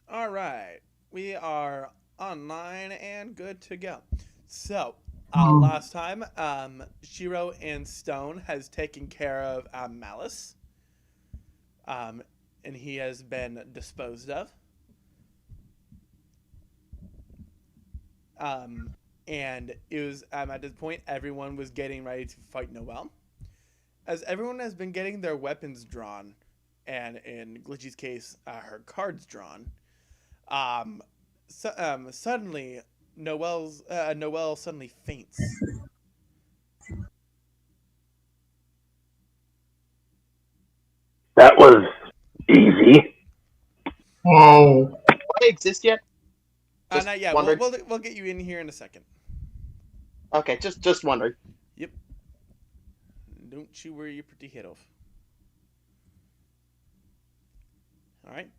All right, we are online and good to go. So, last time, Shiro and Stone has taken care of Malice, um, and he has been disposed of. Um, and it was at this point everyone was getting ready to fight Noel, as everyone has been getting their weapons drawn, and in Glitchy's case, her cards drawn. Um, Suddenly, Noel suddenly faints. That was easy. Oh. Do I exist yet? Just Not yet. We'll, wondering. we'll we'll get you in here in a second. Okay, just wondering. Yep. Don't you worry your pretty head off. All right.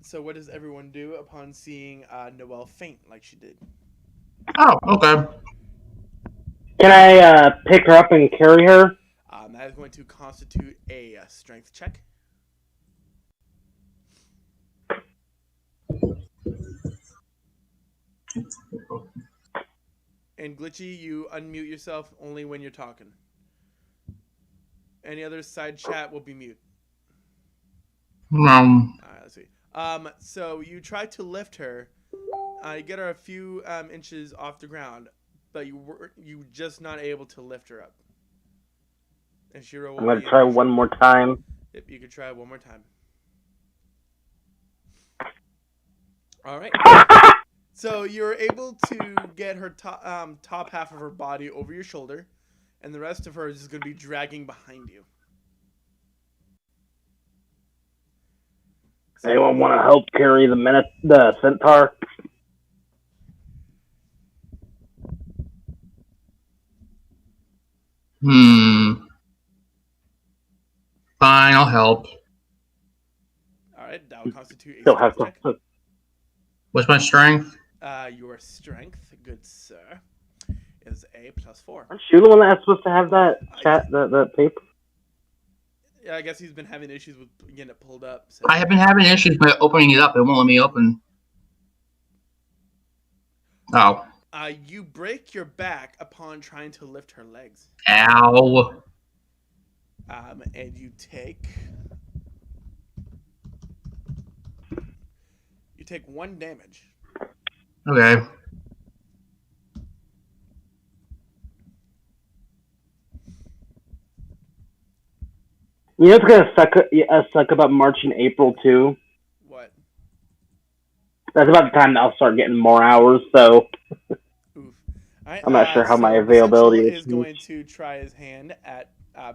So what does everyone do upon seeing Noelle faint like she did? Oh, okay. Can I pick her up and carry her? That is going to constitute a strength check. And Glitchy, you unmute yourself only when you're talking. Any other side chat will be mute. All right, let's see. So you try to lift her. You get her a few inches off the ground, but you just not able to lift her up. And Shiro will I'm gonna be in try there one shortly. more time. Yep, you can try one more time. All right. So you're able to get her top half of her body over your shoulder, and the rest of her is just going to be dragging behind you. So, Anyone want to help carry the centaur? Hmm. Fine, I'll help. all right, that will constitute a Still have strength check. to. What's my strength? Your strength, good sir, is a +4. Aren't you the one that's supposed to have that that paper? Yeah, I guess he's been having issues with getting it pulled up. So. I have been having issues by opening it up. It won't let me open. Oh. You break your back upon trying to lift her legs. Ow. And you take 1 damage. Okay. You know what's gonna suck about March and April too. What? That's about the time that I'll start getting more hours. So Oof. All right. I'm not sure how my So Essential availability is is. going to try his hand at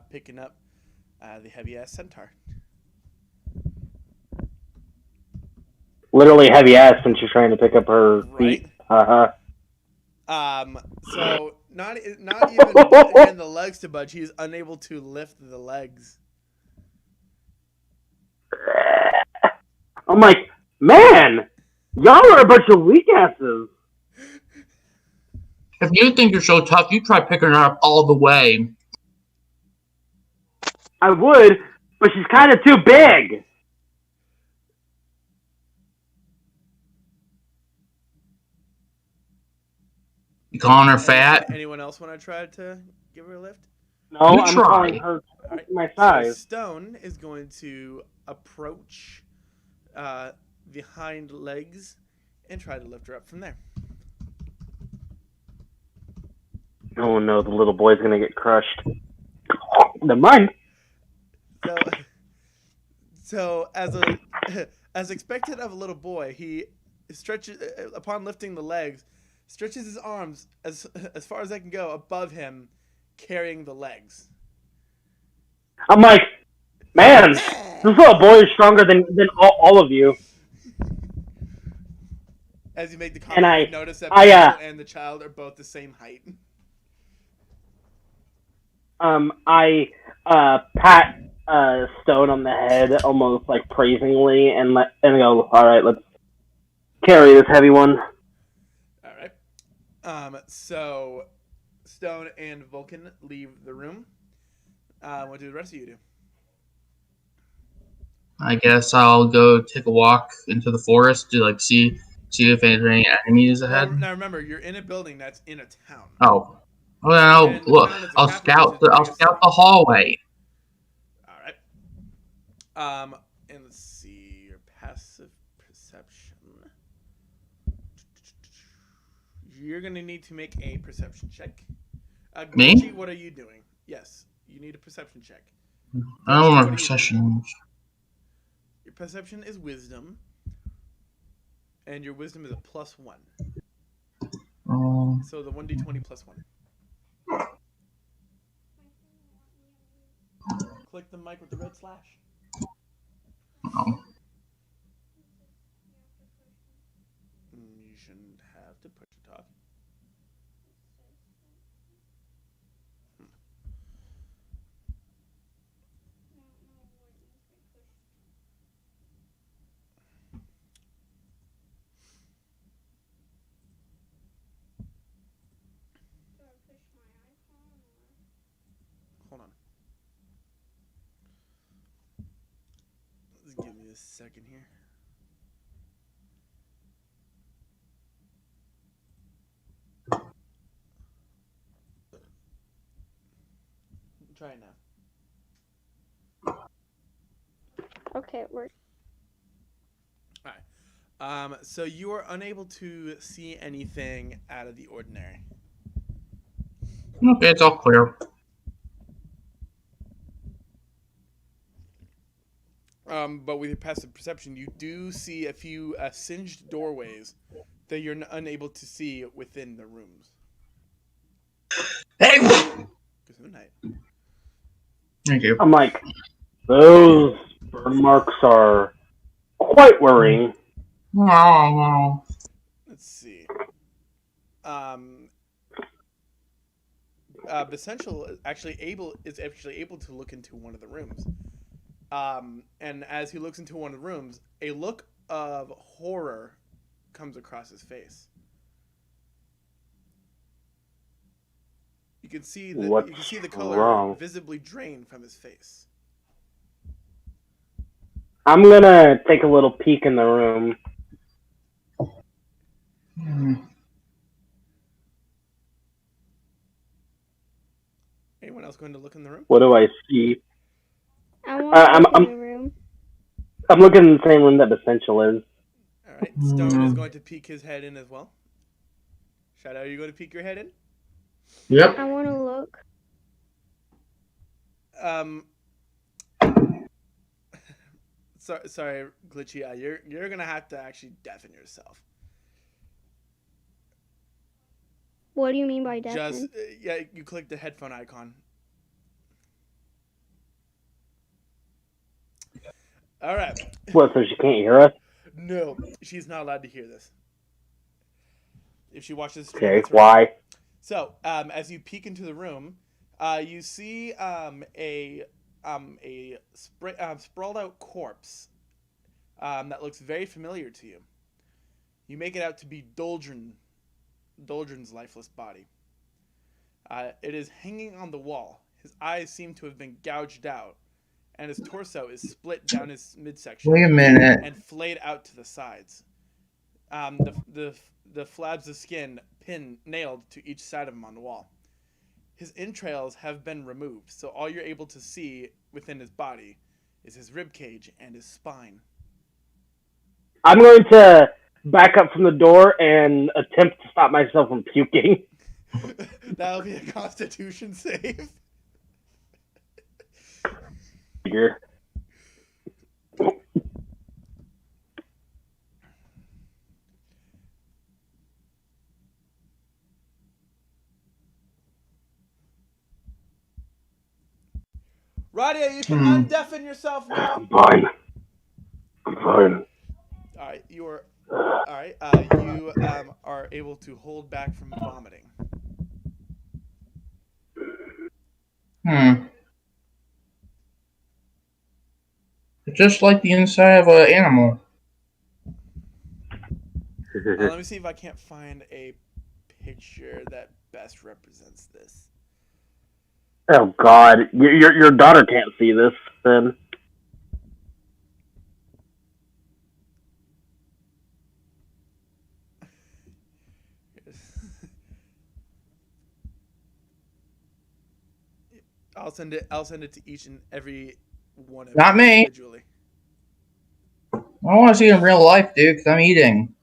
picking up the heavy ass centaur. Literally heavy ass when she's trying to pick up her Right. feet. Uh So not even getting the legs to budge. He is unable to lift the legs. I'm like, man, y'all are a bunch of weak asses. If you think you're so tough, you try picking her up all the way. I would, but she's kind of too big. You calling her fat? Anyone else want to try to give her a lift? No, You I'm try. calling her All right. my So size. Stone is going to approach the hind legs and try to lift her up from there. Oh no, the little boy's gonna get crushed. Never mind. So as expected of a little boy, he stretches upon lifting the legs, stretches his arms as far as they can go above him, carrying the legs. I'm like, man, this little boy is stronger than all of you. As you make the And comment, you notice that I Potential and the child are both the same height. I pat Stone on the head almost like praisingly and go, all right, let's carry this heavy one. All right. So Stone and Vulcan leave the room. What do the rest of you do? I guess I'll go take a walk into the forest to see if there's any enemies ahead. Well, now remember, you're in a building that's in a town. Oh, well, And the town is the I'll capital, which scout. is the I'll biggest scout city. the hallway. All right. And let's see your passive perception. You're gonna need to make a perception check. Me? Glitchy, what are you doing? Yes, you need a perception check. I don't know Glitchy, my perception. Your perception is wisdom, and your wisdom is a +1. So the 1d20 +1. Click the mic with the red slash. Oh. You shouldn't have to push to talk. Hold on. Just give me a second here. Try it now. Okay, it worked. All right. So you are unable to see anything out of the ordinary. Okay, it's all clear. But with your passive perception, you do see a few singed doorways that you're unable to see within the rooms. Hey! Good night. Thank you. I'm like, those burn marks are quite worrying. Oh. Let's see. Essential is actually able to look into one of the rooms. And as he looks into one of the rooms, a look of horror comes across his face. You can see the color visibly drain from his face. I'm gonna take a little peek in the room. Anyone else going to look in the room? What do I see? I want to look in the room. I'm looking in the same room that Essential is. All right. Stone is going to peek his head in as well. Shadow, are you going to peek your head in? Yep. I want to look. Sorry, Glitchy. You're gonna have to actually deafen yourself. What do you mean by deafen? You click the headphone icon. All right. What? So she can't hear us? No, she's not allowed to hear this. If she watches the stream, why? So, as you peek into the room, you see a sprawled out corpse that looks very familiar to you. You make it out to be Doldrin's lifeless body. It is hanging on the wall. His eyes seem to have been gouged out, and his torso is split down his midsection. Wait a minute. And flayed out to the sides. The flabs of skin nailed to each side of him on the wall. His entrails have been removed, so all you're able to see within his body is his ribcage and his spine. I'm going to back up from the door and attempt to stop myself from puking. That'll be a Constitution save. Here. Radia, you can undeafen yourself now. I'm fine. All right, you are. All right, you are able to hold back from vomiting. Just like the inside of an animal. Let me see if I can't find a picture that best represents this. Oh God, your daughter can't see this then. I'll send it to each and every one of Not you me. individually. I don't want to see it in real life, dude, because I'm eating.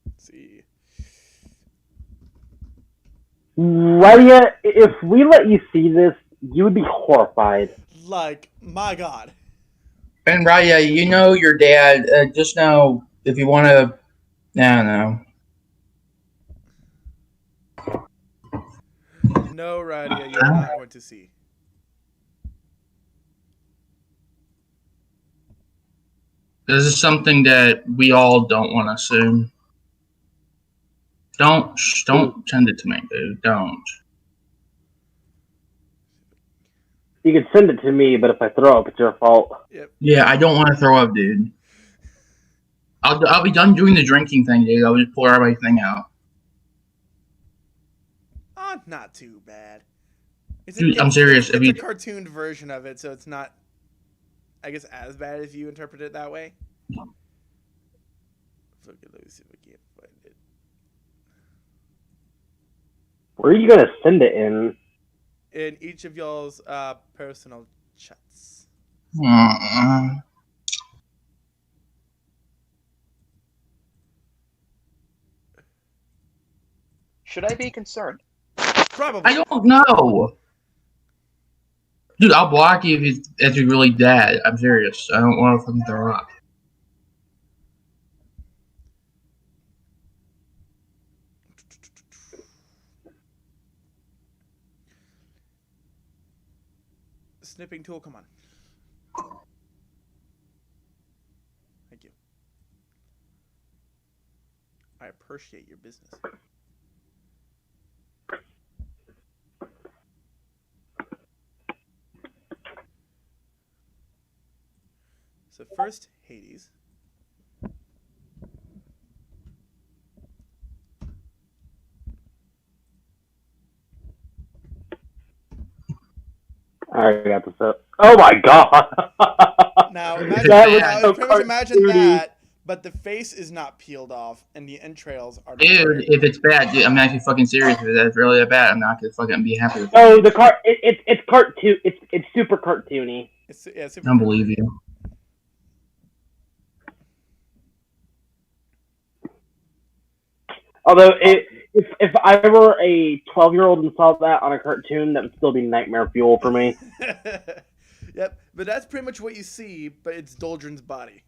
Let's see. Radia, if we let you see this, you would be horrified. Like, my God. And Raya, you know your dad. Just know if you want to. I don't know. No, Radia, you're not going to see. This is something that we all don't want to assume. Don't send it to me, dude. Don't. You could send it to me, but if I throw up, it's your fault. Yep. Yeah, I don't want to throw up, dude. I'll be done doing the drinking thing, dude. I'll just pour everything out. Not too bad. Dude, I'm serious. It's a cartooned version of it, so it's not, I guess, as bad if you interpret it that way. Let me see if I can't find it. Where are you gonna send it in? In each of y'all's personal chats. Should I be concerned? Probably. I don't know. Dude, I'll block you if you're really dead. I'm serious. I don't want to fucking throw up. Snipping tool, come on. Thank you. I appreciate your business. So first, Hades. I already got this up. Oh my god! Now imagine that was now, so pretty much imagine cartoony. that, but the face is not peeled off and the entrails are. Dude, if it's bad, dude, I'm actually fucking serious. If that's really that bad, I'm not gonna fucking be happy with it. Oh, it's cartoon. It's super cartoony. It's I super. don't believe you. Although if I were a 12-year-old and saw that on a cartoon, that would still be nightmare fuel for me. Yep, but that's pretty much what you see, but it's Doldrin's body.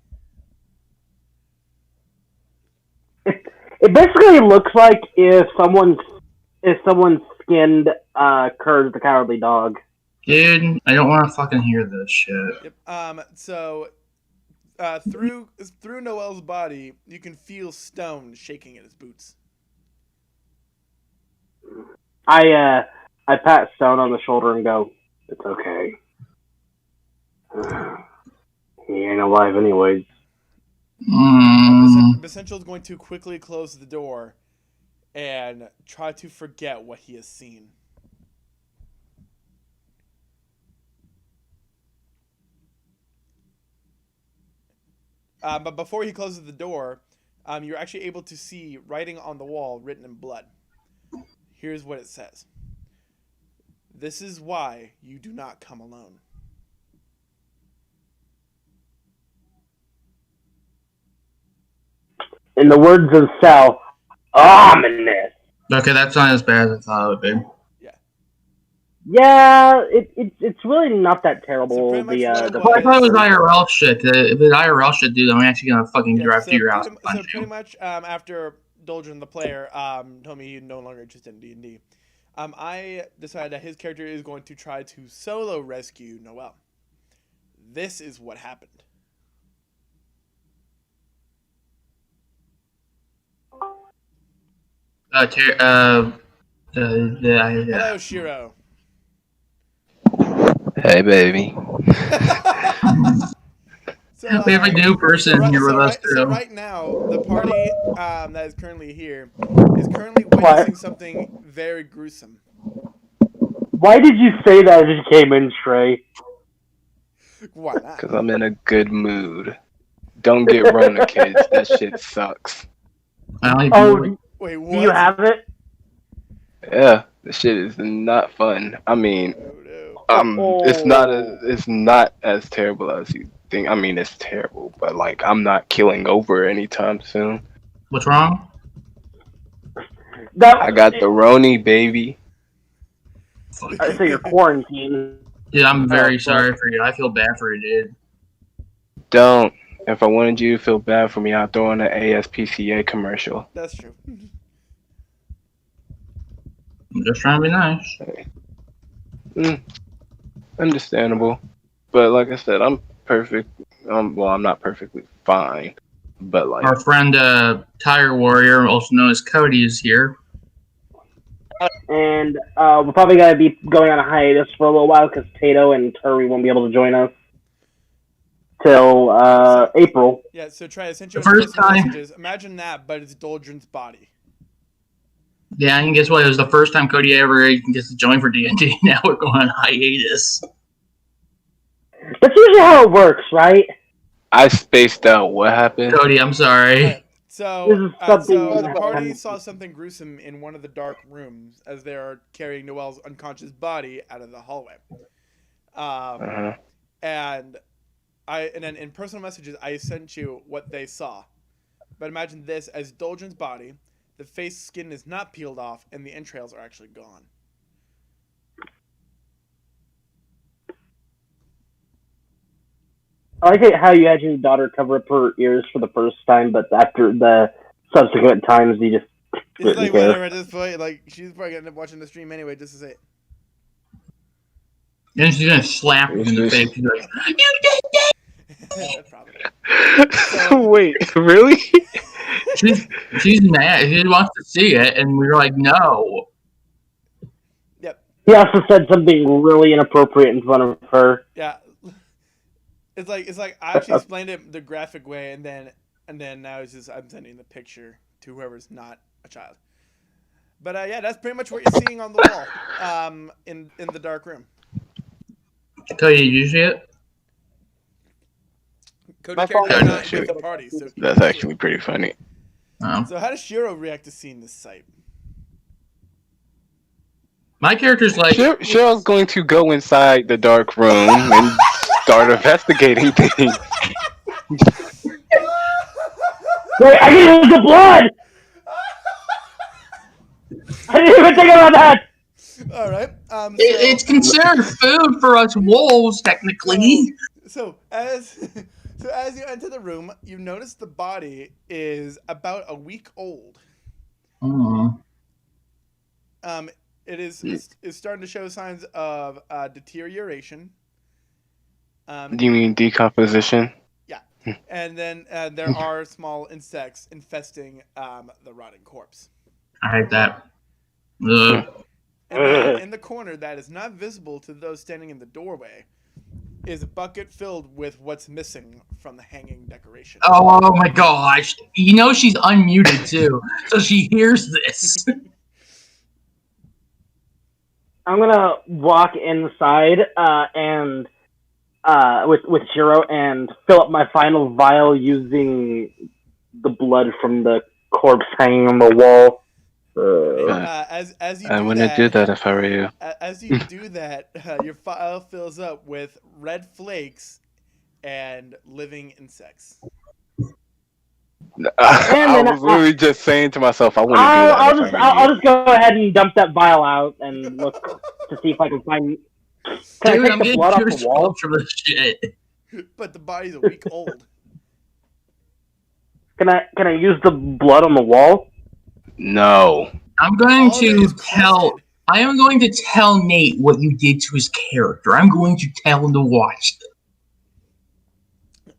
It basically looks like if someone skinned Curd the Cowardly Dog. Dude, I don't want to fucking hear this shit. Yep. So, through Noel's body, you can feel Stone shaking in his boots. I pat Stone on the shoulder and go, "It's okay. He ain't alive anyways." Essential is going to quickly close the door and try to forget what he has seen. But before he closes the door, you're actually able to see writing on the wall written in blood. Here's what it says. This is why you do not come alone. In the words of Sal, ominous. Okay, that's not as bad as I thought it would be. Yeah, it's really not that terrible. So pretty much I thought it was IRL shit. If it's IRL shit, dude, I'm actually gonna fucking drive to your house. So pretty much, after Doldrin, the player, told me he's no longer interested in D&D, I decided that his character is going to try to solo rescue Noel. This is what happened. Hello, Shiro. Hey, baby. So, we have a new person here with us too. So right now, the party that is currently here is currently witnessing something very gruesome. Why did you say that as you came in, Trey? Why not? Because I'm in a good mood. Don't get Rona, kids. That shit sucks. Oh, Wait, what? do you have it? Yeah, this shit is not fun. I mean, Oh no. it's not as terrible as you think. I mean, it's terrible, but like, I'm not killing over anytime soon. What's wrong? I got the Roni, baby. Fuck So you. you're quarantined. Dude, I'm very fuck. sorry for you. I feel bad for you, dude. Don't. If I wanted you to feel bad for me, I'd throw in an ASPCA commercial. That's true. I'm just trying to be nice. Understandable. But like I said, I'm perfect. Well, I'm not perfectly fine. But like, Our friend Tire Warrior, also known as Cody, is here. And we're probably going to be going on a hiatus for a little while because Tato and Turi won't be able to join us till April. Yeah, so try to send you The first time- messages. Imagine that, but it's Doldrin's body. Yeah, and guess what? It was the first time Cody ever gets to join for D&D. Now we're going on hiatus. That's usually how it works, right? I spaced out. What happened? Cody, I'm sorry. Alright, so, This is something so the that party happens. saw something gruesome in one of the dark rooms as they are carrying Noelle's unconscious body out of the hallway. And then in personal messages, I sent you what they saw. But imagine this as Doldrin's body. The face skin is not peeled off, and the entrails are actually gone. I like how you had your daughter cover up her ears for the first time, but after the subsequent times, you just It's didn't like care. whatever at this point. Like she's probably gonna end up watching the stream anyway, just to say. And she's going to slap him in the face. She's like, you did it! Probably. Wait, really? She's mad. She wants to see it, and we were like, no. Yep. He also said something really inappropriate in front of her. Yeah. It's like I actually explained it the graphic way, and then now it's just I'm sending the picture to whoever's not a child. But yeah, that's pretty much what you're seeing on the wall, in the dark room. Cody, did you see it? Cody My character phone- is not with the party, so That's actually pretty funny. So how does Shiro react to seeing this sight? My character's like, Cheryl's going to go inside the dark room and start investigating things. Wait, I can use the blood! I didn't even think about that! All right. it's considered food for us wolves, technically. So as you enter the room, you notice the body is about a week old. Mm. It is starting to show signs of deterioration. Do you mean decomposition? Yeah, and then there are small insects infesting the rotting corpse. I hate that. Ugh. And then in the corner that is not visible to those standing in the doorway is a bucket filled with what's missing from the hanging decoration. Oh my gosh. You know she's unmuted too, so she hears this. I'm gonna walk inside and with Shiro and fill up my final vial using the blood from the corpse hanging on the wall. As you I do wouldn't do that if I were you. As you do that, your file fills up with red flakes and living insects. I was literally just saying to myself, I wouldn't do that. I'll just go ahead and dump that vial out and look to see if I can find. Can Dude, I I'm take the getting blood off curious the wall? for this shit. But the body's a week old. Can I use the blood on the wall? No. I'm going All of it to is tell. crusted. I am going to tell Nate what you did to his character. I'm going to tell him to watch this.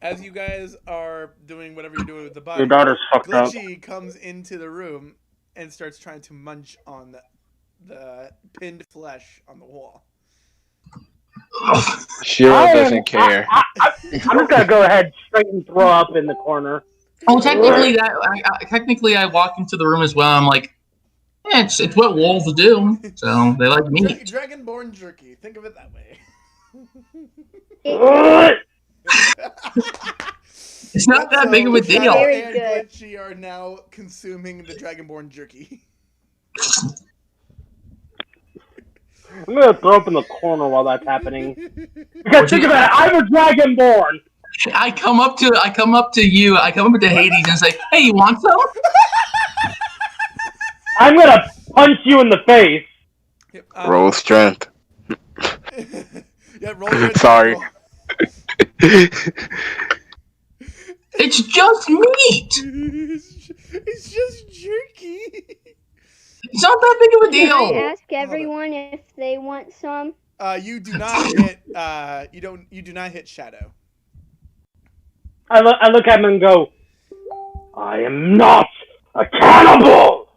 As you guys are doing whatever you're doing with the body, Your daughter's fucked up. Glitchy comes into the room and starts trying to munch on the pinned flesh on the wall. Shiro doesn't care. I'm just gonna go ahead straight and throw up in the corner. Oh, technically, I walk into the room as well. I'm like, yeah, it's what wolves do. So they like meat. Dragonborn jerky. Think of it that way. It's not that big of a deal. Very And good. Glitchy are now consuming the Dragonborn jerky. I'm gonna throw up in the corner while that's happening. Because think about it, I'm a Dragonborn! I come up to Hades and say, "Hey, you want some?" I'm gonna punch you in the face! Yep, Roll strength. yeah, roll your attack Sorry. roll. It's just meat. It's just jerky. It's not that big of a Can I deal. ask everyone if they want some? You do not hit. You do not hit Shadow. I look at him and go, I am not a cannibal!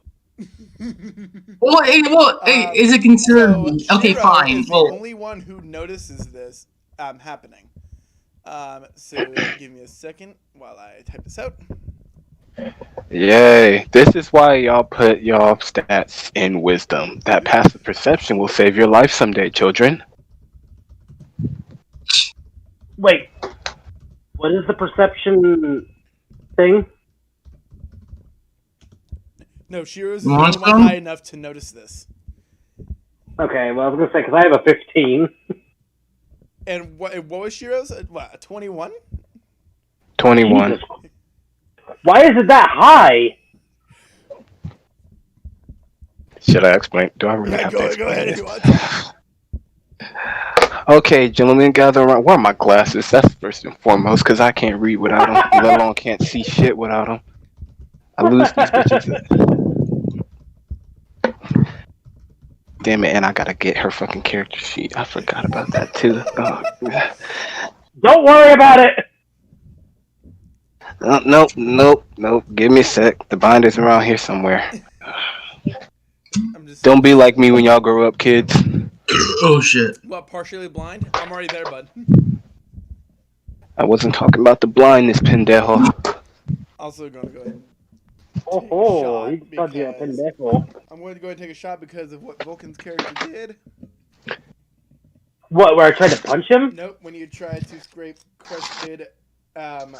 Is it considered? So Okay, Shiro fine. is the only one who notices this happening. So give me a second while I type this out. Yay. This is why y'all put y'all stats in wisdom. That passive perception will save your life someday, children. Wait, what is the perception thing? No, Shiro's the only one high enough to notice this. Okay, well, I was gonna say, because I have a 15. And what was Shiro's? What, a 21? 21. Jesus. Why is it that high? Should I explain? Do I really have to Go explain ahead if this? you want to. Okay, gentlemen, gather around. Where are my glasses? That's first and foremost, because I can't read without them, let alone can't see shit without them. I lose these bitches. Damn it, and I gotta get her fucking character sheet. I forgot about that, too. Oh, Don't worry about it! Nope. Give me a sec. The binder's around here somewhere. Just... Don't be like me when y'all grow up, kids. Oh shit. What, partially blind? I'm already there, bud. I wasn't talking about the blindness, pendejo. Also gonna go ahead and Oh, he called you a pendejo. I'm going to go ahead and take a shot because of what Vulcan's character did. What, where I tried to punch him? Nope, when you tried to scrape crusted blood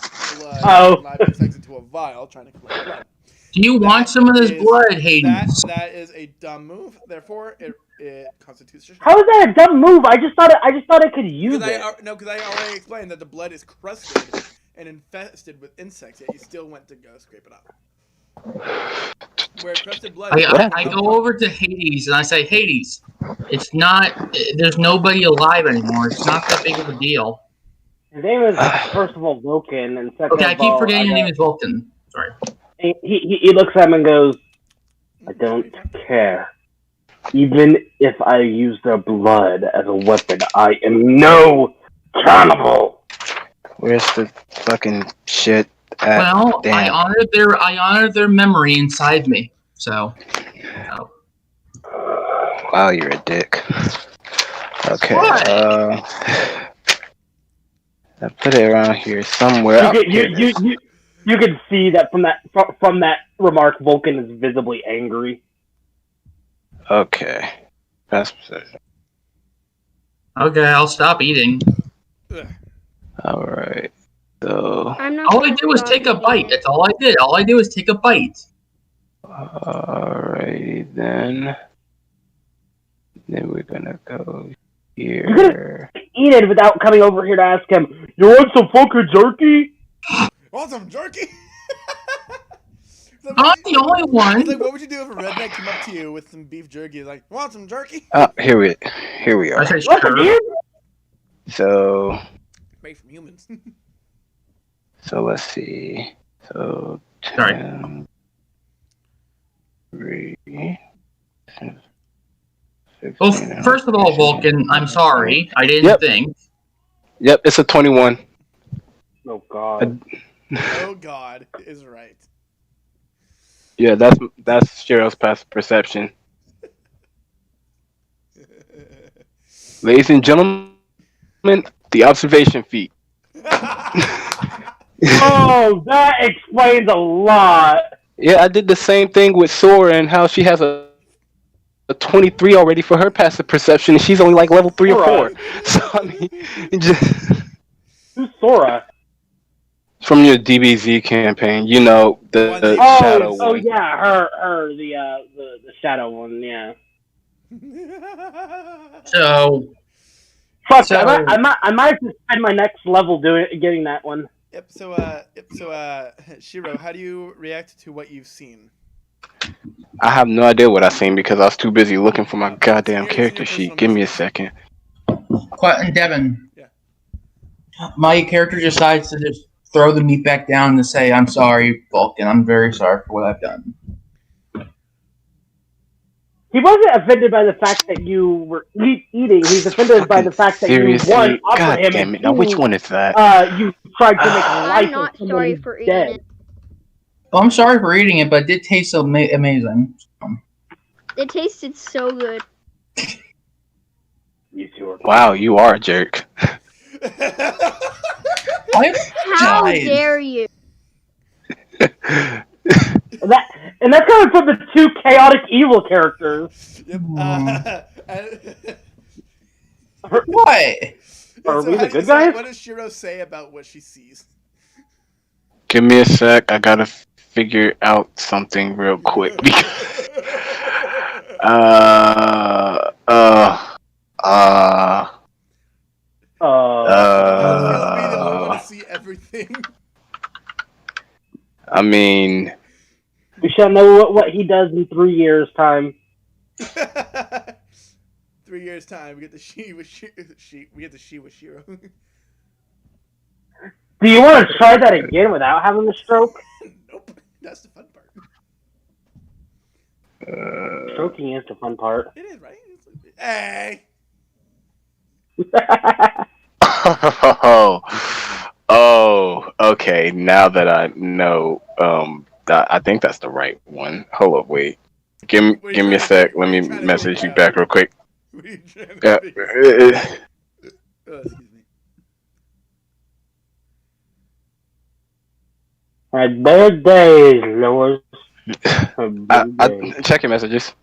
live insects into a vial, trying to collect blood. Do you want some of this blood, Hades? That is a dumb move. Therefore, it constitutes a shot. How is that a dumb move? I just thought I could use it. Because I already explained that the blood is crusted and infested with insects. Yet you still went to go scrape it up. Where crusted blood. I go over to Hades and I say, Hades, it's not. There's nobody alive anymore. It's not that big of a deal. His name is first of all Vulcan, and second Okay, I keep forgetting your name is is Vulcan. Sorry. He looks at him and goes, I don't care. Even if I use their blood as a weapon, I am no cannibal. Where's the fucking shit at? Well, Damn. I honored their memory inside me. So. Wow, you're a dick. Okay. I put it around here somewhere. You can see that from that remark, Vulcan is visibly angry. Okay. That's precision. Okay, I'll stop eating. Alright. So. All I did was take a bite. That's all I did. All I did was take a bite. Alrighty then. Then we're gonna go here. You could eat it without coming over here to ask him, you want some fucking jerky? Want some jerky? I'm the only one. It's like, what would you do if a redneck came up to you with some beef jerky? It's like, want some jerky? Here we are. So. Made from humans. So let's see. So 10, Sorry. 3, 6, Well, first of all, Vulcan, I'm sorry. I didn't think. Yep, it's a 21. Oh God. Oh God is right. Yeah, that's Cheryl's passive perception. Ladies and gentlemen, the observation feat. Oh, that explains a lot. Yeah, I did the same thing with Sora and how she has a 23 already for her passive perception, and she's only like level 3 or 4. So I mean, who's Sora? From your DBZ campaign, you know the Shadow one. Oh yeah, her the Shadow one, yeah. So, Fuck, So- I might have to spend my next level getting that one. So, Shiro, how do you react to what you've seen? I have no idea what I seen because I was too busy looking for my goddamn It's in your character personal sheet. Give me a messages. second. Devin. Yeah. My character decides to just throw the meat back down and say, "I'm sorry, Vulcan. I'm very sorry for what I've done." He wasn't offended by the fact that you were eating. He's offended by the fact that Seriously? you, one, offered God him, damn and it. Now, which two, one is that? you tried to make life I'm of not someone sorry who's for eating dead. it. Well, I'm sorry for eating it, but it did taste amazing. It tasted so good. You two are. Wow, you are a jerk. How Guys. dare you? And that's coming from the two chaotic evil characters. Yep. What? Are we the good so guys? what does Shiro say about what she sees? Give me a sec. I gotta figure out something real quick. How does it feel to be the only one to see everything? I mean, We shall know what he does in 3 years' time. 3 years time, we get the she with Shiro. Do you want to try that again without having the stroke? Nope, that's the fun part. Stroking is the fun part. It is, right? Hey. okay. Now that I know, I think that's the right one. Hold up, wait. Give me a sec. Let me message you back real quick. What are you trying Yeah. to excuse me. My bad days, Lord. Check your messages.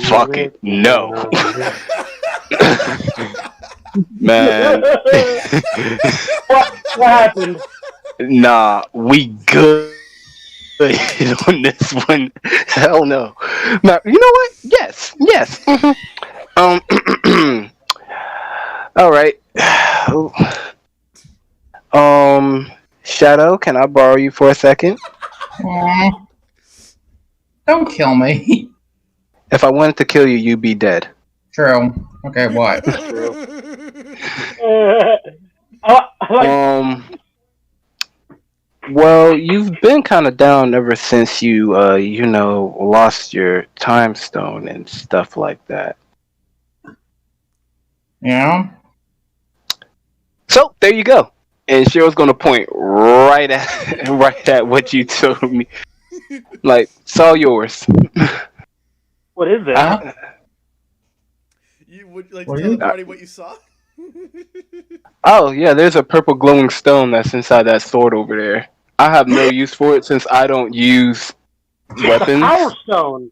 Fuck it. No. Man. What happened? Nah, we good on this one. Hell no. Now, you know what? Yes. All right. Shadow, can I borrow you for a second? Don't kill me. If I wanted to kill you, you'd be dead. True. Okay, what? Well, you've been kind of down ever since you, lost your time stone and stuff like that. Yeah? So there you go. And Cheryl's gonna point right at what you told me. Like, it's all yours. What is it? You would like What to are tell you- the party what you saw? Oh yeah, there's a purple glowing stone that's inside that sword over there. I have no use for it since I don't use weapons. Power Stone.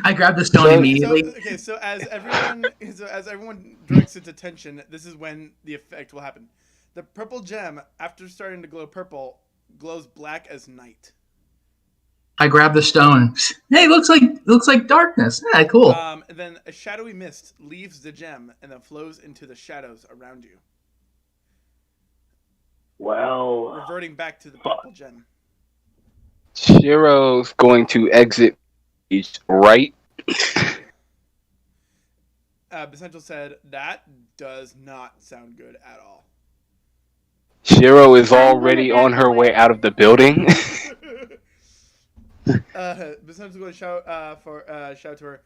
I grabbed the stone immediately. So as everyone directs its attention, this is when the effect will happen. The purple gem, after starting to glow purple, glows black as night. I grabbed the stone. Hey, looks like darkness. Yeah, cool. And then a shadowy mist leaves the gem and then flows into the shadows around you, Well, reverting back to the purple gem. Shiro's going to exit each right. Essential said, that does not sound good at all. Shiro is I'm gonna already back on her way away. out of the building. Essential going to shout to her,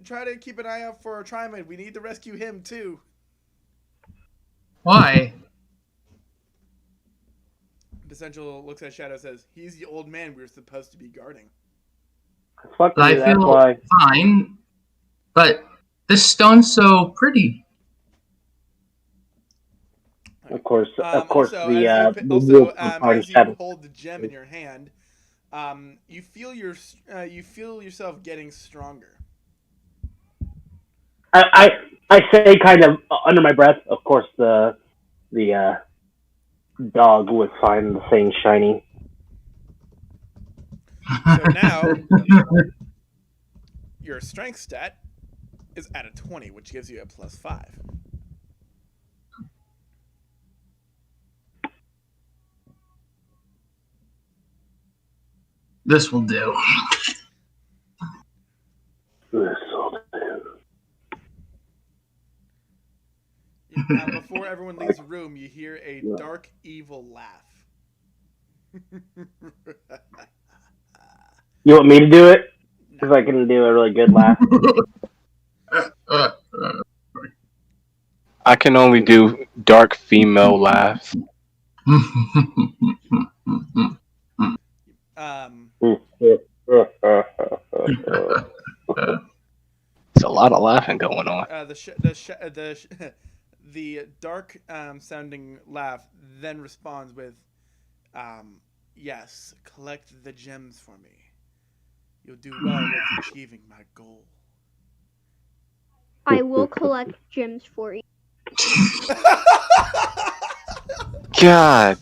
try to keep an eye out for Tryman. We need to rescue him too. Why? Essential looks at Shadow and says, he's the old man we were supposed to be guarding. fuck I you, that's feel why. fine, but this stone's so pretty. Of course, Also, as you hold the gem in your hand, you feel yourself getting stronger. I say kind of under my breath. Of course, the the dog was fine saying shiny. So now your strength stat is at a 20, which gives you a +5. This will do. Before everyone leaves the room, you hear a dark, evil laugh. You want me to do it? Because I can do a really good laugh. I can only do dark female laughs. There's a lot of laughing going on. The dark sounding laugh then responds with, yes, collect the gems for me. You'll do well with achieving my goal. I will collect gems for you. God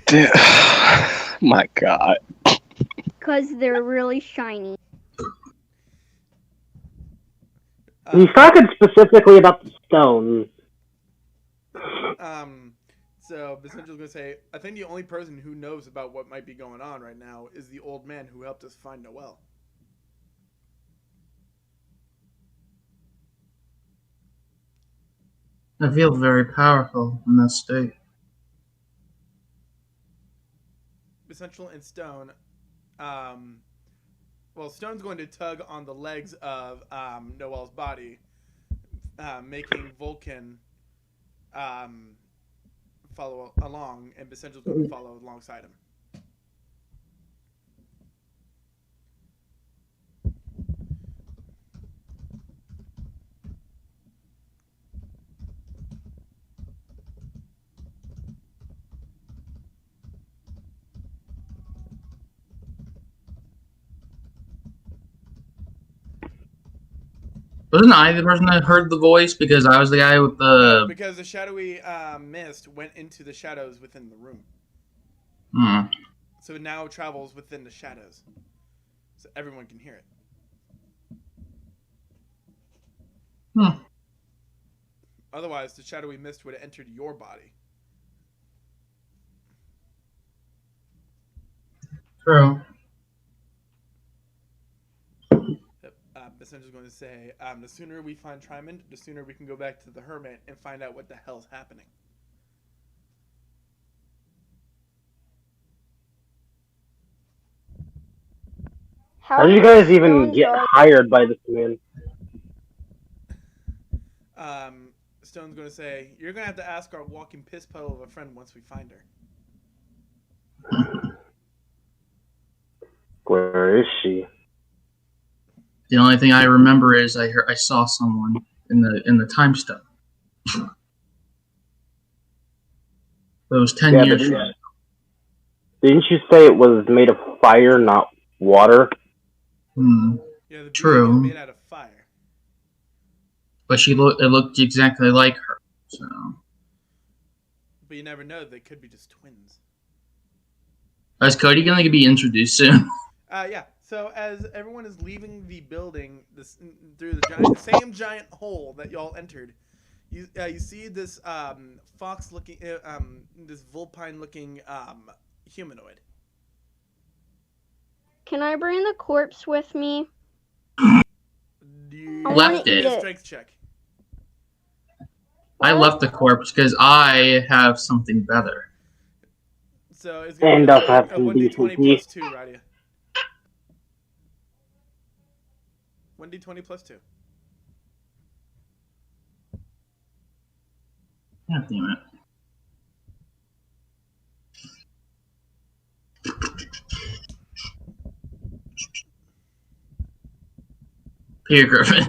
damn. My God. Because they're really shiny. He's talking specifically about the stones. So Bessenger's gonna say, I think the only person who knows about what might be going on right now is the old man who helped us find Noelle. I feel very powerful in this state. Essential and Stone, Stone's going to tug on the legs of Noelle's body, making Vulcan follow along, and Bessenger's going to follow alongside him. Wasn't I the person that heard the voice because I was the guy with the... Because the shadowy mist went into the shadows within the room. So it now travels within the shadows. So everyone can hear it. Otherwise, the shadowy mist would have entered your body. True. Messenger's going to say, the sooner we find Trimond, the sooner we can go back to the Hermit and find out what the hell's happening. How did you guys even get hired by this man? Stone's going to say, you're going to have to ask our walking piss puddle of a friend once we find her. Where is she? The only thing I remember is I saw someone in the time stone. It was 10 years ago. Didn't you say it was made of fire, not water? Yeah, the True. Was made out of fire. But it looked exactly like her. So. But you never know; they could be just twins. Is Cody going to be introduced soon? Yeah. So as everyone is leaving the building, through the same giant hole that y'all entered, you see this fox-looking, this vulpine-looking humanoid. Can I bring the corpse with me? Left it. Strength check. I left the corpse because I have something better. So it's going to be a 1d20 plus 2, Radia. 1d20 plus 2. God damn it. Peter Griffin.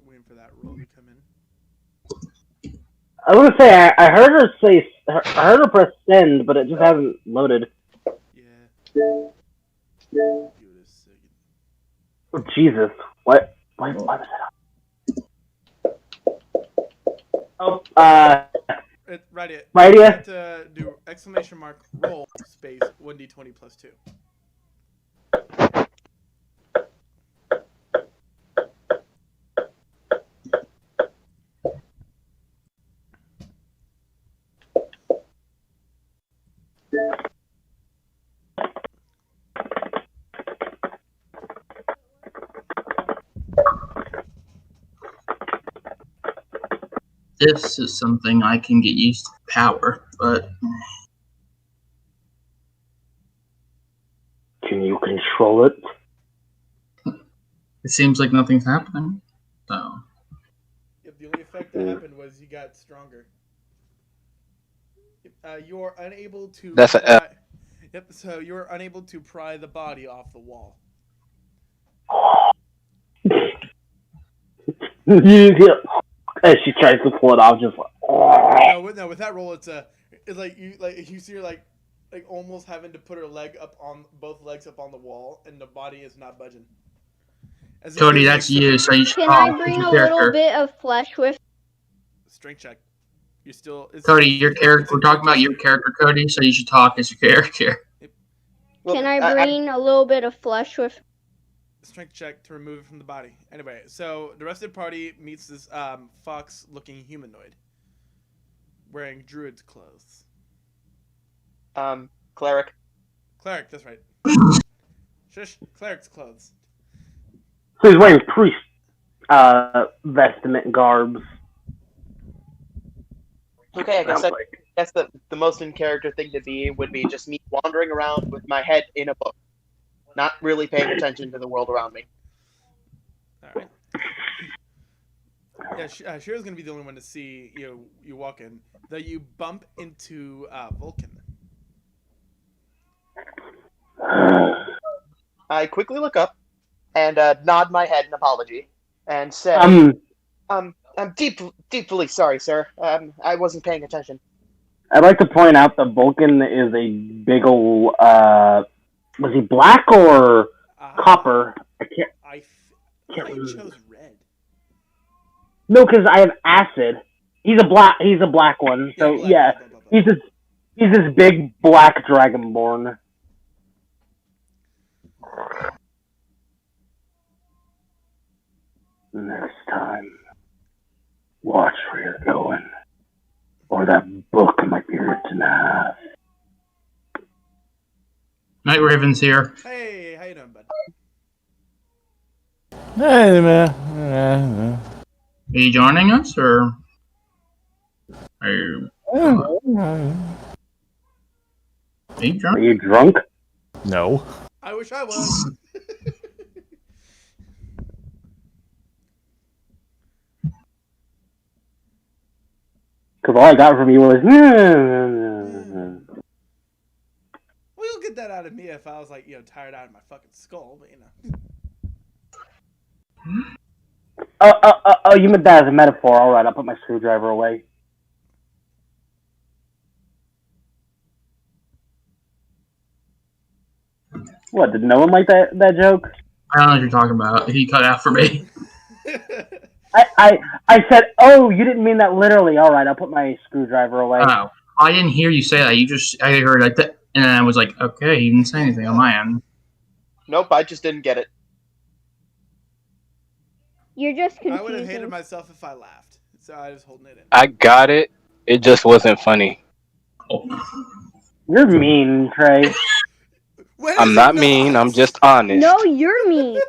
Waiting for that roll to come in. I was gonna say I heard her say I heard her press send, but it just hasn't loaded. Yeah. Give it a second. Oh, Jesus, what? Why was that? Oh, Right it. Right You here. have to do exclamation mark roll space 1d20 plus 2. This is something I can get used to power, but Can you control it? it seems like nothing's happening. So Yep, the only effect that happened was you got stronger. You're unable to. That's a F. Yep. So you're unable to pry the body off the wall. As she tries to pull it off, just like. No, with that roll, it's like you see her like almost having to put her leg up on both legs up on the wall, and the body is not budging. Cody, that's you. So you should Can talk. I bring It's a your little character. bit of flesh with? Strength check. You're still. Cody, your character. We're talking about your character, Cody. So you should talk as your character. Can I bring a little bit of flesh with? Strength check to remove it from the body. Anyway, so the rest of the party meets this fox-looking humanoid wearing druid's clothes. Cleric. Cleric, that's right. Shush, cleric's clothes. So he's wearing priest vestment garbs. Okay, I guess the most in character thing to be would be just me wandering around with my head in a book, not really paying attention to the world around me. All right. Yeah, Shiro's gonna be the only one to see you walk in. Though you bump into Vulcan. I quickly look up and nod my head in apology and say, I'm deeply sorry, sir. I wasn't paying attention. I'd like to point out that Vulcan is a big ol' was he black or copper? I can't. I thought you chose red. No, because I have acid. He's a black one. So yeah, he's this big black dragonborn. Next time, watch where you're going, or that book might be ripped in half. Night Raven's here. Hey, how you doing, bud? Hey, man. Are you joining us, or are you? Are you Are drunk? you drunk? No. I wish I was. Because all I got from you was. Well, you'll get that out of me if I was like, tired out of my fucking skull, but Oh, you meant that as a metaphor. All right, I'll put my screwdriver away. What, did no one like that joke? I don't know what you're talking about. He cut out for me. I said, oh, you didn't mean that literally. All right, I'll put my screwdriver away. Oh, I didn't hear you say that. I heard like that, and I was like, okay, you didn't say anything on my end. Nope, I just didn't get it. You're just I would have hated confusing. myself if I laughed. So I was holding it in. I got it. It just wasn't funny. Oh. You're mean, Trey. I'm not mean. I'm just honest. No, you're mean.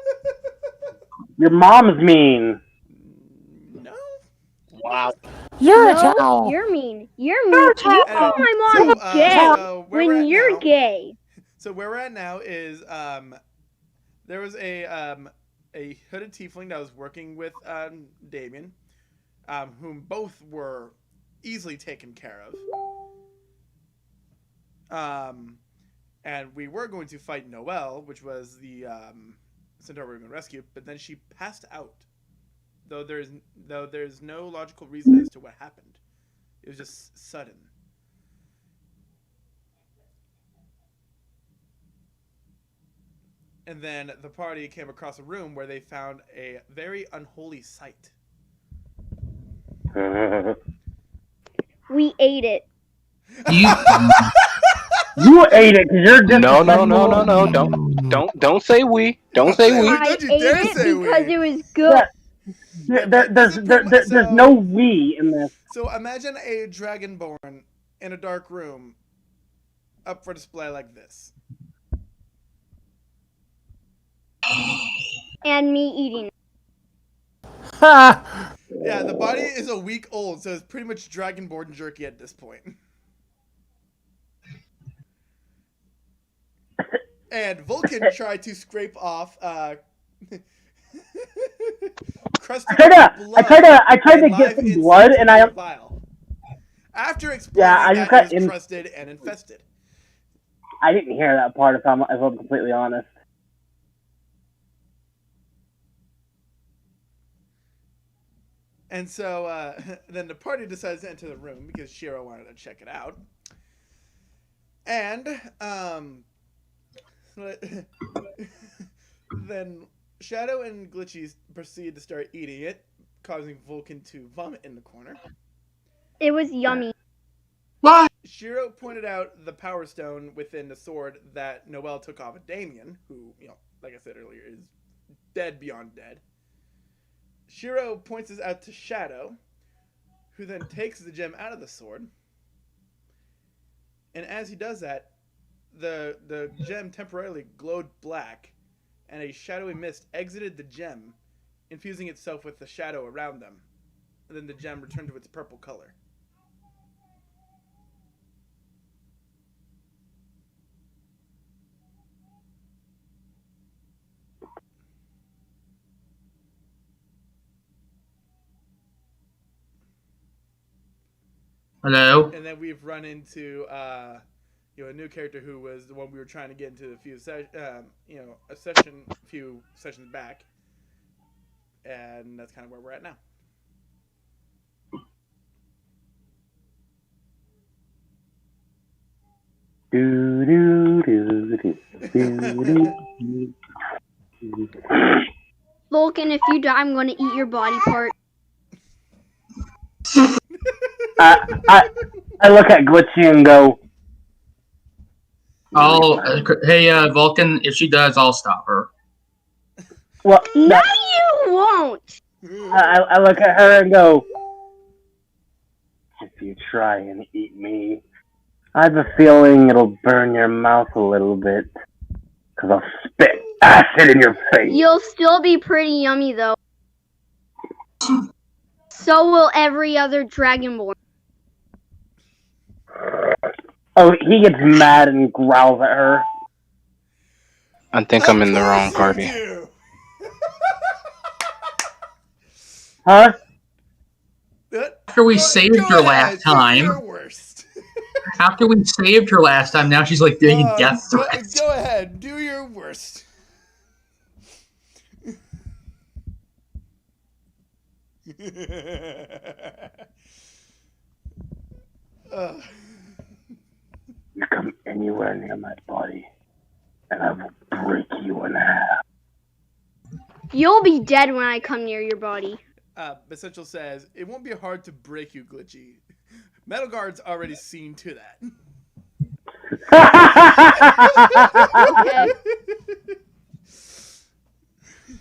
Your mom's mean. No. Wow. You're a No, child. you're mean. You're mean. You call my mom gay So where we're when at you're now- gay. So where we're at now is there was a hooded tiefling that was working with Damien, whom both were easily taken care of. And we were going to fight Noelle, which was the centaur we were going to rescue, but then she passed out. Though there's no logical reason as to what happened. It was just sudden. And then the party came across a room where they found a very unholy sight. We ate it. You ate it because you're just No. Don't say we. Don't say we. I Don't you ate dare it say because we. it was good. There's no we in this. So imagine a dragonborn in a dark room up for display like this. And me eating it. Ha! Yeah, the body is a week old, so it's pretty much dragonborn jerky at this point. And Vulcan tried to scrape off crusted blood. I tried to get some blood, and I vial. After explaining that it was crusted and infested. I didn't hear that part. If I'm completely honest. And so then the party decides to enter the room because Shiro wanted to check it out. And then Shadow and Glitchy proceed to start eating it, causing Vulcan to vomit in the corner. It was yummy. What? Shiro pointed out the power stone within the sword that Noelle took off of Damien, who, like I said earlier, is dead beyond dead. Shiro points this out to Shadow, who then takes the gem out of the sword. And as he does that, the gem temporarily glowed black, and a shadowy mist exited the gem, infusing itself with the shadow around them. And then the gem returned to its purple color. Hello? And then we've run into a new character who was the one we were trying to get into a few sessions back, and that's kind of where we're at now. Vulcan, if you die, I'm going to eat your body part. I look at Glitchy and go. Hey, Vulcan, if she does, I'll stop her. Well, no, you won't. I look at her and go. If you try and eat me, I have a feeling it'll burn your mouth a little bit. Because I'll spit acid in your face. You'll still be pretty yummy, though. So will every other dragonborn. Oh, he gets mad and growls at her. I think I'm in the wrong party. Huh? After we saved her last time. After we saved her last time, now she's like doing death threats. Go ahead, do your worst. You come anywhere near my body, and I will break you in half. You'll be dead when I come near your body. Essential says, it won't be hard to break you, Glitchy. Metal Guard's already seen to that. Okay.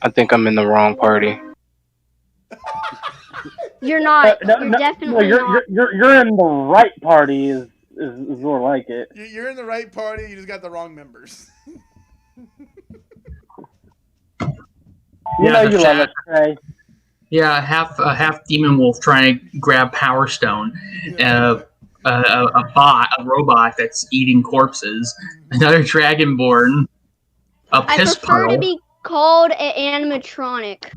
I think I'm in the wrong party. You're not. You're definitely not. You're in the right party is more like it. You're in the right party, you just got the wrong members. You know you love us, Trey. Yeah, half demon wolf trying to grab Power Stone, a robot that's eating corpses, another dragonborn, a piss I prefer puddle. to be called an animatronic.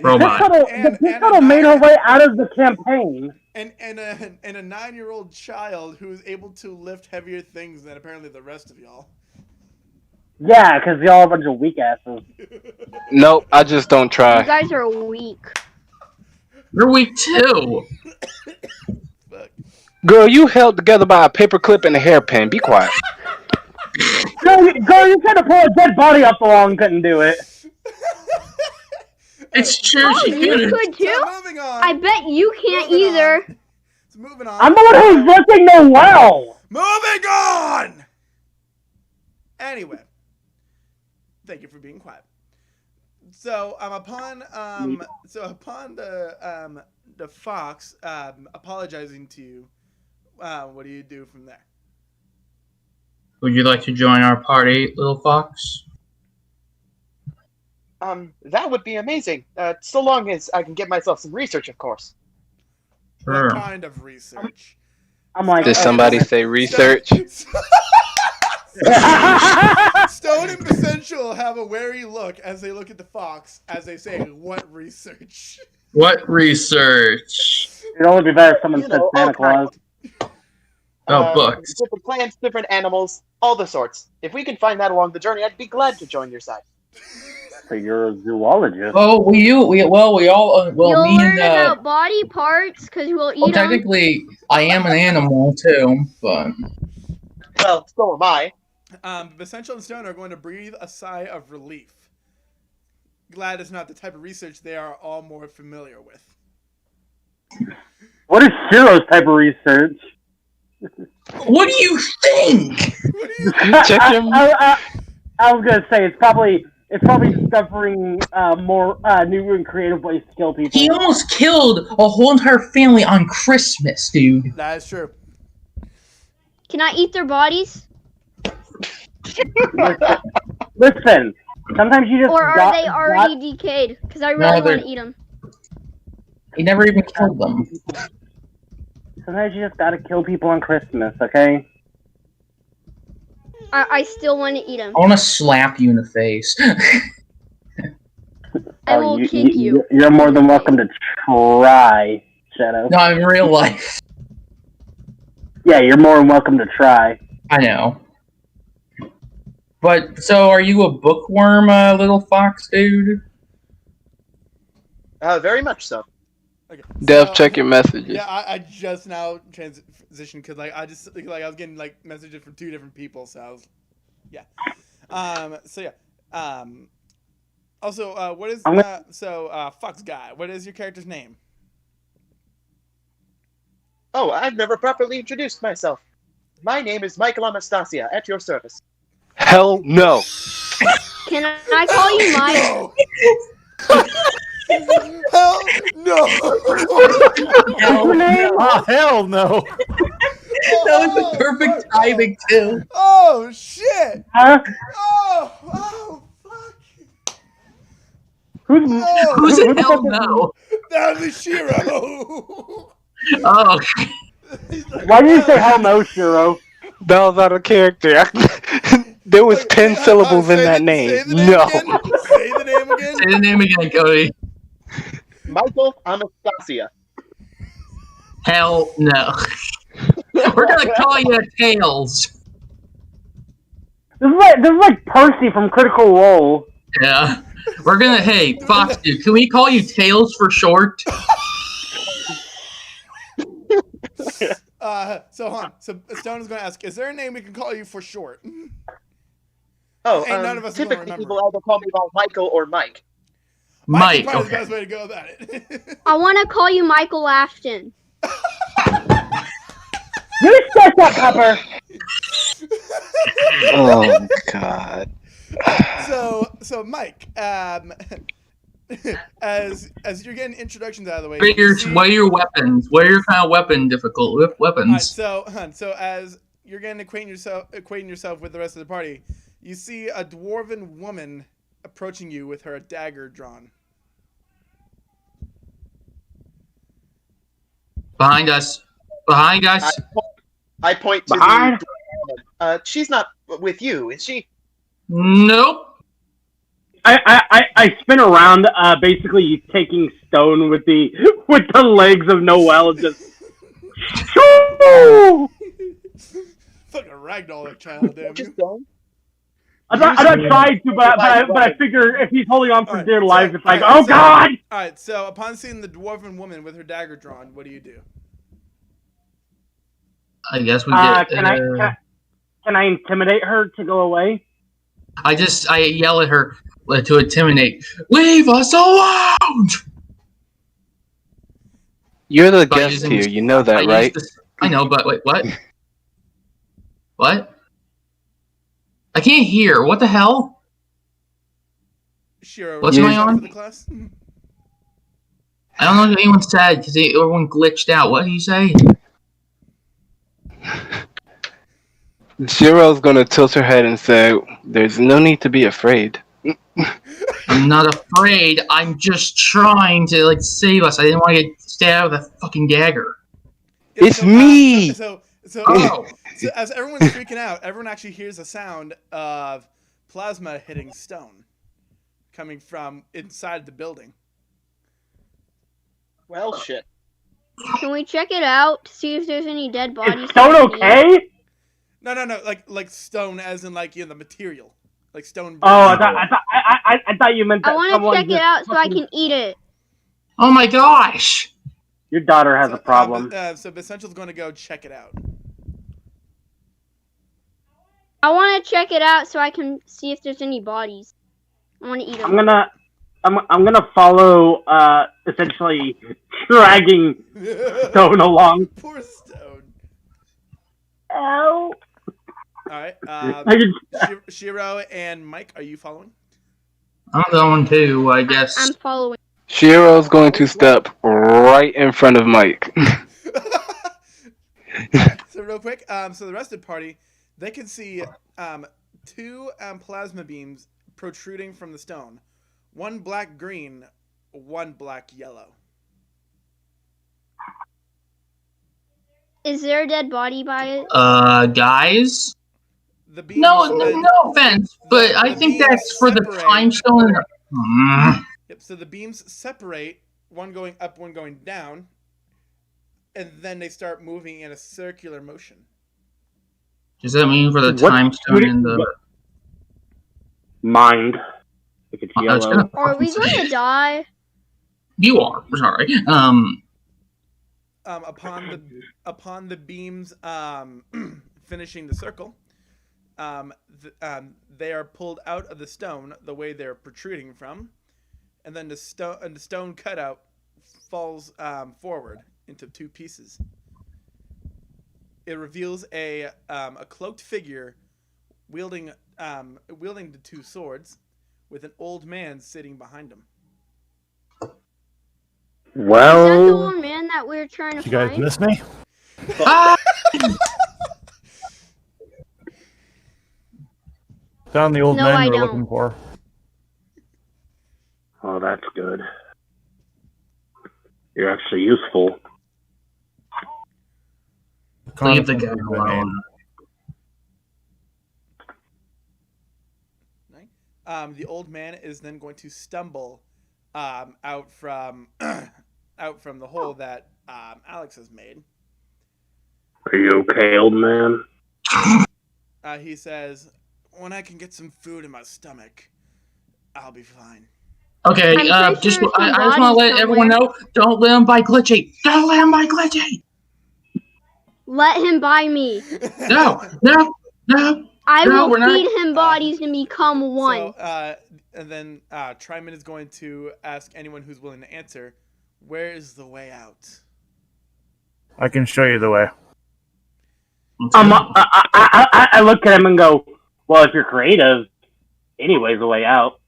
Robot. The piss puddle made her way out of the campaign. And a 9-year-old child who is able to lift heavier things than apparently the rest of y'all. Yeah, because y'all are a bunch of weak asses. Nope, I just don't try. You guys are weak. You're weak too. Fuck. Girl, you held together by a paperclip and a hairpin. Be quiet. Girl, you tried to pull a dead body up the wall and couldn't do it. It's true. Oh, She you could. could too? So moving on. I bet you can't Moving either. on. So moving on. I'm the one who's looking the well. Moving on. Anyway, thank you for being quiet. So upon the fox apologizing to you, what do you do from there? Would you like to join our party, little fox? That would be amazing. So long as I can get myself some research, of course. Sure. What kind of research? I'm like, Did somebody say research? Stone and Essential have a wary look as they look at the fox as they say, "What research?" What research? it'd only be better if someone said all Santa Claus. Books. Different plants, different animals, all the sorts. If we can find that along the journey, I'd be glad to join your side. So you're a zoologist. Oh, we all, You'll me learn and, about body parts because we'll eat them. technically, I am an animal, too, but... Well, so am I. Essential and Stone are going to breathe a sigh of relief. Glad it's not the type of research they are all more familiar with. What is Shiro's type of research? What do you think? Check your... I was gonna say it's probably discovering more new and creative ways to kill people. He almost killed a whole entire family on Christmas, dude. That is true. Can I eat their bodies? Listen, sometimes you just Or are they already decayed? Because I really they're- want to eat them. He never even killed them. Sometimes you just gotta kill people on Christmas, okay? I still want to eat them. I want to slap you in the face. I will kick you. You're more than welcome to try, Shadow. No, in real life. Yeah, you're more than welcome to try. I know. But, so are you a bookworm, little fox dude? Very much so. Okay. Dev, check your messages. Yeah, I just now transitioned because I was getting messages from two different people, so I was, yeah. Also, what is Fox Guy? What is your character's name? Oh, I've never properly introduced myself. My name is Michael Anastasia, at your service. Hell no. Can I call you Mike? Hell no! Oh, hell no. That was the perfect timing, too. Oh shit! Huh? Oh fuck! Who's in hell no? That was Shiro. Oh, Why did you say hell no, Shiro? That was out of character. There was 10 syllables in that name. Say the name again. say the name again, Cody. Michael Anastasia. Hell no. We're gonna call you Tails. This is like Percy from Critical Role. Yeah. We're gonna, hey, Fox dude, can we call you Tails for short? So hold on. So Stone is going to ask, is there a name we can call you for short? Oh, Ain't none of us gonna typically remember. people either call me by Michael or Mike. Mike is Mike, probably the okay. best way to go about it. I want to call you Michael Afton. You shut up, Pepper! Oh, God. So Mike, as you're getting introductions out of the way, What are your weapons? What are your kind of weapons? Alright, so as you're getting acquainting yourself with the rest of the party, you see a dwarven woman approaching you with her dagger drawn. Behind us. I point to Behind? she's not with you, is she? Nope. I spin around, basically taking Stone with the legs of Noel and just. Fucking ragdoll that child, damn you. Just don't. I'm not trying to, but I figure if he's holding on for dear life, it's like, oh God! Alright, so upon seeing the dwarven woman with her dagger drawn, what do you do? I guess we get. Can I intimidate her to go away? I yell at her to intimidate. Leave us alone! You're the guest here. You know that, right? I know, but wait, what? What? I can't hear. What the hell? Shiro, what's going on? For the class? I don't know what anyone said because everyone glitched out. What did you say? Shiro's gonna tilt her head and say, "There's no need to be afraid." I'm not afraid. I'm just trying to save us. I didn't want to get stabbed with a fucking dagger. Yeah, it's me. So as everyone's freaking out, everyone actually hears a sound of plasma hitting stone coming from inside the building. Well, shit. Can we check it out to see if there's any dead bodies? Is stone okay? No. Like stone, as in the material, like stone. Oh, I thought you meant that. I want to check it out so I can eat it. Oh my gosh! Your daughter has a problem. So Essential's going to go check it out. I want to check it out so I can see if there's any bodies. I want to eat them. I'm gonna follow, essentially dragging Stone along. Poor Stone. Ow. Alright, Shiro and Mike, are you following? I'm going too, I guess. I'm following. Shiro's going to step right in front of Mike. So real quick, so the rest of the party, they can see two plasma beams protruding from the stone. One black-green, one black-yellow. Is there a dead body by it? Guys? The beams, no offense, but I think that's for the time stone. Yep, so the beams separate, one going up, one going down, and then they start moving in a circular motion. Does that mean for the time stone in the mind? If it's yellow. Are we going to die? You are. Sorry. Upon the beams finishing the circle, they are pulled out of the stone the way they're protruding from, and then the stone cutout falls forward into two pieces. It reveals a cloaked figure wielding the two swords, with an old man sitting behind him. Well, is that the old man that we were trying to find? You guys miss me? Found the old man we were looking for. Oh, that's good. You're actually useful. Leave the guy alone. The old man is then going to stumble out from the hole that Alex has made. Are you okay, old man? He says, "When I can get some food in my stomach, I'll be fine." Okay, I just want to let everyone know, don't let him buy Glitchy. Don't let him buy Glitchy. Let him buy me. No. I will feed him bodies and become one. So, and then Tryman is going to ask anyone who's willing to answer, where is the way out? I can show you the way. I look at him and go, well, if you're creative, anyways, the way out.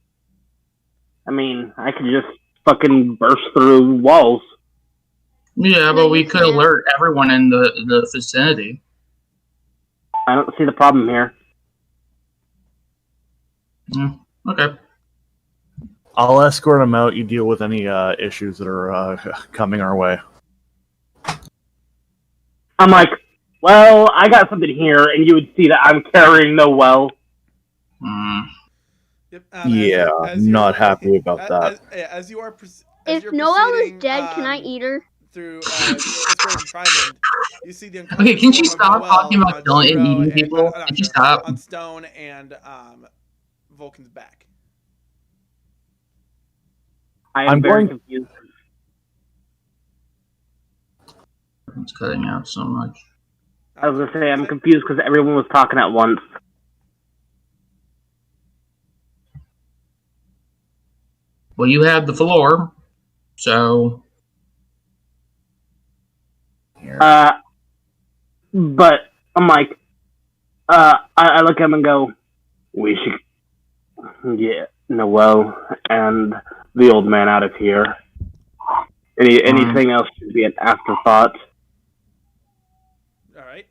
I mean, I could just fucking burst through walls. Yeah, but we could alert everyone in the vicinity. I don't see the problem here. Okay. I'll escort him out. You deal with any issues that are coming our way. I'm like, well, I got something here, and you would see that I'm carrying no well. Yep, yeah, not happy about that. As you are, if Noelle is dead, can I eat her? Through Tryman, you see the okay, can she stop talking about killing and eating people? Can she stop? On Stone and Vulcan's back. I'm very confused. It's cutting out so much. I was gonna say, I'm confused because everyone was talking at once. Well, you have the floor, so. But I'm like, I look at him and go, we should get Noel and the old man out of here. Anything else should be an afterthought. All right.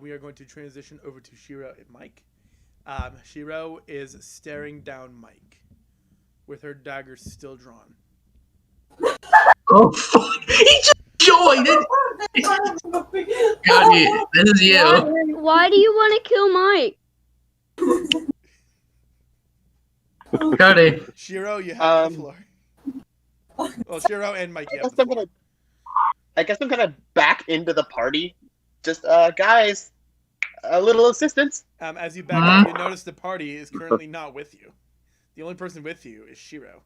We are going to transition over to Shiro and Mike. Shiro is staring down Mike with her dagger still drawn. Oh, fuck. He just joined it. Cody, this is you. Why do you want to kill Mike? Cody. Shiro, you have the floor. Well, Shiro and Mike, you have the floor. I guess I'm gonna back into the party. Just, guys, a little assistance. As you back up, you notice the party is currently not with you. The only person with you is Shiro.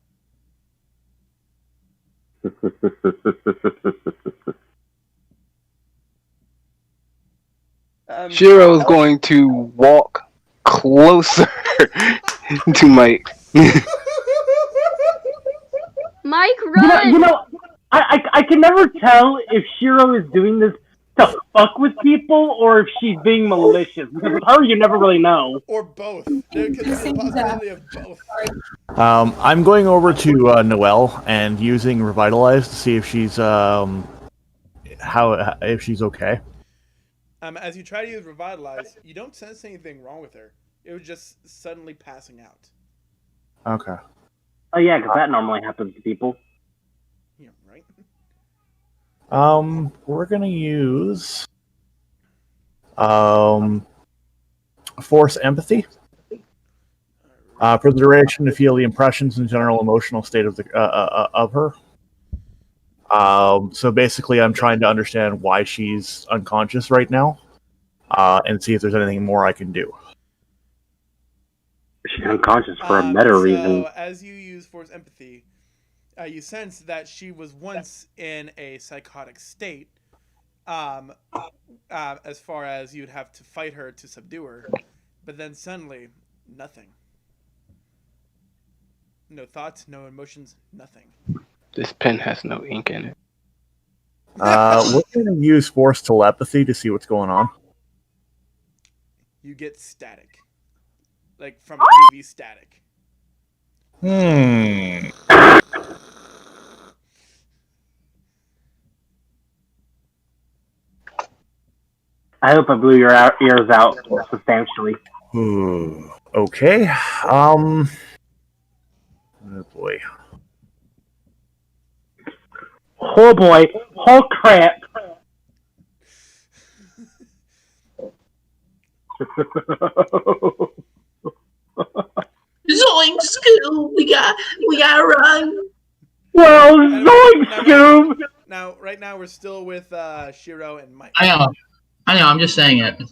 Shiro's going to walk closer to Mike. Mike, run! You know, I can never tell if Shiro is doing this to fuck with people or if she's being malicious. Because with her, you never really know. Or both. There could be a possibility of both. I'm going over to Noelle and using Revitalize to see if she's if she's okay. As you try to use Revitalize, you don't sense anything wrong with her. It was just suddenly passing out. Okay. Oh yeah, because that normally happens to people. Yeah, right. We're gonna use Force Empathy. For the duration to feel the impressions and general emotional state of her. So basically, I'm trying to understand why she's unconscious right now, and see if there's anything more I can do. She's unconscious for a meta reason. So, as you use Force Empathy, you sense that she was once in a psychotic state. As far as you'd have to fight her to subdue her, but then suddenly, nothing. No thoughts, no emotions, nothing. This pen has no ink in it. We're going to use Force Telepathy to see what's going on. You get static. Like from TV static. I hope I blew your ears out substantially. Okay. Oh boy. Oh boy. Oh crap. Zoink, Scoob! We gotta run. Well, zoink, Scoob! Now, right now, we're still with Shiro and Mike. I know. I'm just saying it.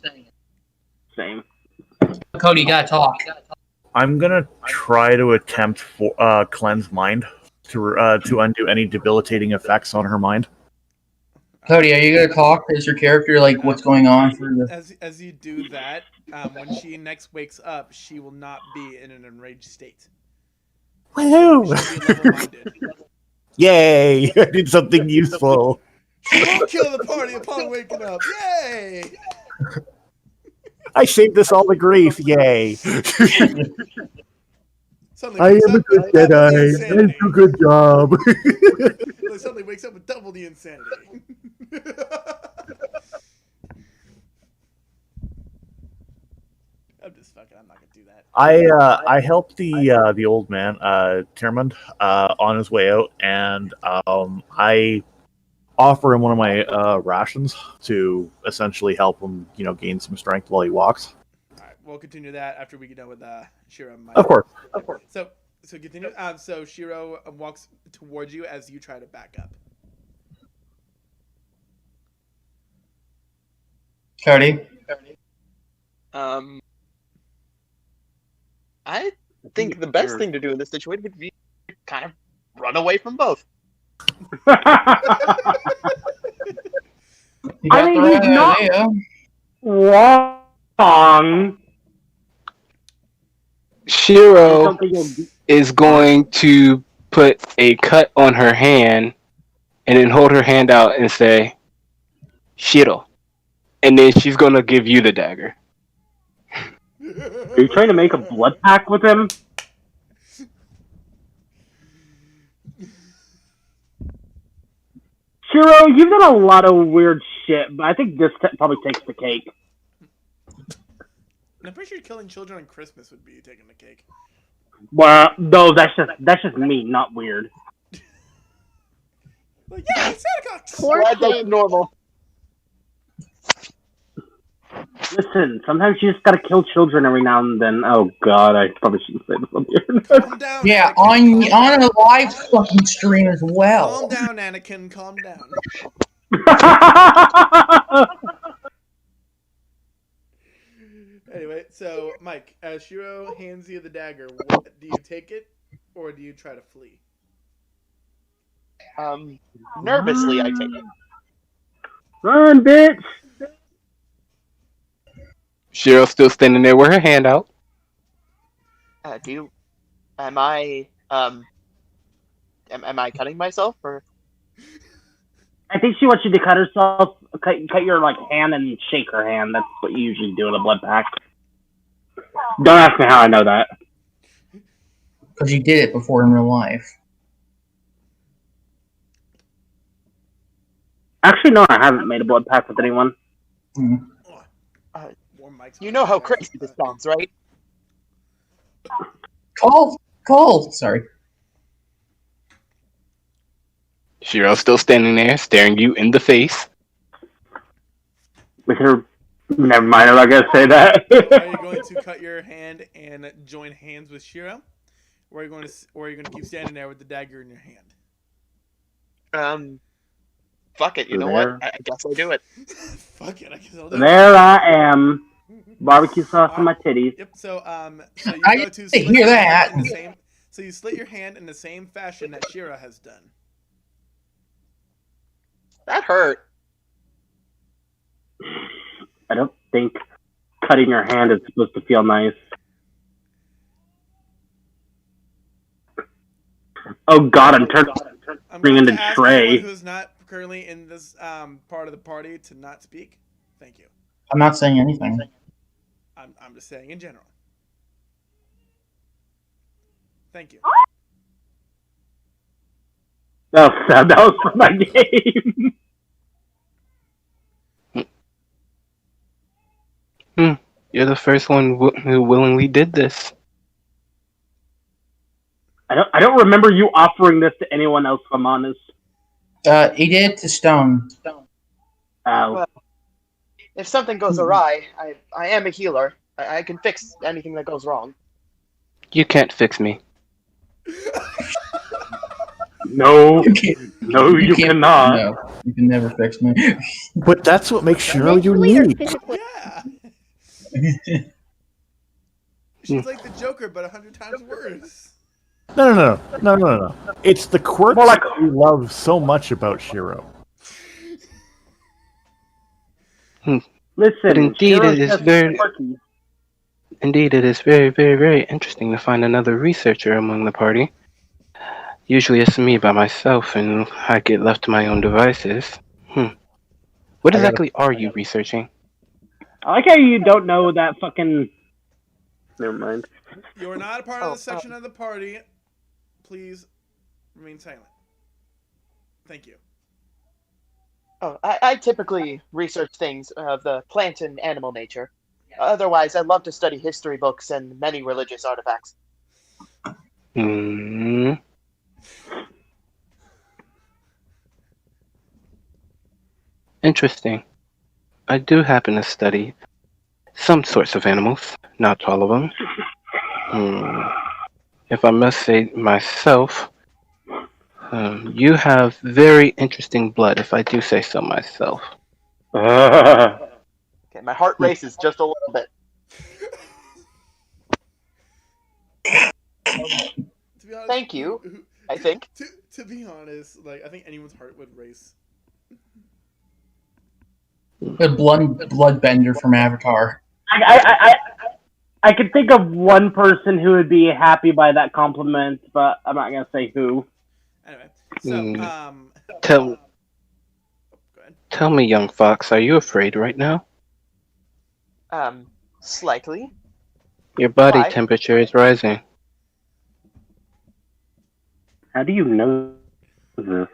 Same. Cody, you gotta talk. I'm gonna try to attempt for cleanse mind to undo any debilitating effects on her mind. Cody, are you gonna talk? Is your character like what's going on? As you do that, when she next wakes up, she will not be in an enraged state. Woohoo! She'll be level-minded. Yay! I did something useful. She won't kill the party upon waking up. Yay! I saved us all the grief. Yay! I am a good Jedi. I do a good job. Suddenly wakes up with double the insanity. I'm just fucking. I'm not gonna do that. I helped the old man, Tiermund, on his way out, and I offer him one of my rations to essentially help him, gain some strength while he walks. All right, we'll continue that after we get done with Shiro. And Mike. Of course. So continue. So Shiro walks towards you as you try to back up. Cody. I think the best thing to do in this situation would be kind of run away from both. I mean, he's not. wrong. Shiro is going to put a cut on her hand and then hold her hand out and say, Shiro. And then she's going to give you the dagger. Are you trying to make a blood pact with him? Shiro, you've done a lot of weird shit, but I think this probably takes the cake. I'm pretty sure killing children on Christmas would be taking the cake. Well, no, that's just me, not weird. Like, yeah, Santa Claus. Poor Glad that's kid. normal. Listen, sometimes you just gotta kill children every now and then. Oh god, I probably shouldn't say this on here. Calm down. Yeah, Anakin, on a live fucking stream as well. Calm down, Anakin. Calm down. Anyway, so Mike, as Shiro hands you the dagger, do you take it or do you try to flee? Nervously, I take it. Run, bitch! Shiro's still standing there with her hand out. Am I cutting myself or? I think she wants you to cut herself, cut your hand and shake her hand. That's what you usually do in a blood pact. Don't ask me how I know that. Because you did it before in real life. Actually, no, I haven't made a blood pact with anyone. You know how crazy this sounds, right? Cole. Sorry. Shiro's still standing there, staring you in the face. Never mind, I'm not gonna say that. Are you going to cut your hand and join hands with Shiro, or are you going to keep standing there with the dagger in your hand? Fuck it. You know what? I guess I'll do it. Fuck it. I guess I'll do it. There I am, barbecue sauce on my titties. Yep. So you I go to didn't hear that. So you slit your hand in the same fashion that Shiro has done. That hurt. I don't think cutting your hand is supposed to feel nice. Oh god, I'm turning into Trey. Who's not currently in this part of the party to not speak? Thank you. I'm not saying anything. I'm just saying in general. Thank you. That was for my game. You're the first one who willingly did this. I don't remember you offering this to anyone else, if I'm honest. He did to Stone. Well, if something goes awry, I am a healer. I can fix anything that goes wrong. You can't fix me. No, you cannot. No, you can never fix me. But that's what makes Shiro Mentally or unique. physically? Yeah. She's like the Joker, but 100 times worse. No. It's the quirks More like- we love so much about Shiro. Listen, But indeed, Shiro's it is just very, quirky. very, very interesting to find another researcher among the party. Usually it's me by myself, and I get left to my own devices. What exactly are you researching? I like how you don't know that fucking... Never mind. You are not a part of this section of the party. Please remain silent. Thank you. Oh, I typically research things of the plant and animal nature. Otherwise, I love to study history books and many religious artifacts. Interesting. I do happen to study some sorts of animals, not all of them. If I must say myself, you have very interesting blood, if I do say so myself. Okay, my heart races just a little bit. To be honest, Thank you, I think. To be honest, like I think anyone's heart would race. The bloodbender from Avatar. I could think of one person who would be happy by that compliment, but I'm not gonna say who. Anyway, so Tell go ahead. tell me, young fox, are you afraid right now? Slightly. Your body Why? temperature is rising. How do you know this?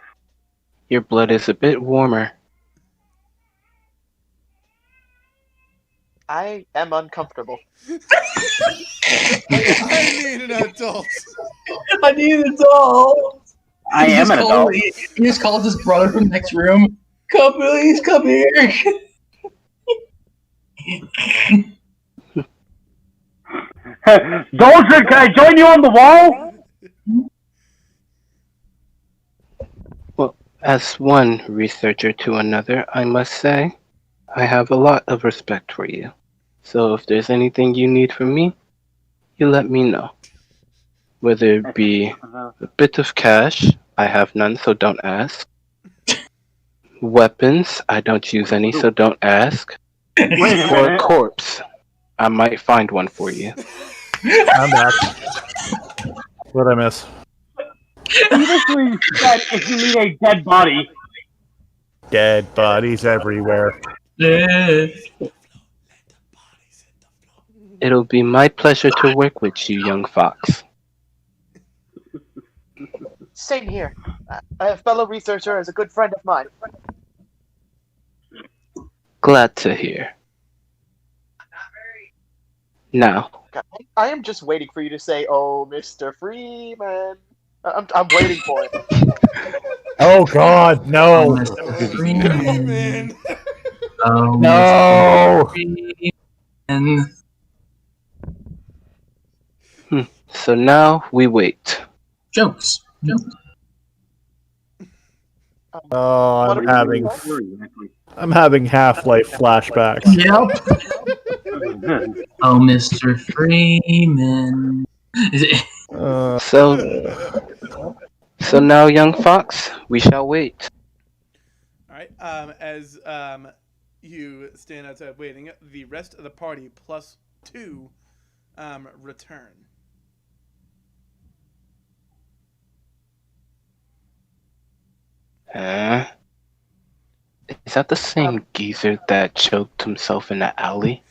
Your blood is a bit warmer. I am uncomfortable. I need an adult. I need an adult. I am an adult. He just called his brother from the next room. Come, please, come here. Doldrin, can I join you on the wall? Well, as one researcher to another, I must say, I have a lot of respect for you. So if there's anything you need from me, you let me know. Whether it be a bit of cash, I have none, so don't ask. Weapons, I don't use any, so don't ask. Wait a Or a minute. corpse, I might find one for you. I'm back. What'd I miss? Previously said if you need a dead body. Dead bodies everywhere. It'll be my pleasure to work with you, young fox. Same here. A fellow researcher is a good friend of mine. Glad to hear. Now, I am just waiting for you to say, "Oh, Mr. Freeman." I'm waiting for it. Oh God, no! Mr. Freeman. Oh, No! Freeman. So now we wait. Jokes. Oh, What I'm having Half-Life flashbacks. Yep. Oh, Mr. Freeman. So now, young fox, we shall wait. All right. As you stand outside waiting, the rest of the party +2 return. Is that the same geezer that choked himself in the alley?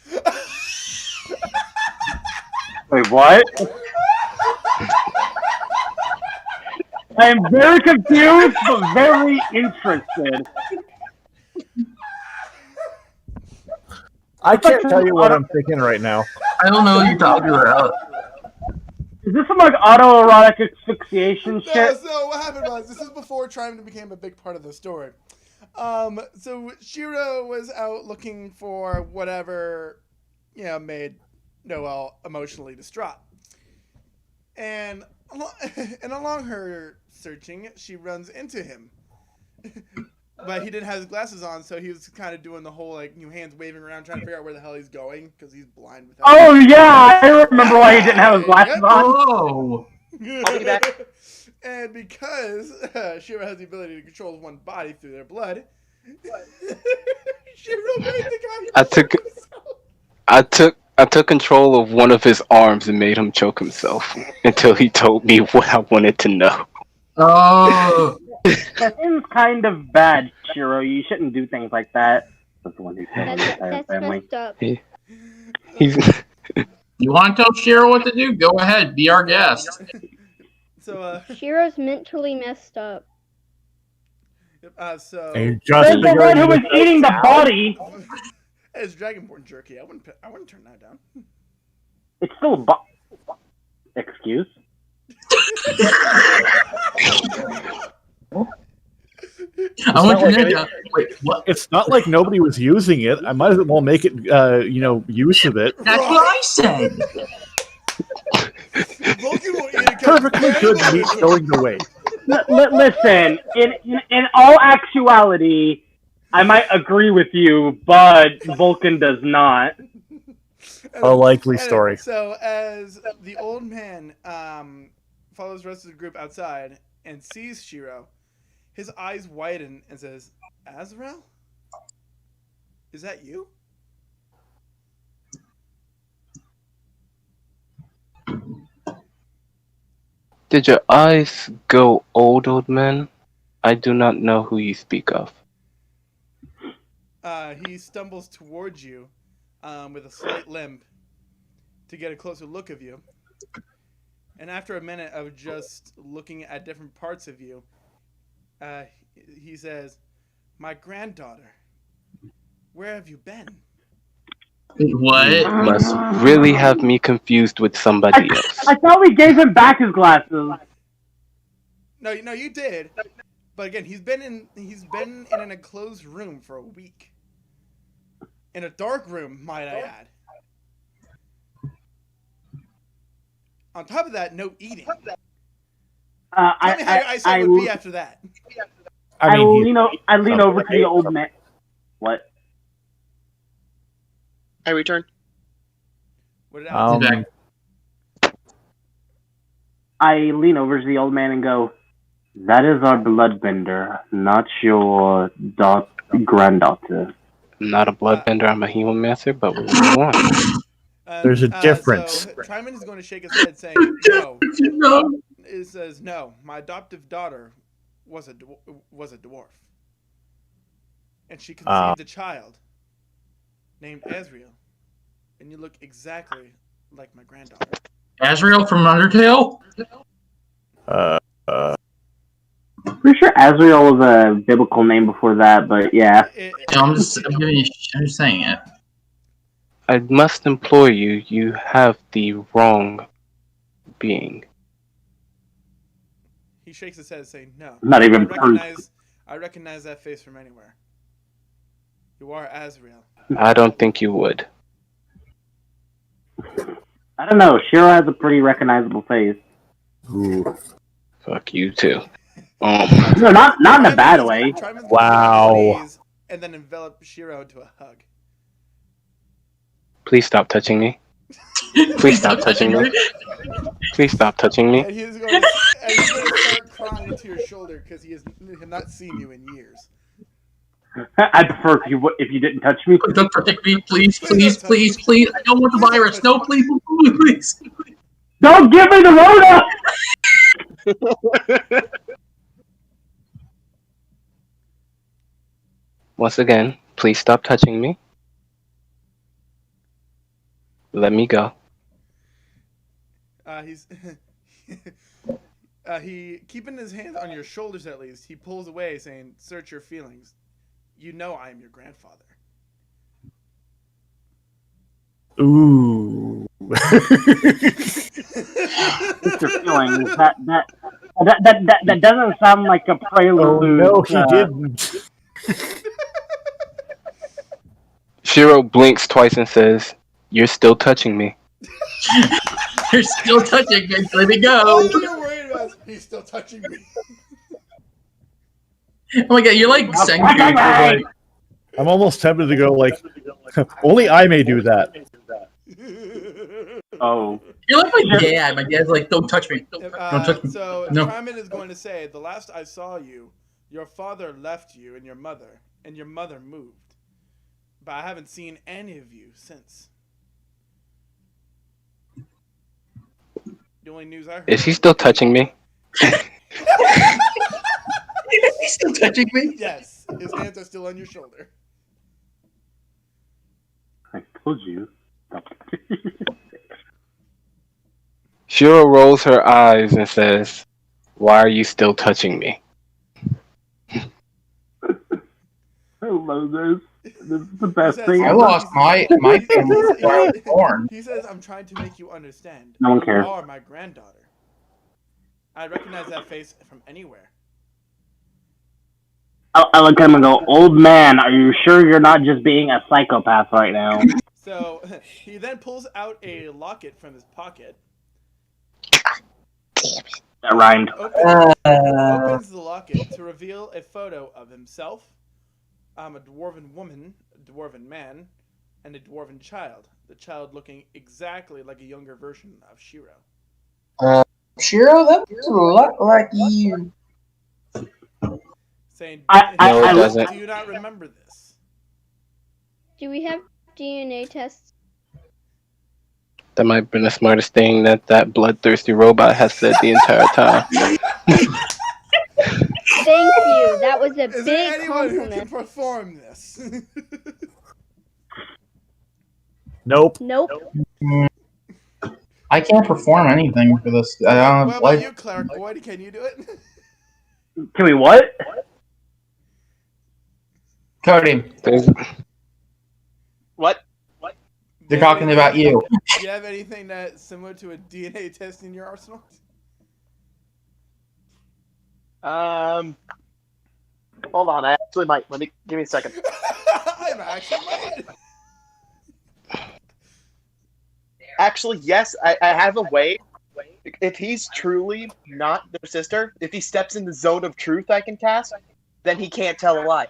Wait, what? I am very confused, but very interested. I can't tell you what I'm thinking right now. I don't know what you're talking about. Is this some like autoerotic asphyxiation shit? So what happened was, this is before Triton became a big part of the story. So Shiro was out looking for whatever, made Noelle emotionally distraught. And along her searching, she runs into him. But he didn't have his glasses on, so he was kind of doing the whole hands waving around, trying to figure out where the hell he's going because he's blind without. Oh yeah, I remember why he didn't have his glasses on. Oh. I'll be back. And because Shiro has the ability to control one body through their blood, Shiro made the guy. I took control of one of his arms and made him choke himself until he told me what I wanted to know. Oh. That seems kind of bad, Shiro. You shouldn't do things like that. That's the one who killed his entire That's family. messed up. He's You want to tell Shiro what to do? Go ahead. Be our guest. So Shiro's mentally messed up. so And There's the one who was eating the body. it's Dragonborn jerky. I wouldn't turn that down. It's still Excuse? I want your name. Wait, what? It's not like nobody was using it. I might as well make it, use of it. That's what I said. Vulcan will eat it. Perfectly good meat going to waste. Listen, in all actuality, I might agree with you, but Vulcan does not. A likely story. So as the old man follows the rest of the group outside and sees Shiro, his eyes widen and says, "Azrael?" Is that you? Did your eyes go old man? I do not know who you speak of. He stumbles towards you with a slight limp to get a closer look of you. And after a minute of just looking at different parts of you, he says, "My granddaughter, where have you been?" What? You must really have me confused with somebody else. I thought we gave him back his glasses. No, you did. But again, he's been in an enclosed room for a week. In a dark room, might I add. On top of that, no eating. Tell me how your eyesight would be after that. I lean over to the old man. What? I return. What did I say? I lean over to the old man and go, "That is our bloodbender, not your granddaughter." I'm not a bloodbender, I'm a human master, but we'll move on. There's a difference. So Tryman is going to shake his head, saying, "No." It says, "No. My adoptive daughter was a dwarf, and she conceived a child named Azriel, and you look exactly like my granddaughter." Azriel from Undertale? Pretty sure Azriel was a biblical name before that, but yeah. I'm just saying it. I must implore you, you have the wrong being. He shakes his head, saying, "No. Not even I recognize that face from anywhere. You are Azriel." I don't think you would. I don't know. Shiro has a pretty recognizable face. Ooh. Fuck you too. No, not in a bad way. Wow. And then envelop Shiro into a hug. Please stop touching me. Please stop touching me. Please stop touching me. And he's going to start crying into your shoulder because he has not seen you in years. I'd prefer if you didn't touch me. Don't protect me, please. I don't want the virus. No, please. Don't give me the Rona! Once again, please stop touching me. Let me go. He keeping his hands on your shoulders at least. He pulls away, saying, "Search your feelings. You know I am your grandfather." Ooh. It's your feelings. That doesn't sound like a prelude. Oh no, he didn't. Shiro blinks twice and says, "You're still touching me." You're still touching me. Let me go. All you're worried about is he's still touching me. Oh my god, you're like Senku. I'm almost tempted to go like, only I may do that. Oh. You're like my dad. My dad's like, don't touch me. Don't touch me. So No. Tryman is going to say, "The last I saw you, your father left you and your mother moved. But I haven't seen any of you since." The only news I heard. Is he still touching me? He's still touching me? Yes. His hands are still on your shoulder. I told you. Shiro rolls her eyes and says, "Why are you still touching me?" I love this. This is the best thing I ever. lost my family before I was born. He says, "I'm trying to make you understand. No one cares. You are my granddaughter. I recognize that face from anywhere." I look at him and go, "Old man, are you sure you're not just being a psychopath right now?" So he then pulls out a locket from his pocket. That rhymed. Opens the locket to reveal a photo of himself, a dwarven woman, a dwarven man, and a dwarven child. The child looking exactly like a younger version of Shiro. Shiro, that looks a lot like you. Saying, I doesn't. "Do you not remember this?" Do we have DNA tests? That might have been the smartest thing that bloodthirsty robot has said the entire time. Thank you. That was a Is there big anyone who compliment. can perform this? Nope. Nope. I can't perform anything for this. I don't What about you, Cleric Boyd? Can you do it? Can we what? Cody, What? they're talking about you. Do you have anything that's similar to a DNA test in your arsenal? Hold on, I actually might. Give me a second. I'm actually might. Actually, yes, I have a way. If he's truly not their sister, if he steps in the zone of truth I can cast, then he can't tell a lie.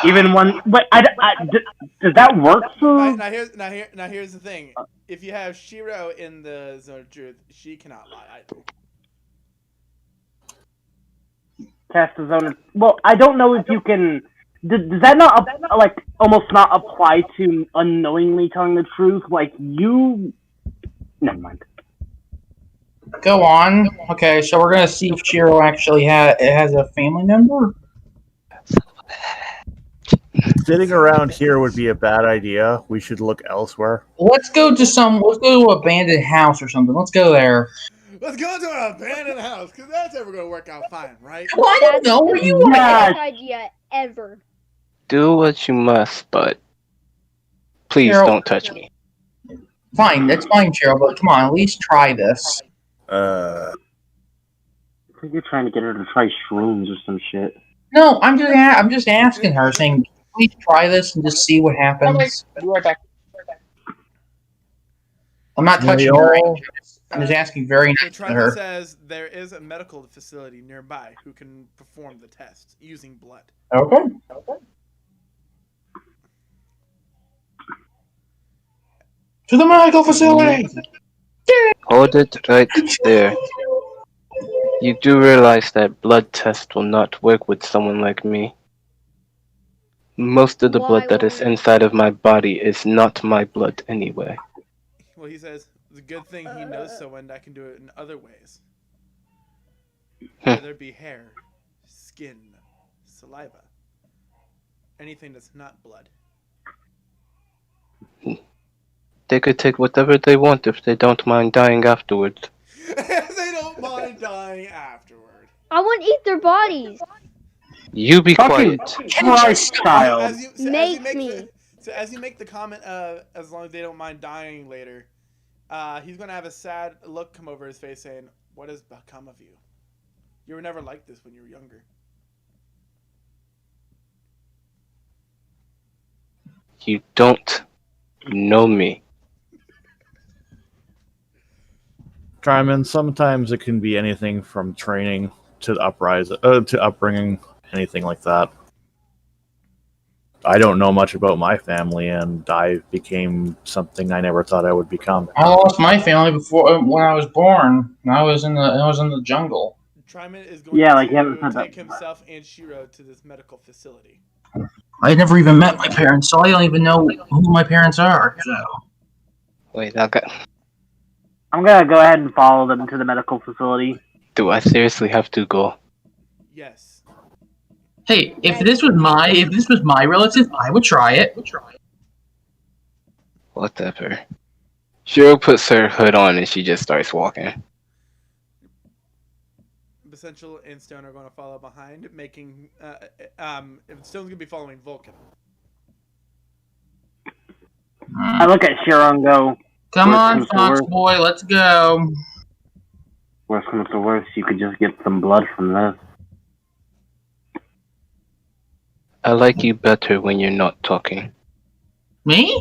Even when, but does that work for? Now here's the thing. If you have Shiro in the zone of truth, she cannot lie either. Cast the zone. Well, I don't know if you can. Does that not almost not apply to unknowingly telling the truth? Like you. Never mind. Go on. Okay, so we're gonna see if Shiro actually has a family member. Sitting around here would be a bad idea. We should look elsewhere. Let's go to an abandoned house or something. Let's go there. Let's go to an abandoned house, because that's ever going to work out fine, right? Well, I don't know. That's You the Yes. best idea ever. Do what you must, but please Shiro. don't touch me. Fine, that's fine, Shiro. But come on, at least try this. I think you're trying to get her to try shrooms or some shit. No, I'm just asking her, saying, please try this and just see what happens. I'll be right back. I'm not touching her. I'm just asking very So nice to Triton her. says there is a medical facility nearby who can perform the test using blood. Okay. To the medical facility! Hold it right there. You do realize that blood test will not work with someone like me. Most of the blood that is inside of my body is not my blood anyway. Well, he says it's a good thing he knows someone that can do it in other ways. Whether it be hair, skin, saliva, anything that's not blood. They could take whatever they want if they don't mind dying afterwards. They don't mind dying afterward. I want to eat their bodies. You be Fucking quiet. Christ, child. As you make the comment, as long as they don't mind dying later, he's gonna have a sad look come over his face, saying, "What has become of you? You were never like this when you were younger." You don't know me. Tryman, sometimes it can be anything from training to to upbringing, anything like that. I don't know much about my family, and I became something I never thought I would become. I lost my family before when I was born. I was in the jungle. Tryman is going to take himself and Shiro to this medical facility. I never even met my parents, so I don't even know who my parents are. So. Wait, I'm gonna go ahead and follow them to the medical facility. do I seriously have to go? Yes. Hey, if this was my relative, I would try it. Whatever. Shiro puts her hood on and she just starts walking. Essential and Stone are going to follow behind, making Stone's going to be following Vulcan. I look at Shiro and go, Come on, Fox boy, let's go. worst comes to worst, you could just get some blood from this. I like you better when you're not talking. Me?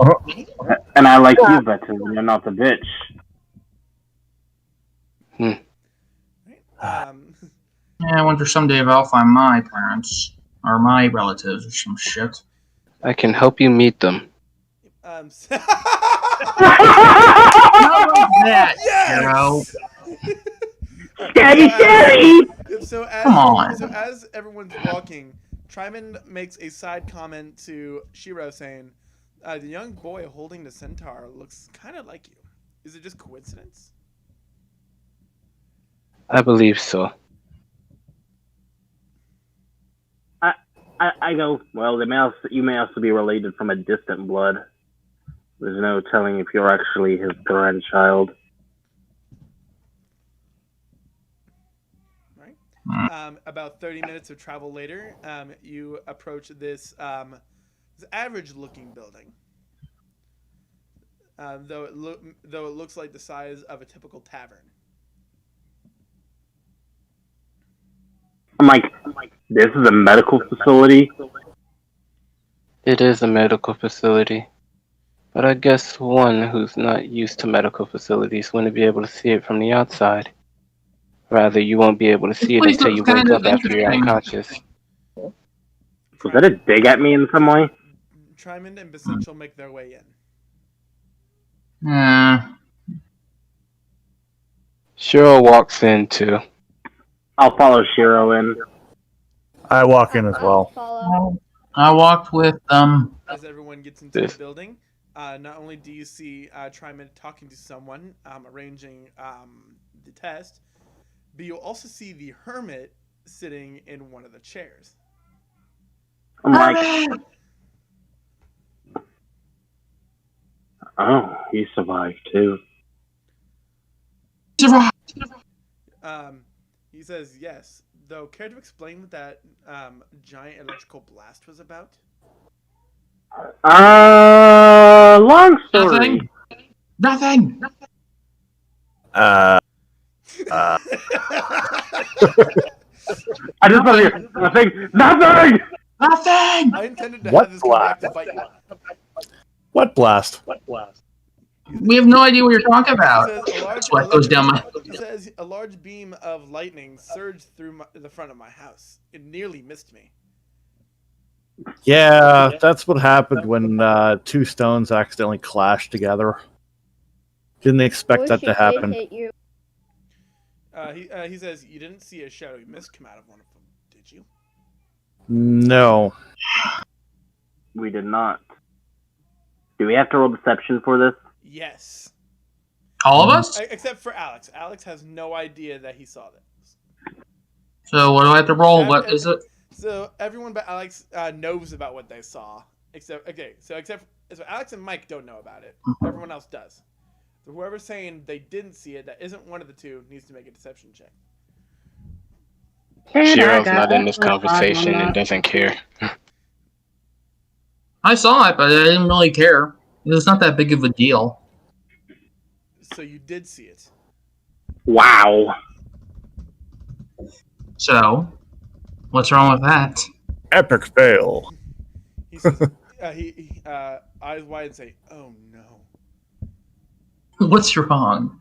And I like you better when you're not the bitch. Yeah, I wonder someday if I'll find my parents or my relatives or some shit. I can help you meet them. How about that, Hero? Daddy! So Come on. So as everyone's walking, Tryman makes a side comment to Shiro saying, the young boy holding the centaur looks kind of like you. Is it just coincidence? I believe so. I go, well, you may also be related from a distant blood. There's no telling if you're actually his grandchild. Right. About 30 minutes of travel later, you approach this average-looking building. Though it looks like the size of a typical tavern. I'm like, this is a medical facility? It is a medical facility. But I guess one who's not used to medical facilities wouldn't be able to see it from the outside. Rather, you won't be able to see it until you wake up after you're unconscious. Was that a dig at me in some way? Tryman and Essential make their way in. Shiro walks in too. I'll follow Shiro in. I walk in as well. I walked with As everyone gets into the building, not only do you see Tryman talking to someone, arranging the test, but you'll also see the hermit sitting in one of the chairs. I'm like, oh, he survived too. He says yes. Though, care to explain what that giant electrical blast was about? Long story. Nothing. I just want to hear nothing. I intended to have this come back to bite you. What blast? We have no idea what you're talking about. Sweat goes down my. He says a large beam of lightning surged through the front of my house. It nearly missed me. Yeah, that's what happened when two stones accidentally clashed together. Didn't expect that to happen. Hit you. He says you didn't see a shadowy mist come out of one of them, did you? No. We did not. Do we have to roll deception for this? Yes. All of us? Except for Alex. Alex has no idea that he saw this. So what do I have to roll? What is it? So everyone but Alex knows about what they saw. So Alex and Mike don't know about it. Everyone else does. So whoever's saying they didn't see it, that isn't one of the two, needs to make a deception check. Shiro's not in this conversation and doesn't care. I saw it, but I didn't really care. It's not that big of a deal. So you did see it. Wow. So, what's wrong with that? Epic fail. He says, eyes wide and say, "Oh no." What's wrong?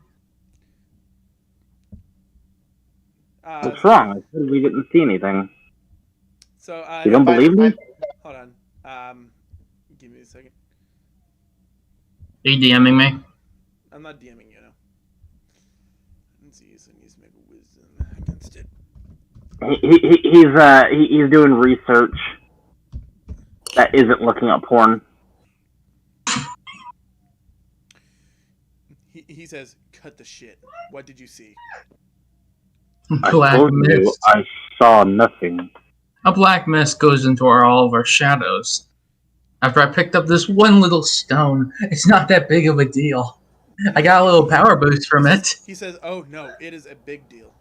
What's wrong? I said we didn't see anything. So you don't believe me? Hold on. Give me a second. Are you DMing me? I'm not DMing you, no. Let's see, so he needs to make a wisdom against it. He's doing research that isn't looking up porn. He says, "Cut the shit. What did you see?" Black mist. I saw nothing. A black mist goes into all of our shadows. After I picked up this one little stone, it's not that big of a deal. I got a little power boost from it. He says, "Oh no, it is a big deal."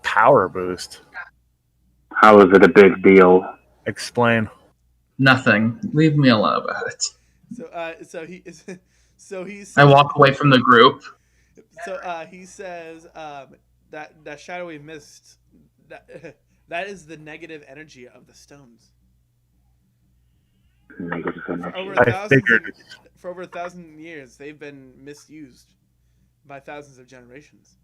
Power boost. How is it a big deal? Explain. Nothing. Leave me alone about it. So he's. I walk away from the group. So he says that shadowy mist that is the negative energy of the stones. Negative energy. For over 1,000 years, they've been misused by thousands of generations.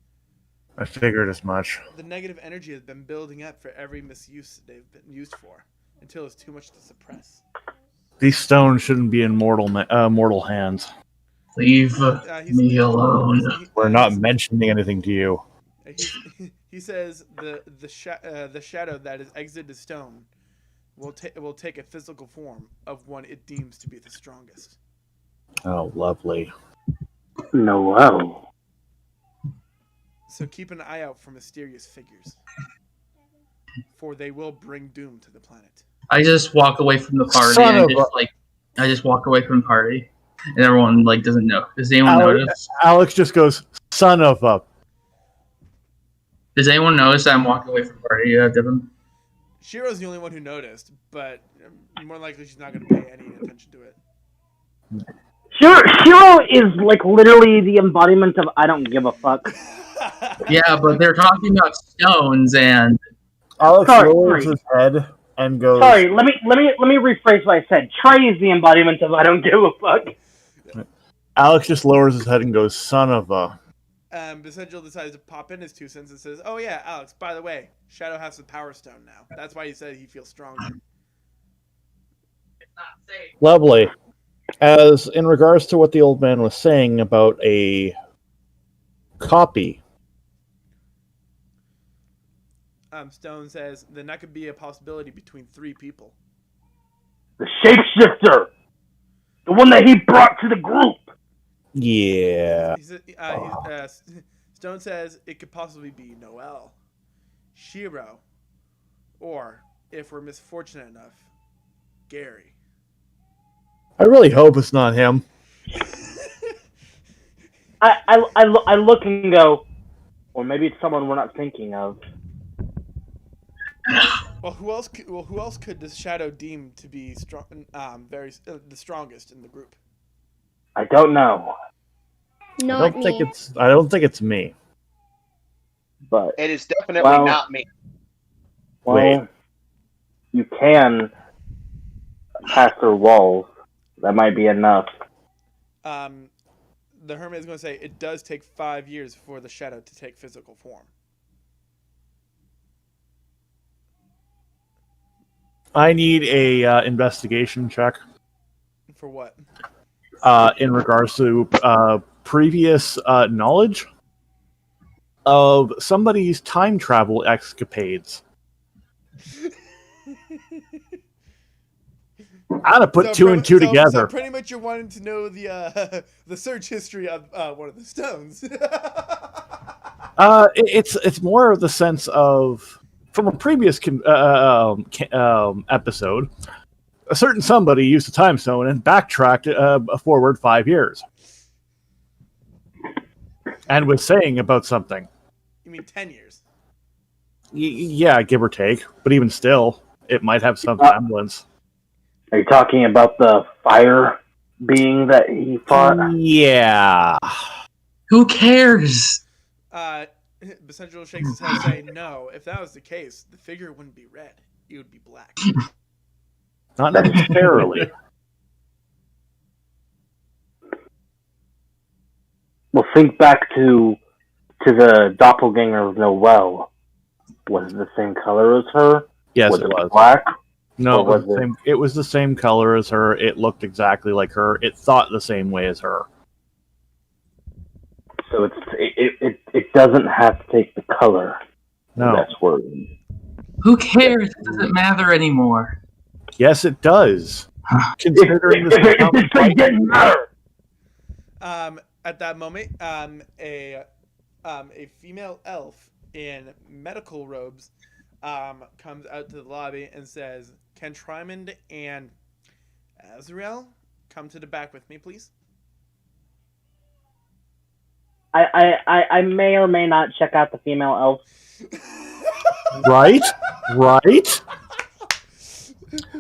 I figured as much. The negative energy has been building up for every misuse they've been used for, until it's too much to suppress. These stones shouldn't be in mortal hands. Leave me alone. We're not mentioning anything to you. He says the shadow that is exited stone will take a physical form of one it deems to be the strongest. Oh, lovely. Noel. So keep an eye out for mysterious figures, for they will bring doom to the planet. I just walk away from the party I just walk away from the party, and everyone doesn't know. Does anyone notice? Alex just goes, "Son of a." Does anyone notice that I'm walking away from the party, Devin? Shiro's the only one who noticed, but more likely she's not going to pay any attention to it. Shiro is literally the embodiment of I don't give a fuck. Yeah, but they're talking about stones and Alex lowers his head and goes. Sorry, let me rephrase what I said. Trey is the embodiment of I don't give a fuck. Alex just lowers his head and goes, "Son of a." Essential decides to pop in his 2 cents and says, "Oh yeah, Alex, by the way, Shadow has the Power Stone now. That's why he said he feels stronger." Lovely. As in regards to what the old man was saying about a copy. Stone says, then that could be a possibility between 3 people. The shapeshifter! The one that he brought to the group! Yeah. Stone says it could possibly be Noel, Shiro, or, if we're misfortunate enough, Gary. I really hope it's not him. I look and go, or maybe it's someone we're not thinking of. Well, who else could this Shadow deem to be strong? The strongest in the group. I don't know. I don't think it's me. But it is definitely not me. Well, Wait. You can pass through walls. That might be enough. The hermit is going to say it does take 5 years for the shadow to take physical form. I need a investigation check. For what? In regards to previous knowledge of somebody's time travel escapades. I'd have put two and two together. So pretty much you're wanting to know the search history of one of the stones. It's more of the sense of, from a previous episode, a certain somebody used a time stone and backtracked forward 5 years. And was saying about something. You mean 10 years? Yeah, give or take. But even still, it might have some semblance. Are you talking about the fire being that he fought? Yeah. Who cares? Essential shakes his head saying, no, if that was the case, the figure wouldn't be red. It would be black. Not necessarily. Well, think back to the doppelganger of Noelle. Was it the same color as her? Yes, was it was. Black? No, it was the same color as her. It looked exactly like her. It thought the same way as her. So it doesn't have to take the color. No. That's word. Who cares? It doesn't matter anymore. Yes, it does. Considering this it didn't matter. At that moment, a female elf in medical robes comes out to the lobby and says, "Can Trimond and Azrael come to the back with me, please?" I may or may not check out the female elf. Right?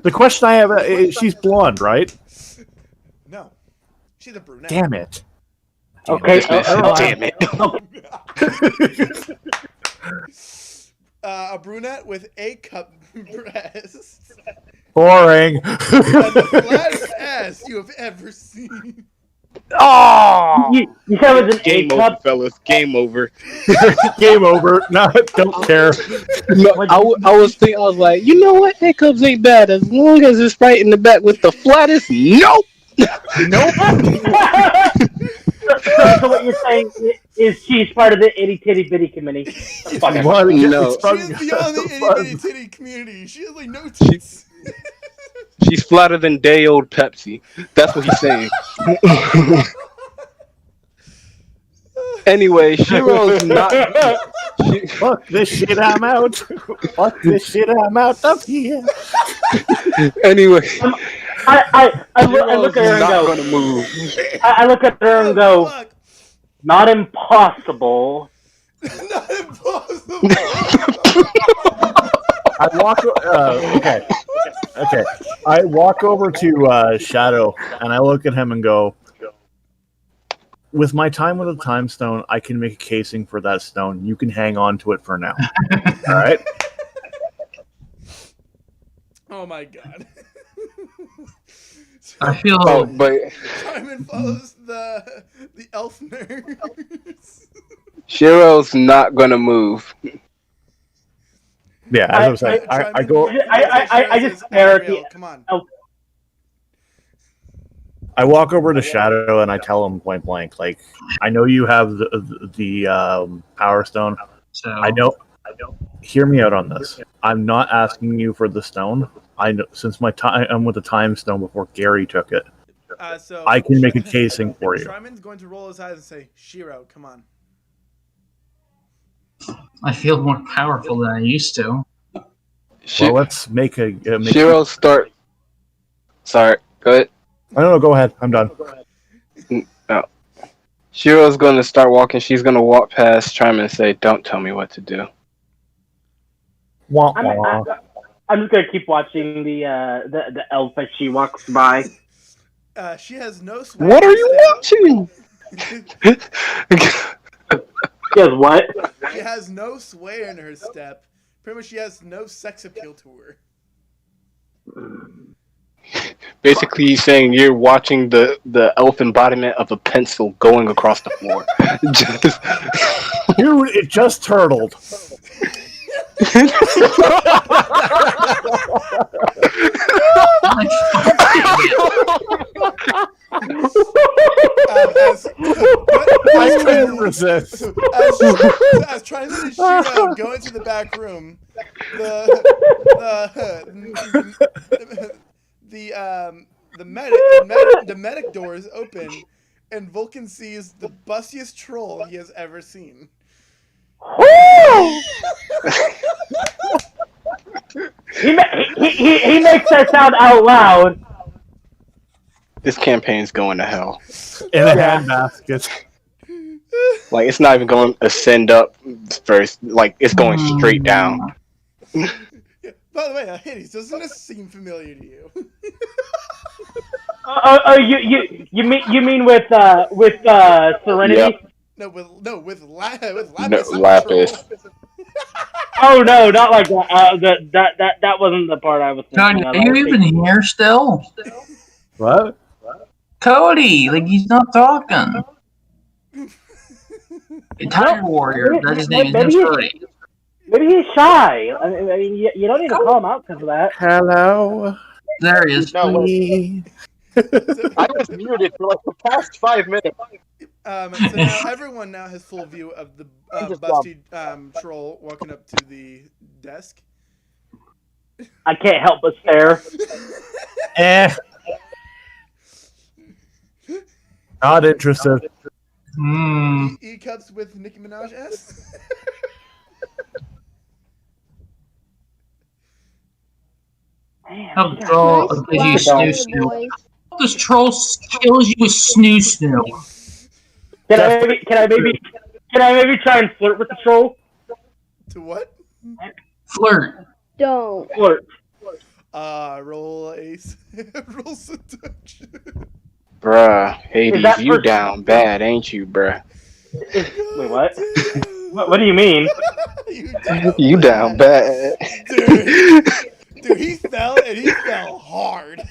The question I have is, she's blonde, right? No. She's a brunette. Damn it. Okay. Damn it. A brunette with A cup breasts. Boring. And the flattest ass you have ever seen. Oh! You said it was an Game A over, cup? fellas. Game over. Game over. No, don't care. No, I was like, you know what? A cups ain't bad as long as it's right in the back with the flattest. Nope. Nope. So what you're saying is she's part of the itty titty bitty committee? Fucking What? No. She is beyond the itty bitty titty community. She has like no She- tits. She's flatter than day old Pepsi. That's what he's saying. Anyway, Shiro's not. Fuck this shit, I'm out. Fuck this shit, I'm out of here. Anyway, I look Shiro's at her and not go. gonna move. I look at her and go. Fuck. Not impossible. Not impossible. I walk. Okay. I walk over to Shadow and I look at him and go, with my time with a time stone, I can make a casing for that stone. You can hang on to it for now. All right. Oh my god. I feel. Oh, but Simon follows the elf nurse. Shiro's not gonna move. Yeah, as I was saying, I go. I just stare at the. Come on. I walk over to Shadow and I tell him point blank, like, I know you have the Power Stone. So I know. Hear me out on this. I'm not asking you for the stone. I know since I'm with the Time Stone before Gary took it. So I can make a casing for you. Shriman's going to roll his eyes and say, Shiro, come on. I feel more powerful than I used to. Well, let's make a. Shiro start. Sorry, go ahead. No, go ahead. I'm done. No. Shiro's gonna start walking. She's gonna walk past Tryman and say, "Don't tell me what to do." Wah, I'm wah. just gonna keep watching the elf as she walks by. She has no sway. What are you watching? She has what? She has no sway in her step. Pretty much, she has no sex appeal to her. Basically, he's saying you're watching the elf embodiment of a pencil going across the floor. Dude, it just turtled. I couldn't resist. As trying to Shiro go into the back room, the medic door is open, and Vulcan sees the bustiest troll he has ever seen. He makes that sound out loud. This campaign's going to hell. In a handbasket. Like, it's not even going to ascend up first. Like, it's going straight down. Yeah, by the way, Hades, doesn't this seem familiar to you? You mean with Serenity? Yep. With Lapis. No, Lapis. Oh no, not like that. That wasn't the part I was thinking. Cody, are you even here still? What? Cody, like he's not talking. Tiger Warrior, that's his name. His name's Cody. Maybe he's shy. I mean, you don't need to call him out because of that. Hello. There he is. No, I was muted for like the past 5 minutes. So now everyone has full view of the busty troll walking up to the desk. I can't help but stare. Not interested. E-cups with Nicki Minaj S. How draw a Glitchy snoo snoo. This troll kills you with snoo snoo. Can I maybe try and flirt with the troll? To what? Flirt. Don't. Flirt. Roll ace. Roll seduction. Bruh, Hades, you for- down bad, ain't you, bruh? Wait, what? What do you mean? You down bad. Dude, he fell and he fell hard.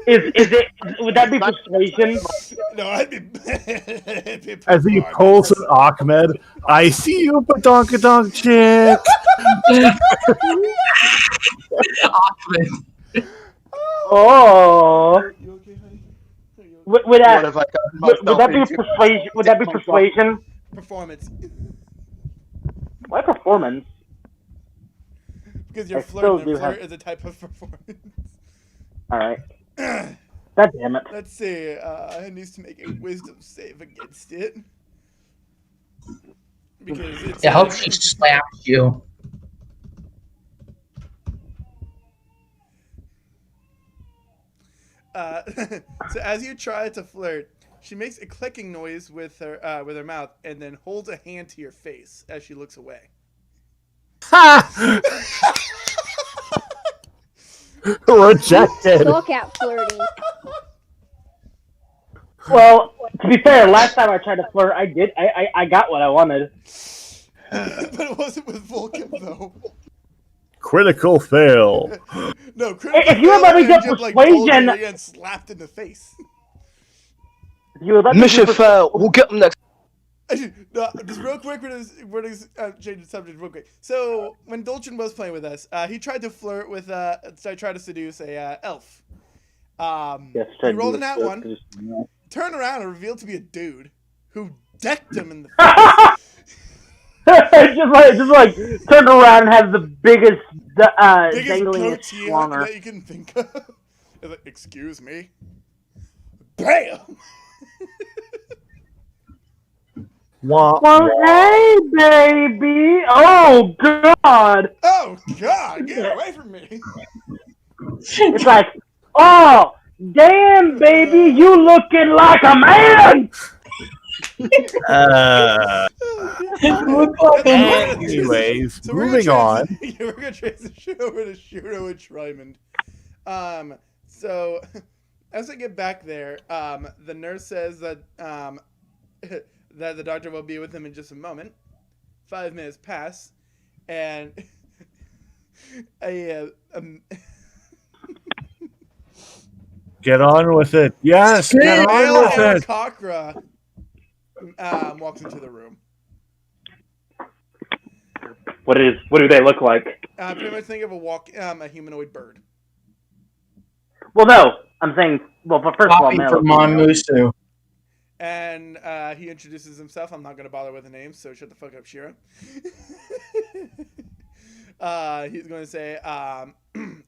Would that be persuasion? No, I'd be As he pulls an Ahmed, I see you, badonkadonk chick. Oh. You okay, honey? Would What that have I gotten would myself that be into? persuasion? Would that be persuasion? Performance. Why performance? Because you're I still flirting, do and flirt have- is a type of performance. All right. God damn it. Let's see. It needs to make a wisdom save against it. Because it's. I hope she slaps you. So as you try to flirt, she makes a clicking noise with her mouth, and then holds a hand to your face as she looks away. Ha! Rejected. Suck at flirting. Well, to be fair, last time I tried to flirt, I did. I got what I wanted. But it wasn't with Vulcan, though. Critical fail. No, critical If you would let me get persuasion- you're getting slapped in the face. If you would let me Mission do failed. We'll get them next. No, just real quick, we're gonna change the subject real quick. So when Dolchin was playing with us, he tried to flirt with, tried to seduce a elf. Yes, He rolled an at one, turned around and revealed to be a dude who decked him in the face. just like turned around and has the biggest Biggest dangling goatee schlonger. that you can think of. He's like, excuse me. Bam! Wah, Well, wah. hey, baby! Oh, God! Oh God, get away from me! It's like, oh, damn, baby, you looking like a man! Anyways, So we're moving on. We're gonna transition over to Shudo and Shrymond. So as I get back there, the nurse says that that the doctor will be with him in just a moment. 5 minutes pass, and Get on with it. Yes, get on male with it. Aarakocra walks into the room. What do they look like? Pretty much think of a humanoid bird. Well, no, I'm saying, well, but first of all, Bobby male. from Monmusu. And he introduces himself. I'm not going to bother with the name, so shut the fuck up, Shira. He's going to say,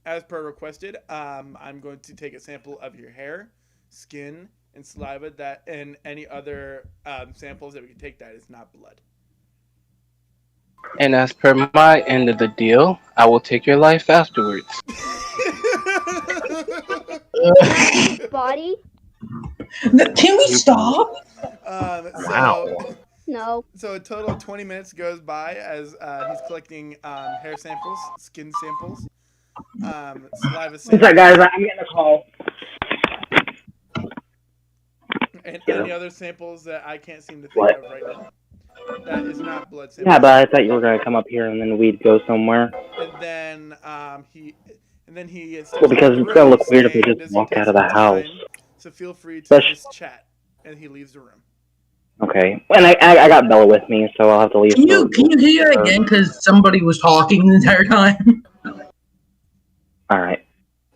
as per requested, I'm going to take a sample of your hair, skin, and saliva, and any other samples that we can take that is not blood. And as per my end of the deal, I will take your life afterwards. Body? Can we stop? Wow. No. So a total of 20 minutes goes by as he's collecting hair samples, skin samples, saliva What's samples, that, guys? I'm getting a call. and any other samples that I can't seem to think What? of right now. That is not blood samples. Yeah, but I thought you were going to come up here and then we'd go somewhere. And then he Well, because it's going to look weird if we just walk out of the house. So feel free to Let's- just chat, and he leaves the room. Okay. And I got Bella with me, so I'll have to leave. Can you hear it again? Because somebody was talking the entire time. All right.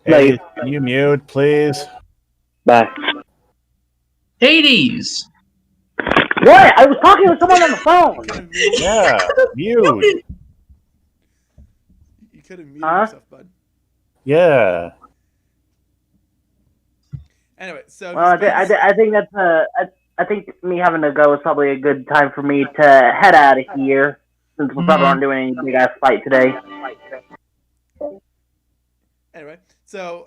Hey, can you mute, please? Bye. Hades. What? I was talking to someone on the You phone. could have muted, Yeah, mute. you could have muted Huh? yourself, bud. Yeah. Anyway, so Well, I think that's I think me having to go is probably a good time for me to head out of here, since we probably aren't doing any big ass fight today. Anyway, so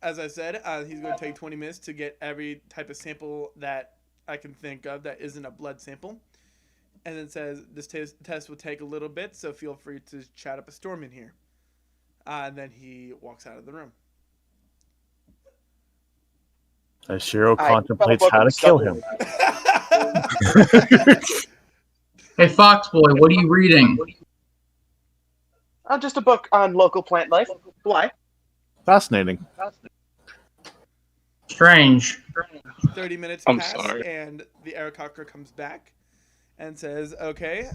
as I said, he's going to take 20 minutes to get every type of sample that I can think of that isn't a blood sample, and then says this test will take a little bit, so feel free to chat up a storm in here. And then he walks out of the room. As Shiro I contemplates felt how to kill him. Hey, Foxboy, what are you reading? Just a book on local plant life. Why? Fascinating. Strange. 30 minutes I'm pass, sorry. and the Aarakocra comes back and says, okay,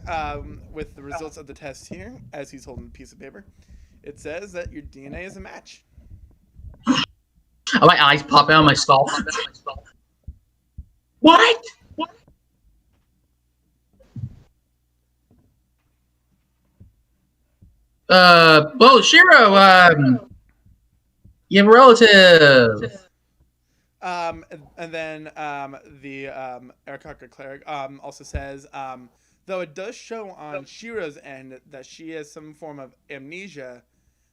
with the results of the test here, as he's holding a piece of paper, it says that your DNA is a match. Oh, my eyes pop out of my skull. What? Well, Shiro, you have a relative. And then the Arakaka cleric also says, though it does show on Shiro's end that she has some form of amnesia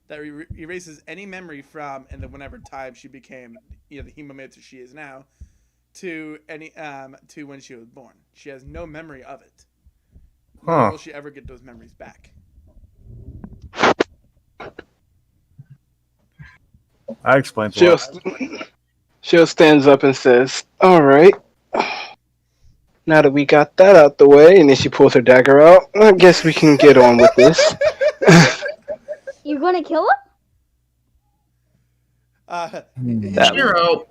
that erases any memory from and then whenever time she became, the Himomitsu she is now, to to when she was born. She has no memory of it. Nor will she ever get those memories back. I explained to her. Shiro stands up and says, "All right. Now that we got that out the way," and then she pulls her dagger out, "I guess we can get on with this." You gonna kill him? Shiro.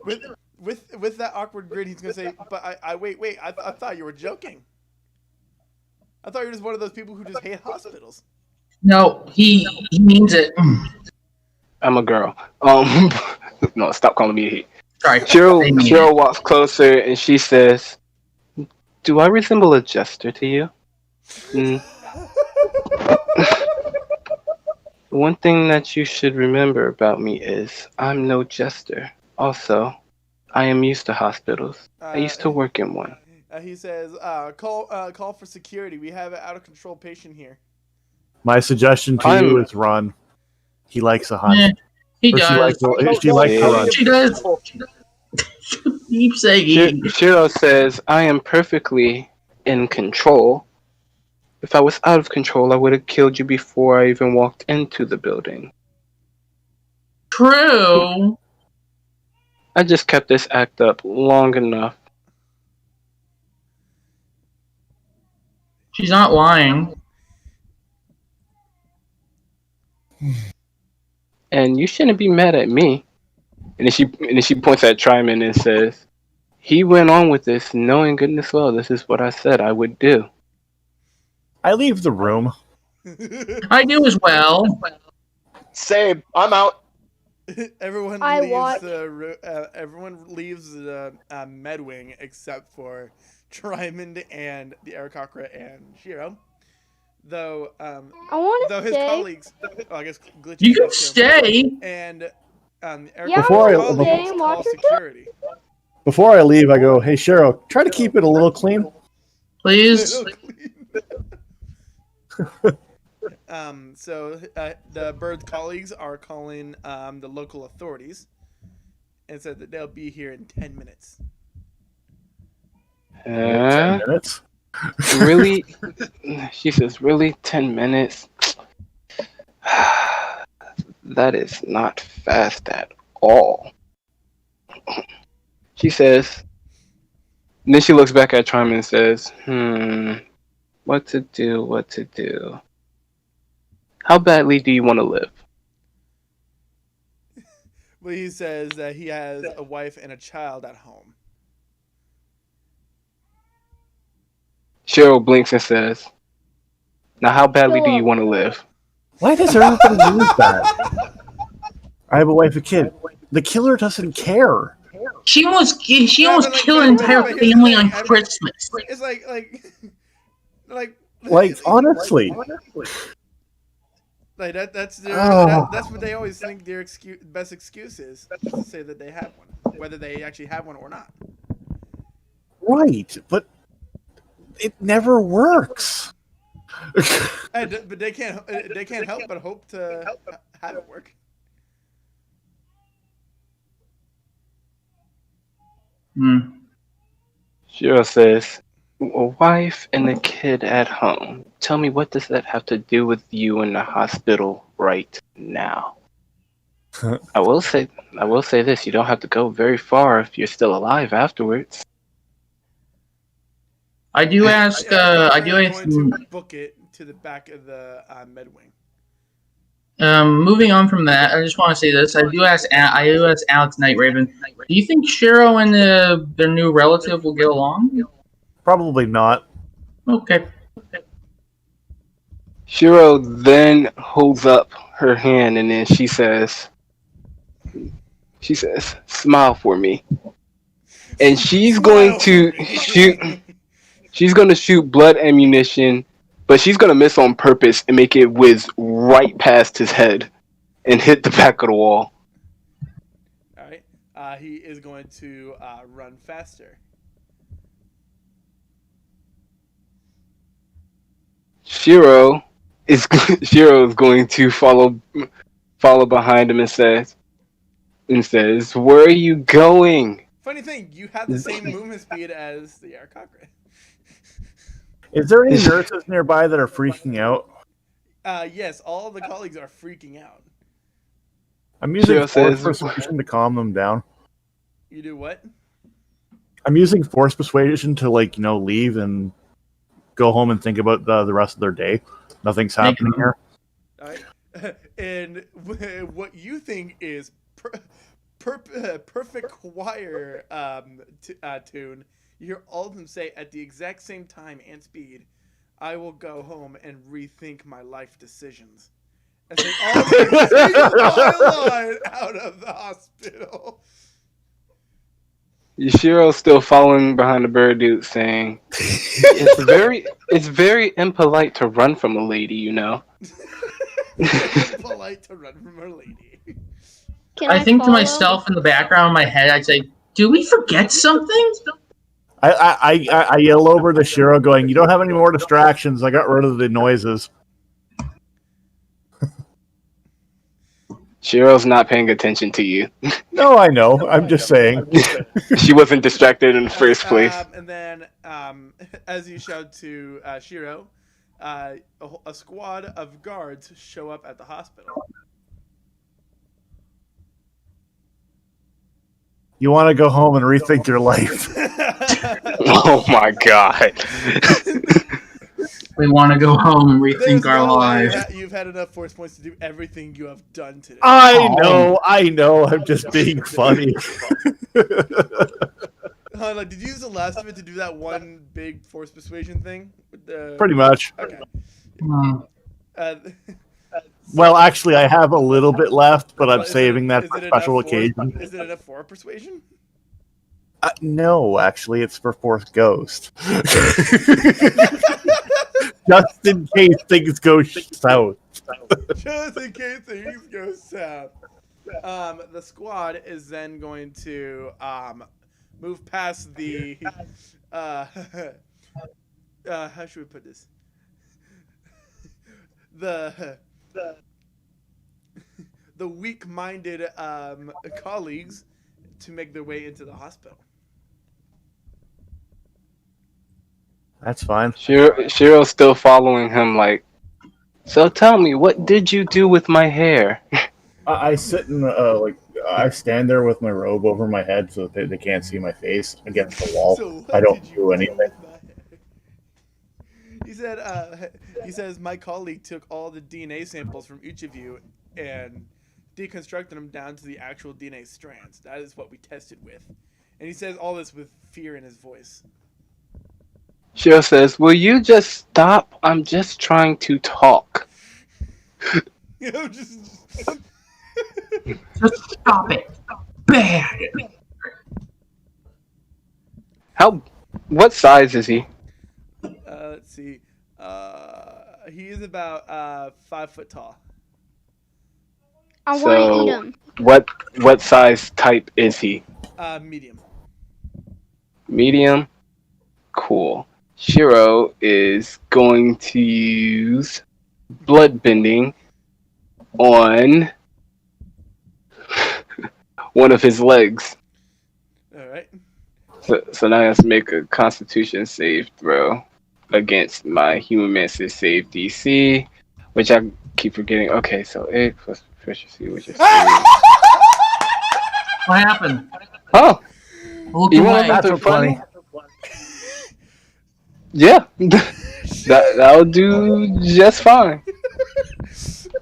With that awkward grin, he's gonna say, "But I wait. I thought you were joking. I thought you were just one of those people who just hate hospitals." No, he means it. I'm a girl. No, stop calling me a he. Sorry. Shiro walks closer and she says, "Do I resemble a jester to you?" One thing that you should remember about me is I'm no jester. Also, I am used to hospitals. I used to work in one. He says, "Call for security. We have an out of control patient here." My suggestion to you is run. He likes a hunt. Yeah, he Or does. She likes to run. She does. Keep saying. Shiro says, "I am perfectly in control. If I was out of control, I would have killed you before I even walked into the building." True. I just kept this act up long enough. She's not lying. And you shouldn't be mad at me. And then she points at Tryman and says, "He went on with this knowing goodness well this is what I said I would do." I leave the room. I do as well. Same. I'm out. Everyone leaves the med wing except for Tryman and the Arakakra and Shiro. Though I want to his stay. colleagues, I guess Glitchy. You can stay. And Before colleagues call security. Before I leave, I go, "Hey, Shiro, try to keep it a little clean." Please. So the bird's colleagues are calling the local authorities and said that they'll be here in 10 minutes. 10 minutes? Really? She says, "Really? 10 minutes? That is not fast at all." She says, and then she looks back at Tryman and says, what to do? How badly do you want to live?" Well, he says that he has a wife and a child at home. Cheryl blinks and says, "Now how badly do you want to live?" Why does everybody use that? I have a wife and kid. The killer doesn't care. She almost killed an entire family on Christmas. It's Like, honestly. Like that's what they always think their best excuse is to say that they have one, whether they actually have one or not. Right, but it never works. But they can't help but hope to have it work. Shiro says, "A wife and a kid at home. Tell me, what does that have to do with you in the hospital right now?" I will say this: you don't have to go very far if you're still alive afterwards. I do ask. I do ask. Going to book it to the back of the med wing. Moving on from that, I just want to say this. I do ask Alex Night Raven. Do you think Shiro and their new relative will get along? Probably not. Okay. Shiro then holds up her hand and then she says, "Smile for me." and she's going Smile, to shoot. homie. She's going to shoot blood ammunition, but she's going to miss on purpose and make it whiz right past his head and hit the back of the wall. All right. He is going to run faster. Shiro is going to follow behind him and says, "Where are you going?" Funny thing, you have the same movement speed as the Aarakocra. Is there any nurses nearby that are freaking out? Yes, all of the colleagues are freaking out. I'm using Shiro force says- persuasion to calm them down. You do what? I'm using force persuasion to leave and go home and think about the rest of their day. Nothing's happening here. All right. And what you think is perfect choir tune, you hear all of them say at the exact same time and speed, "I will go home and rethink my life decisions." As they all sing the line out of the hospital. Yashiro's still following behind the bird dude, saying, "It's very impolite to run from a lady, you know." Polite to run from her lady. Can I think to follow? myself in the background of my head, I'd say, "Do we forget something?" I yell over to Shiro, going, "You don't have any more distractions. I got rid of the noises." Shiro's not paying attention to you. No, I know. I'm just saying. She wasn't distracted in the first place. And then, as you shout to Shiro, a squad of guards show up at the hospital. You want to go home and rethink your life. Oh my god. We want to go home and There's rethink our no way lives. you've had enough force points to do everything you have done today. I know. I'm just being funny. Did you use the last of it to do that one big force persuasion thing? Pretty much. Okay. Hmm. Well, actually, I have a little bit left, but I'm Is it- saving that is for it special enough force- occasion. Is it enough for persuasion? No, actually, it's for Force Ghost. Just in case things go south. Just in case things go south. The squad is then going to move past the how should we put this? The weak-minded colleagues to make their way into the hospital. That's fine. Shiro's still following him, like, "So tell me, what did you do with my hair?" I sit in I stand there with my robe over my head so that they can't see my face against the wall. So what I don't did you do anything. with my hair? He says, "My colleague took all the DNA samples from each of you and deconstructed them down to the actual DNA strands. That is what we tested with." And he says all this with fear in his voice. Shiro says, "Will you just stop? I'm just trying to talk." You know, just Just stop it. Bad. What size is he? let's see. He is about 5 foot tall. I want to So- eat him. What size type is he? Medium. Medium? Cool. Shiro is going to use blood bending on one of his legs. All right. So now he has to make a Constitution save throw against my Human Master save DC, which I keep forgetting. Okay, so 8 plus proficiency, which is 3. What happened? Oh, Look you away. want something Natural funny? 20. Yeah, that'll do just fine.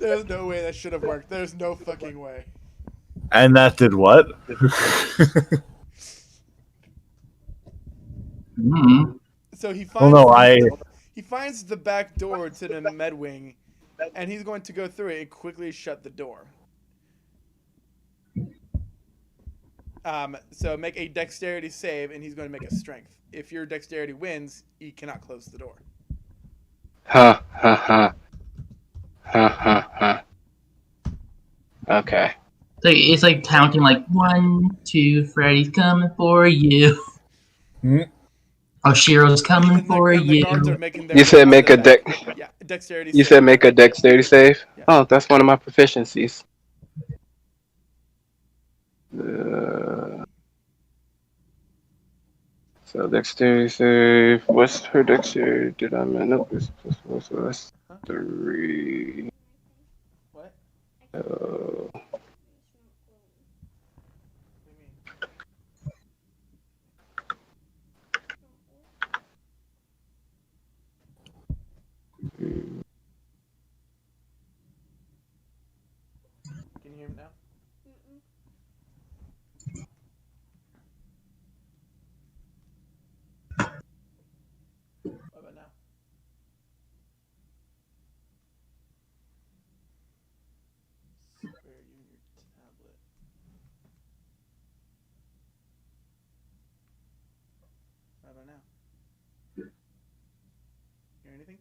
There's no way that should have worked. There's no fucking way. And that did what? Hmm. So he Well, finds no, he finds the back door to the med wing, and he's going to go through it and quickly shut the door. So make a dexterity save, and he's going to make a strength. If your dexterity wins, he cannot close the door. Huh. Okay. So it's like counting like 1, 2, Freddy's coming for you. Oh, Shiro's coming for and the you. guards are making their You said way make to a the deck. back. Yeah, dexterity You save. said make a dexterity save. Yeah. Oh, that's one of my proficiencies. So dexterity save. What's her dexterity? Did I miss? Nope. It's plus 4, so that's 3. What? Oh. Can you hear me now? What about now? Where are you in your tablet? What about now? Hear anything?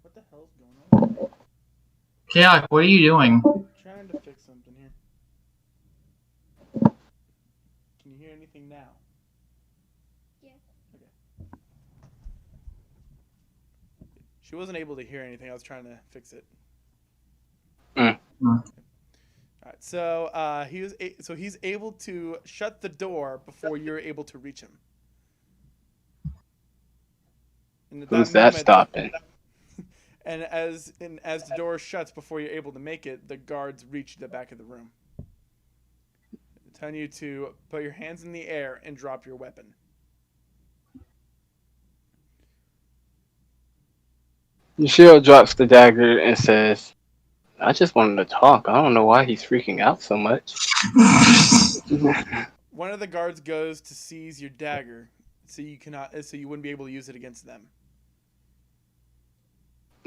What the hell's going on? Chaotic, what are you doing? Trying to fix something here. Can you hear anything now? Yeah. Okay. She wasn't able to hear anything. I was trying to fix it. Mm. All right. So he's able to shut the door before you're able to reach him. And at Who's that moment, stopping? And as the door shuts before you're able to make it, the guards reach the back of the room, telling you to put your hands in the air and drop your weapon. Shiro drops the dagger and says, I just wanted to talk. I don't know why he's freaking out so much. One of the guards goes to seize your dagger, so you wouldn't be able to use it against them.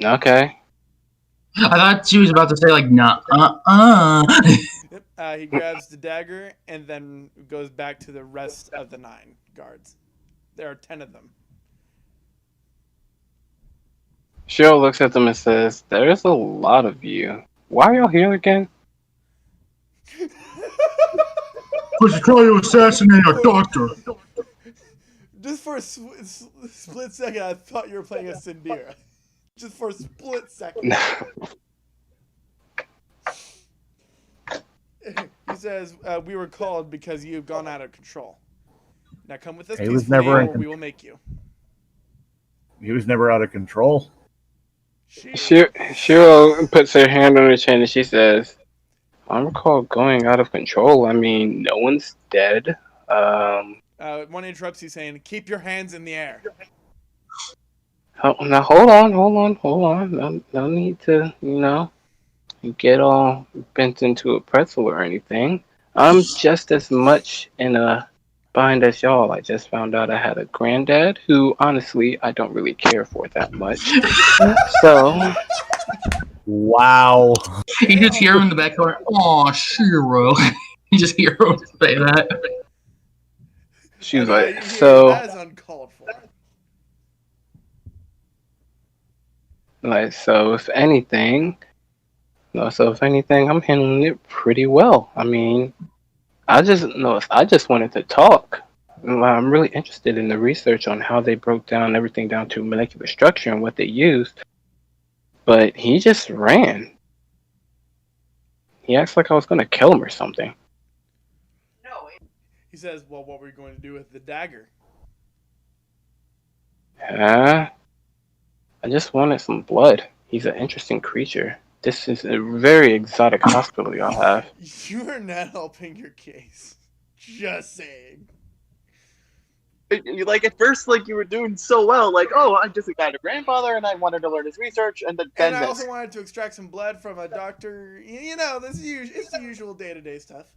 Okay. I thought she was about to say like, nah, Yep. He grabs the dagger and then goes back to the rest of the 9 guards. There are 10 of them. Shiro looks at them and says, there's a lot of you. Why are y'all here again? Because trying to assassinate our doctor. Just for a split second, I thought you were playing a Sindira. Just for a split second. He says, we were called because you've gone out of control. Now come with us He was peacefully never or we will make you. He was never out of control. Shiro puts her hand on her chin and she says, I recall going out of control. I mean, no one's dead. One interrupts you saying, keep your hands in the air. Now hold on. No need to, get all bent into a pretzel or anything. I'm just as much in a bind as y'all. I just found out I had a granddad who, honestly, I don't really care for that much. So, Wow. You just hear him in the back door, aw, Shiro. You just hear him say that. she was Okay, like, so, that is uncalled for. if anything, I'm handling it pretty well. I mean, I just wanted to talk. I'm really interested in the research on how they broke down everything down to molecular structure and what they used. But he just ran. He acts like I was going to kill him or something. He says, well, what were you going to do with the dagger? I just wanted some blood. He's an interesting creature. This is a very exotic hospital y'all have. You are not helping your case. Just saying. Like at first, like you were doing so well, like, oh, I just got a grandfather and I wanted to learn his research, and then And I this. also wanted to extract some blood from a doctor. You know, it's the usual day-to-day stuff.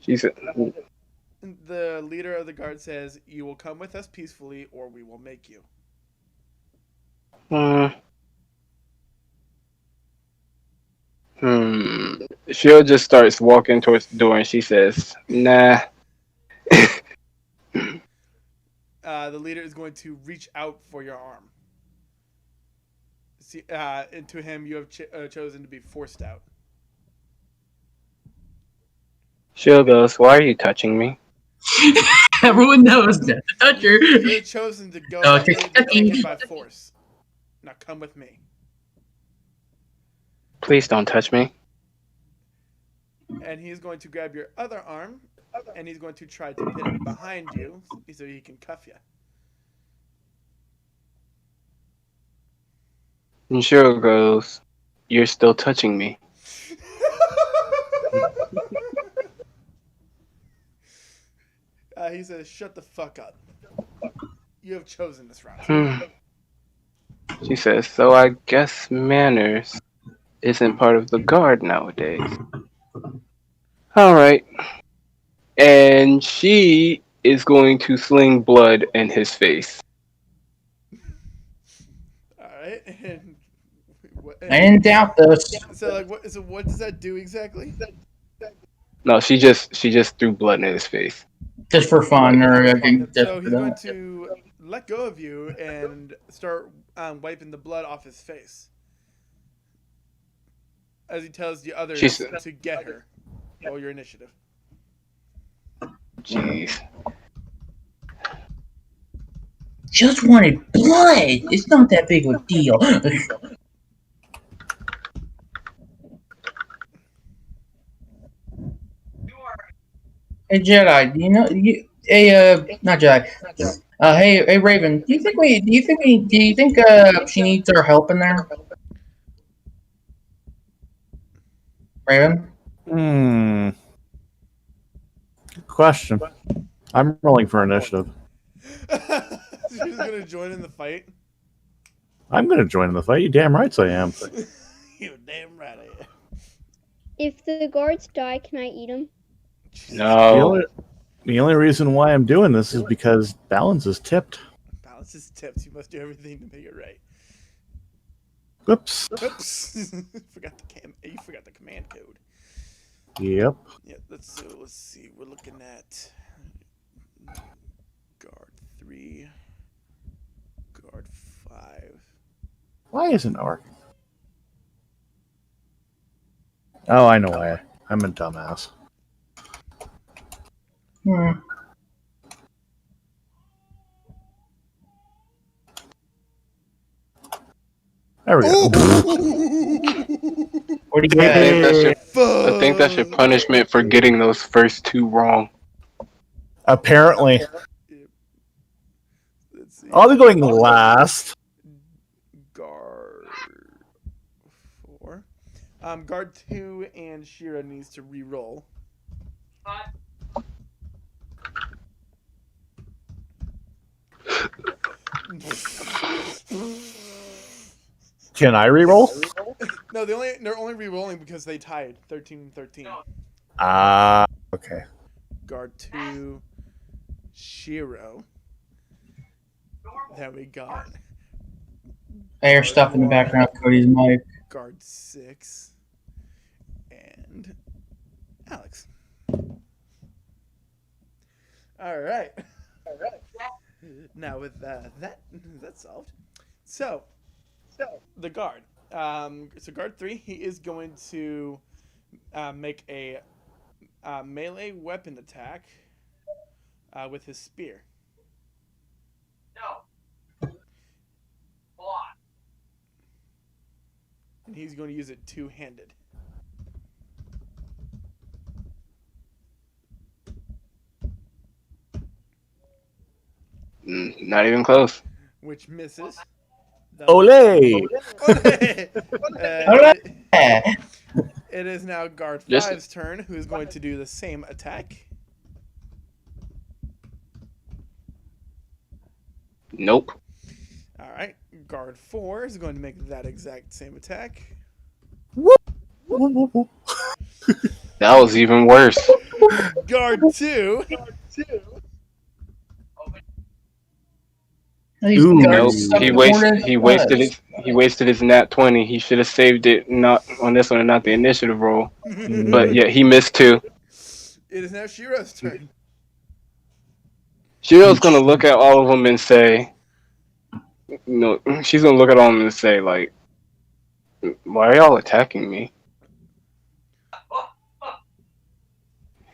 She's The leader of the guard says, you will come with us peacefully or we will make you. She'll just starts walking towards the door and she says, "Nah." The leader is going to reach out for your arm. See, into him, you have chosen to be forced out. She'll goes, "Why are you touching me?" Everyone knows that. Touch her. You have chosen to go taken by force. Now come with me. Please don't touch me. And he's going to grab your other arm, and he's going to try to pin it behind you so he can cuff you. And Cheryl goes, "You're still touching me." He says, "Shut the fuck up. You have chosen this route." She says, "So I guess manners isn't part of the guard nowadays." Alright. And she is going to sling blood in his face. Alright, and I didn't doubt this. So like, what does that do exactly? No, she just threw blood in his face. Just for fun, or So he's going to let go of you and start wiping the blood off his face. As he tells the others to get her. Roll your initiative. Jeez. Just wanted blood. It's not that big of a deal. Hey Jedi, do you know not Jedi. Hey Raven, do you think she needs our help in there? Raven? Good question. I'm rolling for initiative. She's gonna join in the fight. I'm gonna join in the fight. You damn right I am. You damn right I am. If the guards die, can I eat them? No. The only reason why I'm doing this is because balance is tipped. Balance is tipped. You must do everything to make it right. Whoops. Oops. You forgot the command code. Yep. Yeah, let's see. We're looking at guard 3, guard 5. Why isn't it working? Oh, I know why. I'm a dumbass. There we go. What do you got? I think that's your punishment for getting those first two wrong. Apparently. Let's see. I'll be going last. Guard 4. Guard 2 and Shira needs to re-roll. Can I re-roll? No, they're only re-rolling because they tied 13-13. Okay. Guard 2, Shiro. Then we got Air stuff in the background, Cody's mic. guard 6 and Alex. All right. Now with that's solved. So the guard. So guard 3, he is going to make a melee weapon attack with his spear. And he's going to use it two-handed. Not even close. Which misses. Olay! It is now guard 5's turn, who is going to do the same attack. Nope. All right, guard 4 is going to make that exact same attack. That was even worse. Guard 2. Nope. He wasted he wasted his nat 20. He should have saved it not on this one and not the initiative roll. But yeah, he missed 2. It is now Shiro's turn. Shiro's gonna look at all of them and say, no, she's gonna look at all of them and say, like, why are y'all attacking me?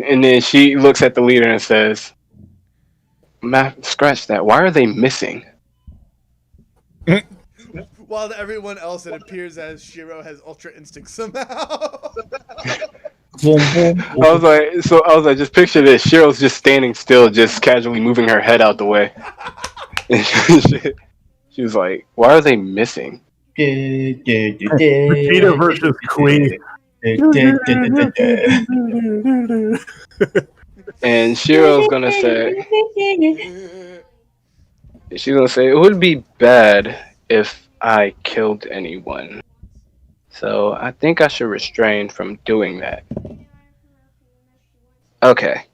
And then she looks at the leader and says, scratch that. Why are they missing? While to everyone else, it appears as Shiro has Ultra Instinct somehow. I was like, just picture this. Shiro's just standing still, just casually moving her head out the way. She was like, why are they missing? Vegeta versus Queen. And Shiro's gonna say, she's gonna say, it would be bad if I killed anyone. So I think I should restrain from doing that. Okay.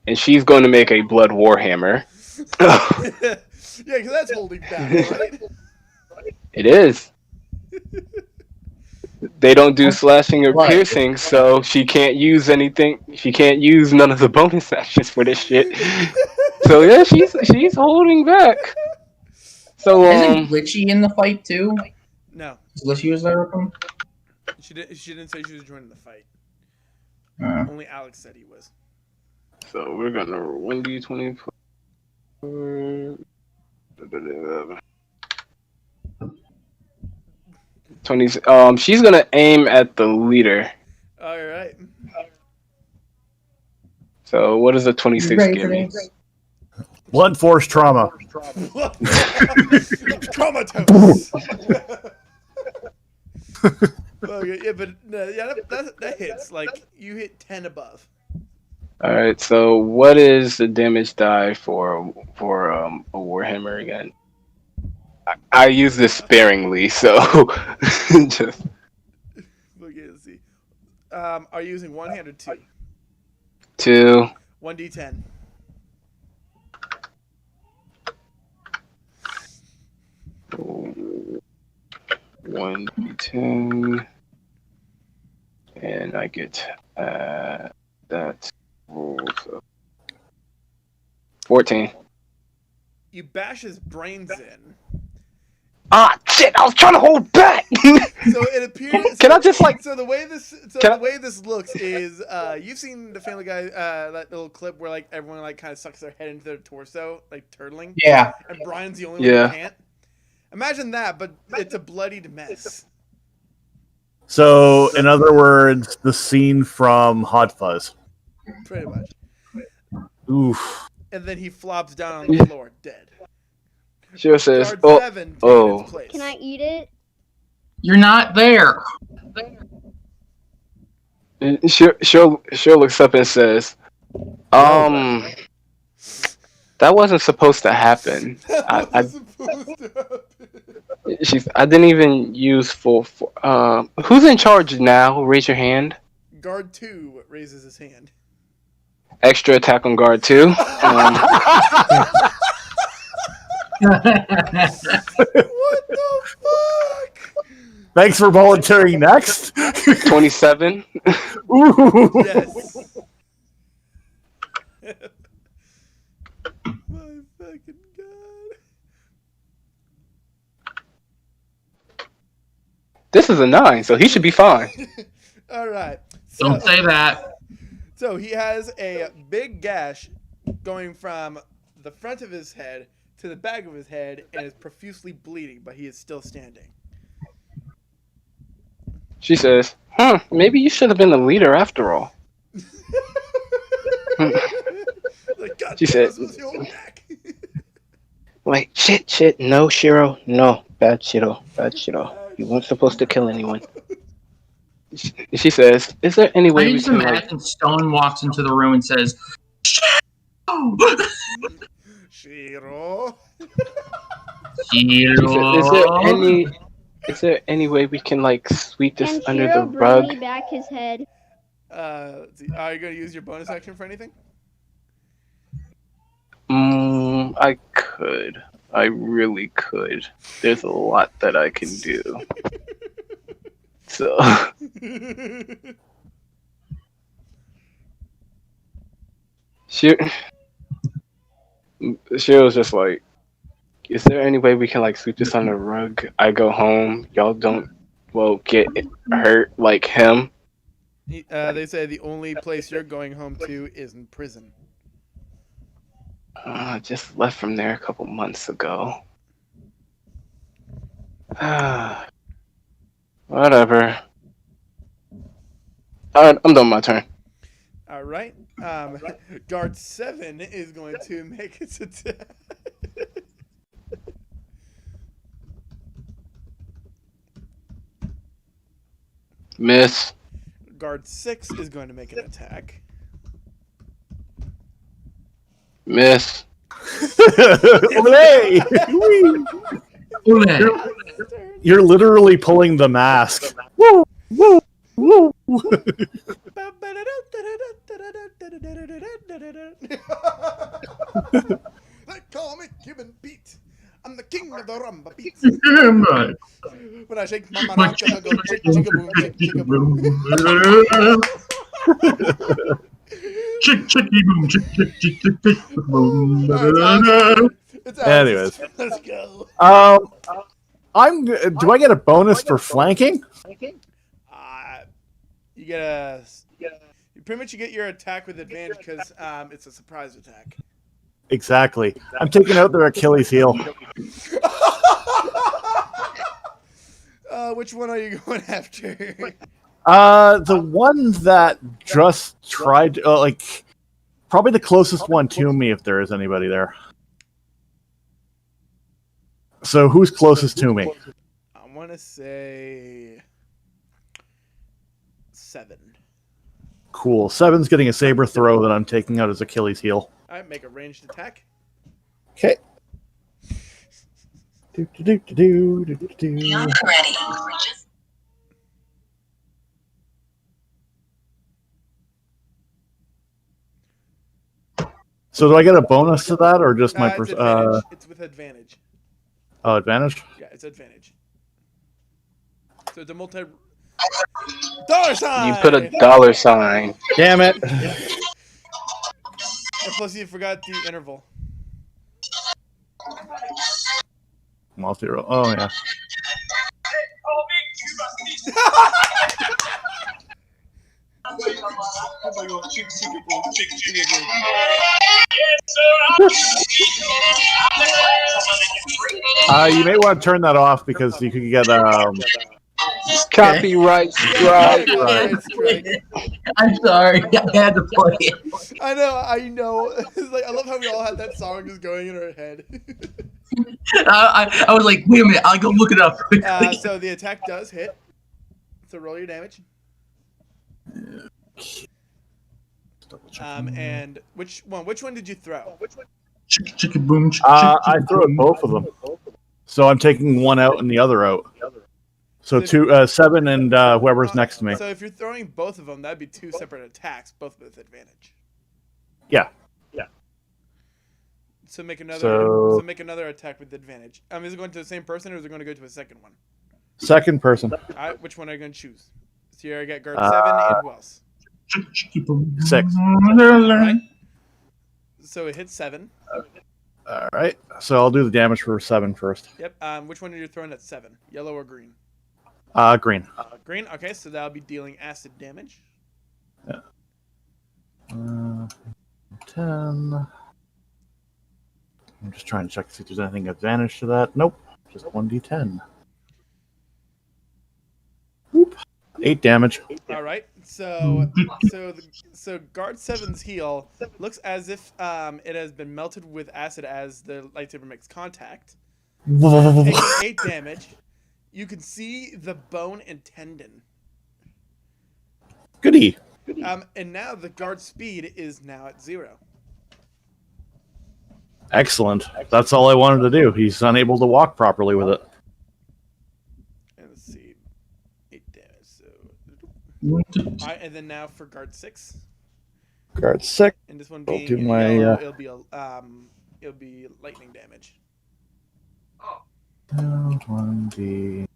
And she's going to make a blood warhammer. Yeah, because that's holding back, right? It is. They don't do slashing or piercing, so she can't use anything. She can't use none of the bonus actions for this shit. So yeah, she's holding back. So Isn't Glitchy in the fight too? No. Glitchy was there with him? She didn't say she was joining the fight. Only Alex said he was. So we're gonna 1d20. 20. She's gonna aim at the leader. All right. So what does a 26 give me? Blunt force trauma. Comatose. Okay, yeah, but yeah, that hits. Like you hit 10 above. All right. So what is the damage die for a warhammer again? I use this sparingly, so just. Okay, let's see. Are you using one hand or two? 2. 1d10. One d10, and I get that roll. So 14. You bash his brains in. Ah, shit! I was trying to hold back. So it appears. Can I just like? So the way this looks is, you've seen the Family Guy that little clip where like everyone like kind of sucks their head into their torso, like turtling. Yeah. And Brian's the only one who can't. Imagine that, but it's a bloodied mess. So, in other words, the scene from Hot Fuzz. Pretty much. Oof. And then he flops down on the floor, dead. She says, Guard 7 taking its place. Can I eat it? You're not there. She looks up and says, that wasn't supposed to happen. I didn't even use full. Who's in charge now? Raise your hand. Guard 2 raises his hand. Extra attack on guard 2. What the fuck? Thanks for volunteering next. 27. Ooh. Yes. My fucking god. This is a 9, so he should be fine. All right. Don't say that. So he has a big gash going from the front of his head to the back of his head and is profusely bleeding, but he is still standing. She says, maybe you should have been the leader after all. Like, God She damn, said, this was your back. like, shit, no, Shiro, no, bad Shiro. You weren't supposed to kill anyone. She says, is there any way I we just can, imagine Stone walks into the room and says, Shiro. She said, is there any way we can, like, sweep this Can under Shiro the rug? bring me back his head? Let's see. Are you going to use your bonus action for anything? I could. I really could. There's a lot that I can do. So she was just like, "Is there any way we can like sweep this on the rug? I go home, y'all don't get hurt like him." They say the only place you're going home to is in prison. Just left from there a couple months ago. Whatever. Alright, I'm done my turn. All right. Guard 7 is going to make its attack. Miss. Guard 6 is going to make an attack. Miss. Olay! You're literally pulling the mask. Woo! Woo! Woo! They call me Cuban Pete. I'm the king of the rumba beats. When I shake my maraca, I go chick chicka boom, chick chicka boom. Chick chicky boom, chick chick chick chick chick boom. It's Anyways, let's go. Do I get a bonus for flanking? You get a. You pretty much get your attack with advantage because it's a surprise attack. Exactly. I'm taking out their Achilles heel. Which one are you going after? The one that just tried, probably the closest one to me if there is anybody there. So who's closest to me? I want to say 7. Cool. 7's getting a saber throw that I'm taking out his Achilles heel. All right, make a ranged attack. Okay. Do. Ready. So do I get a bonus to that, or just my It's advantage. It's with advantage. Oh, advantage? Yeah, it's advantage. So it's a multi. Dollar sign. You put a dollar sign. Damn it! And plus, you forgot the interval. Multi-roll. Oh yeah. You may want to turn that off because you could get Copyright strike. I'm sorry, I had to play it. I know. It's like I love how we all had that song just going in our head. I was like, wait a minute, I'll go look it up quickly. So the attack does hit. So roll your damage. And which one did you throw? Chicka boom. I threw at both of them. So I'm taking one out and the other out. So 7 and whoever's next to me. So if you're throwing both of them, that'd be 2 separate attacks, both with advantage. Yeah. So make another attack with advantage. Is it going to the same person or is it going to go to a second one? Second person. All right, which one are you going to choose? So here I got guard 7 and who else? 6. Right. So it hits 7. All right. So I'll do the damage for 7 first. Yep. Which one are you throwing at 7? Yellow or green? Green. Green. Okay, so that'll be dealing acid damage. Yeah. 10. I'm just trying to check to see if there's anything advantage to that. Nope. Just 1d10. Whoop. 8 damage. All right. So guard 7's heel looks as if it has been melted with acid as the lightsaber makes contact. Taking 8 damage. You can see the bone and tendon. Goody. And now the guard speed is now at 0. Excellent. That's all I wanted to do. He's unable to walk properly with it. And let's see. 8 damage. So. Alright, and then now for guard 6. Guard 6. And this one I'll being do my, yellow, it'll be lightning damage. 1d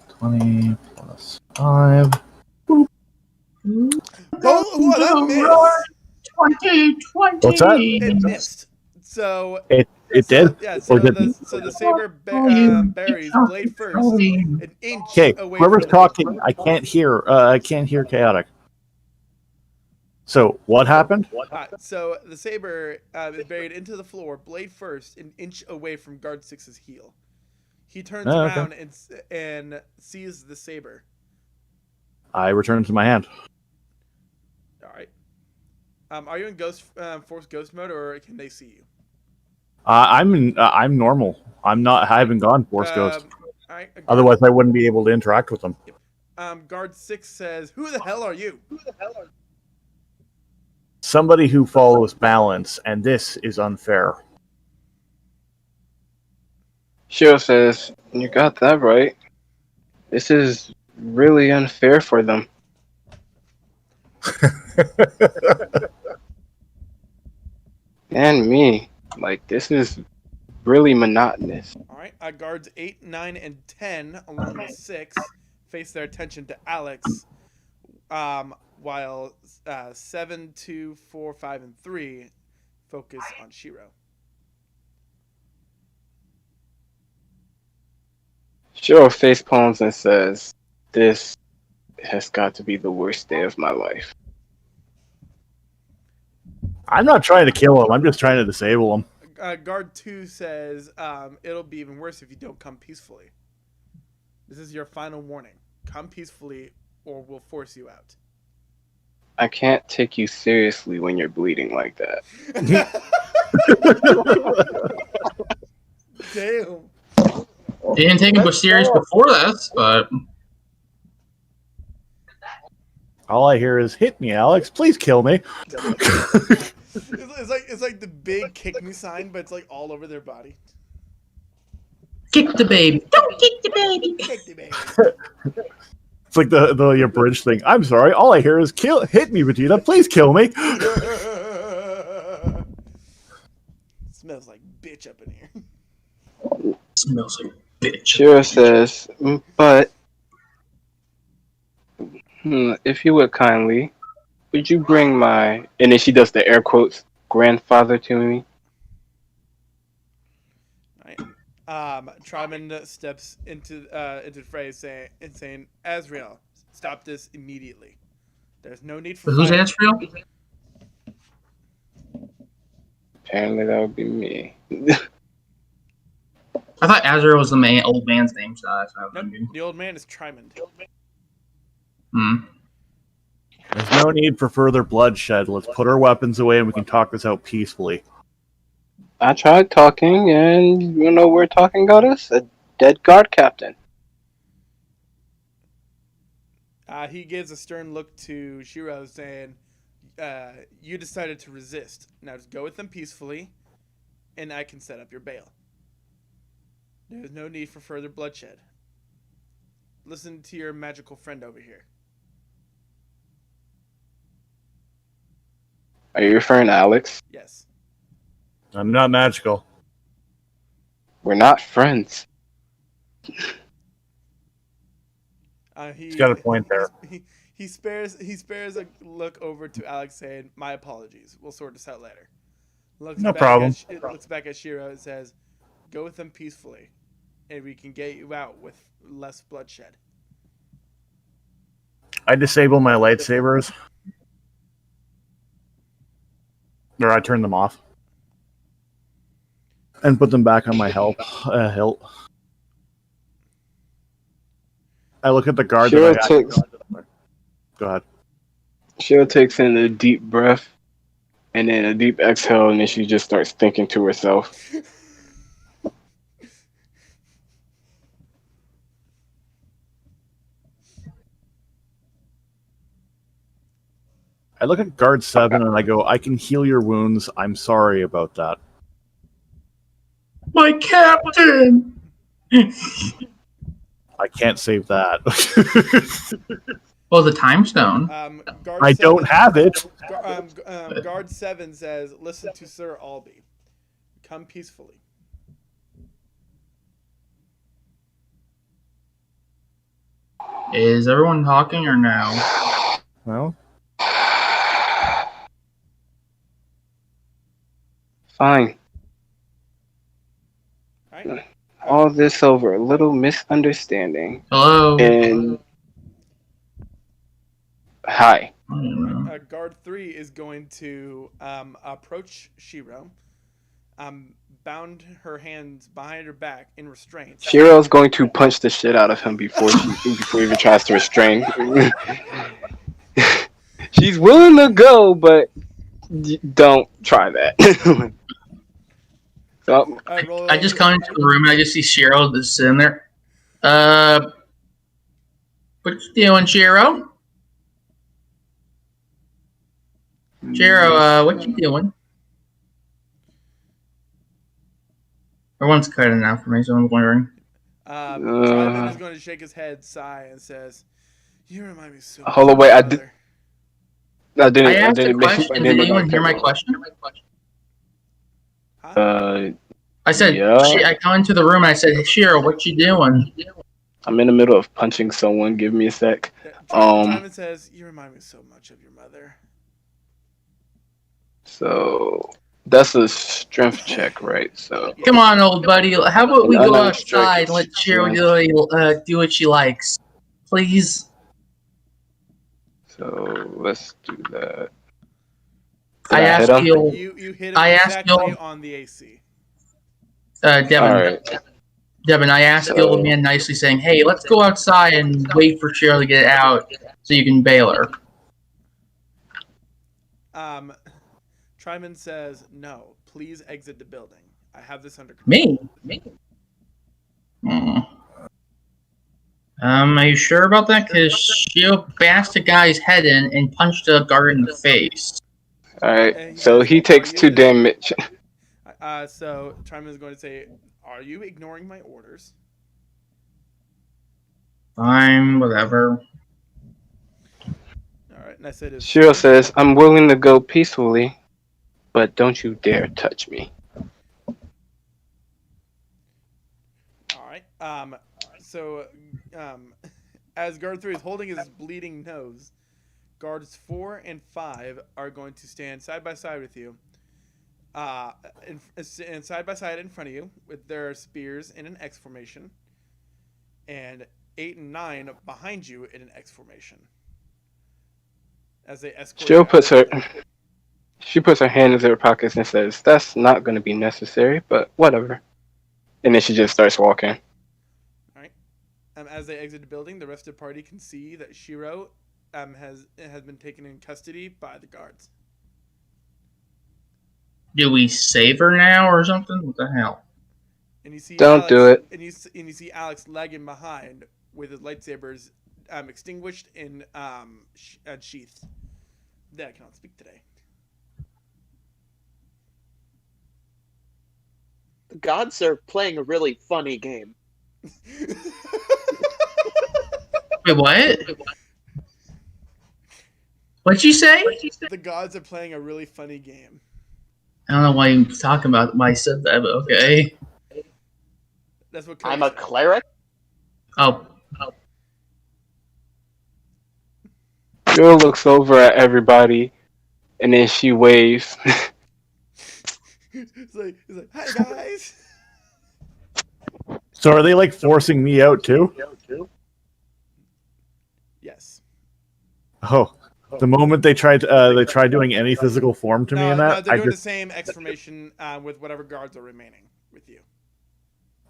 20 plus 5. Both. Whoa, that missed. 2020. What's that? It missed. So It so did? yeah. Or So didn't? the saber buries blade first, an inch Okay, away whoever's from the hilt. talking, I can't hear. I can't hear chaotic. So what happened? So the saber is buried into the floor, blade first, an inch away from guard 6's heel. He turns Oh, okay. around and sees the saber. I return to my hand. All right. Are you in force ghost mode, or can they see you? I'm normal. I'm not. I haven't gone force ghost. All right. Otherwise, I wouldn't be able to interact with them. Guard 6 says, "Who the hell are you?" Somebody who follows balance, and this is unfair. Shiro says, "You got that right. This is really unfair for them." And me. Like, this is really monotonous. All right. Guards 8, 9, and 10, along with 6, face their attention to Alex, while 7, 2, 4, 5, and 3 focus on Shiro. Shiro face palms and says, "This has got to be the worst day of my life." I'm not trying to kill him. I'm just trying to disable him. Guard 2 says, "It'll be even worse if you don't come peacefully. This is your final warning. Come peacefully, or we'll force you out." I can't take you seriously when you're bleeding like that. Damn. Didn't take him serious before this, but All I hear is, "Hit me, Alex. Please kill me." It's like the big kick me sign, but it's like all over their body. kick the baby. Don't kick the baby. Kick the baby. It's like the abridged thing. I'm sorry. All I hear is, hit me, Vegeta. Please kill me." Smells like bitch up in here. Smells like bitch. Shiro says, "But if you would kindly, would you bring my," and then she does the air quotes, "grandfather to me?" Right. Tryman steps into the fray saying, "Azrael, stop this immediately. There's no need for Who's fighting." Azrael? Apparently that would be me. I thought Azrael was the old man's name. So Nope, the old man is Tryman. There's no need for further bloodshed. Let's put our weapons away and we can talk this out peacefully. I tried talking, and you know where talking got us? A dead guard captain. He gives a stern look to Shiro, saying, "You decided to resist. Now just go with them peacefully, and I can set up your bail. There is no need for further bloodshed. Listen to your magical friend over here." Are you referring to Alex? Yes. I'm not magical. We're not friends. He's got a point there. He spares a look over to Alex, saying, "My apologies. We'll sort this out later." No problem. Looks back at Shiro and says, "Go with them peacefully, and we can get you out with less bloodshed." I disable my lightsabers. Or I turn them off. And put them back on my hilt. I look at the guard. Shiro that takes. Go ahead. Shiro takes in a deep breath, and then a deep exhale, and then she just starts thinking to herself. I look at guard 7 and I go, "I can heal your wounds. I'm sorry about that." My captain. I can't save that. Oh, the time stone. I don't have it. Guard 7 says, "Listen to Sir Albie. Come peacefully." Is everyone talking or no? Well, Fine. Alright. All this over a little misunderstanding. Hello? And hi. Guard 3 is going to approach Shiro, bound her hands behind her back in restraints. Shiro's going to punch the shit out of him before he even tries to restrain. She's willing to go, but don't try that. So, I just come into the room and I just see Shiro just sitting there. What you doing, Shiro? Shiro, what you doing? Everyone's cutting out for me, so I'm wondering. Tryman is going to shake his head, sigh, and says, "You remind me so much." hold on, of wait. my I mother." asked a question. Did anyone hear my question? I said, yeah. I come into the room and I said, hey, Shiro, what you doing? I'm in the middle of punching someone. Give me a sec. Tryman says, "You remind me so much of your mother." So that's a strength check, right? So Come on, old buddy. How about we go outside and let Shiro do what she likes, please? So let's do that. I asked you. You hit him exactly on the AC. Devin. All right. Devin, I asked the old man nicely, saying, "Hey, let's go outside and wait for Shiro to get out so you can bail her." Tryman says, "No, please exit the building. I have this under control." Me? Are you sure about that? Because Shiro bashed a guy's head in and punched a guard in the face. Alright, so he takes 2 damage. So Tryman is going to say, "Are you ignoring my orders?" Fine, whatever. Alright, and I said, Shiro says, "I'm willing to go peacefully, but don't you dare touch me." Alright, so, as guard 3 is holding his bleeding nose, guards 4 and 5 are going to stand side by side with you, and side by side in front of you with their spears in an X formation, and 8 and 9 behind you in an X formation. As they escort. She puts her hand into her pockets and says, "That's not going to be necessary, but whatever." And then she just starts walking. All right. As they exit the building, the rest of the party can see that Shiro has been taken in custody by the guards. Do we save her now or something? What the hell? And you see Don't do it. And you see Alex lagging behind with his lightsabers extinguished and sheathed. I cannot speak today. The gods are playing a really funny game. Wait, what? What'd you say? The gods are playing a really funny game. I don't know why you talking about why I said that, but okay. That's what I'm a cleric? Oh. Shiro looks over at everybody, and then she waves. He's like, "Hi guys." So are they like forcing me out too? Yes. Oh, the moment they tried doing any physical form to me in that, no, they're doing the same X formation with whatever guards are remaining with you.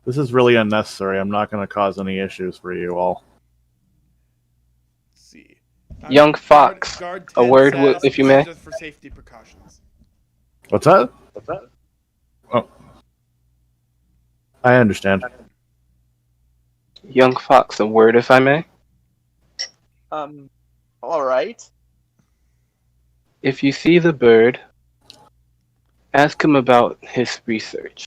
This is really unnecessary. I'm not going to cause any issues for you all. Let's see. Young Fox, guard a word if you may. Just for safety precautions. What's that? Oh, I understand. Young Fox, a word if I may. All right. If you see the bird, ask him about his research.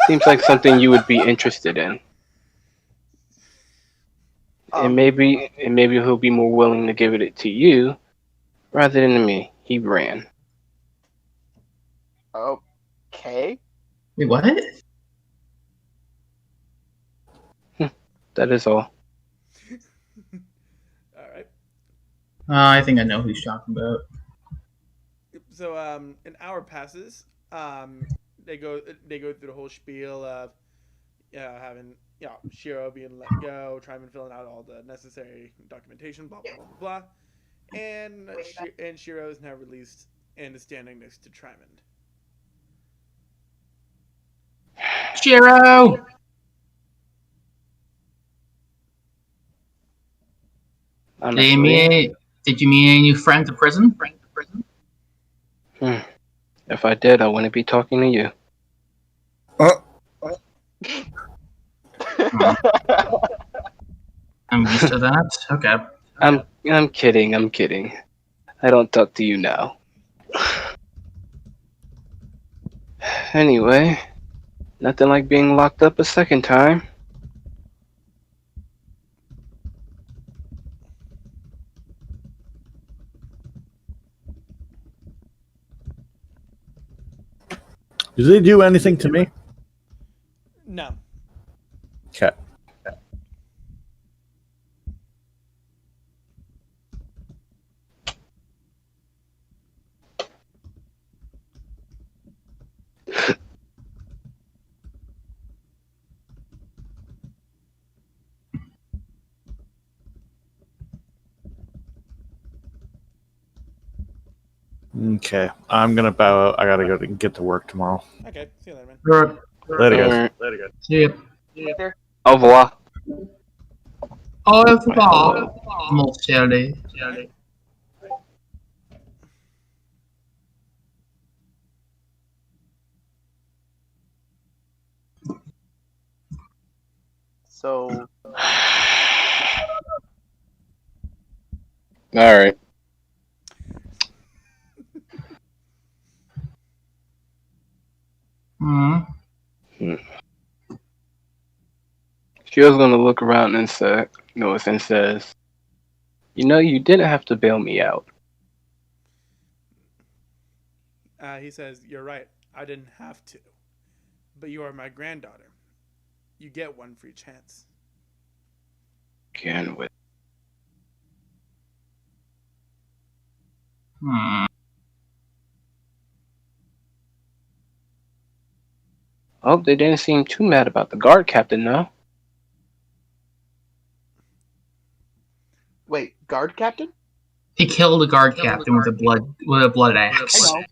Seems like something you would be interested in. And maybe he'll be more willing to give it to you rather than me. He ran. Okay. Wait, what? That is all. I think I know who he's talking about. So an hour passes. They go through the whole spiel of having Shiro being let go, Tryman filling out all the necessary documentation, blah blah blah blah, and Shiro is now released and is standing next to Tryman. Shiro! Did you meet any new friends in prison? If I did, I wouldn't be talking to you. I'm used to that. Okay. I'm kidding. I don't talk to you now. Anyway, nothing like being locked up a second time. Did they do anything to me? No. Okay. Okay, I'm gonna bow out. I gotta go get to work tomorrow. Okay, see you later, man. Good. Later, guys. Alright. Later, guys. See ya. Au revoir. Au revoir, mon chéri. So, Alright. She was gonna look around and says, "You know, you didn't have to bail me out." He says, "You're right. I didn't have to, but you are my granddaughter. You get one free chance." Again with. Oh, they didn't seem too mad about the guard captain, though. wait, guard captain? He killed a guard captain with a blood axe. I know.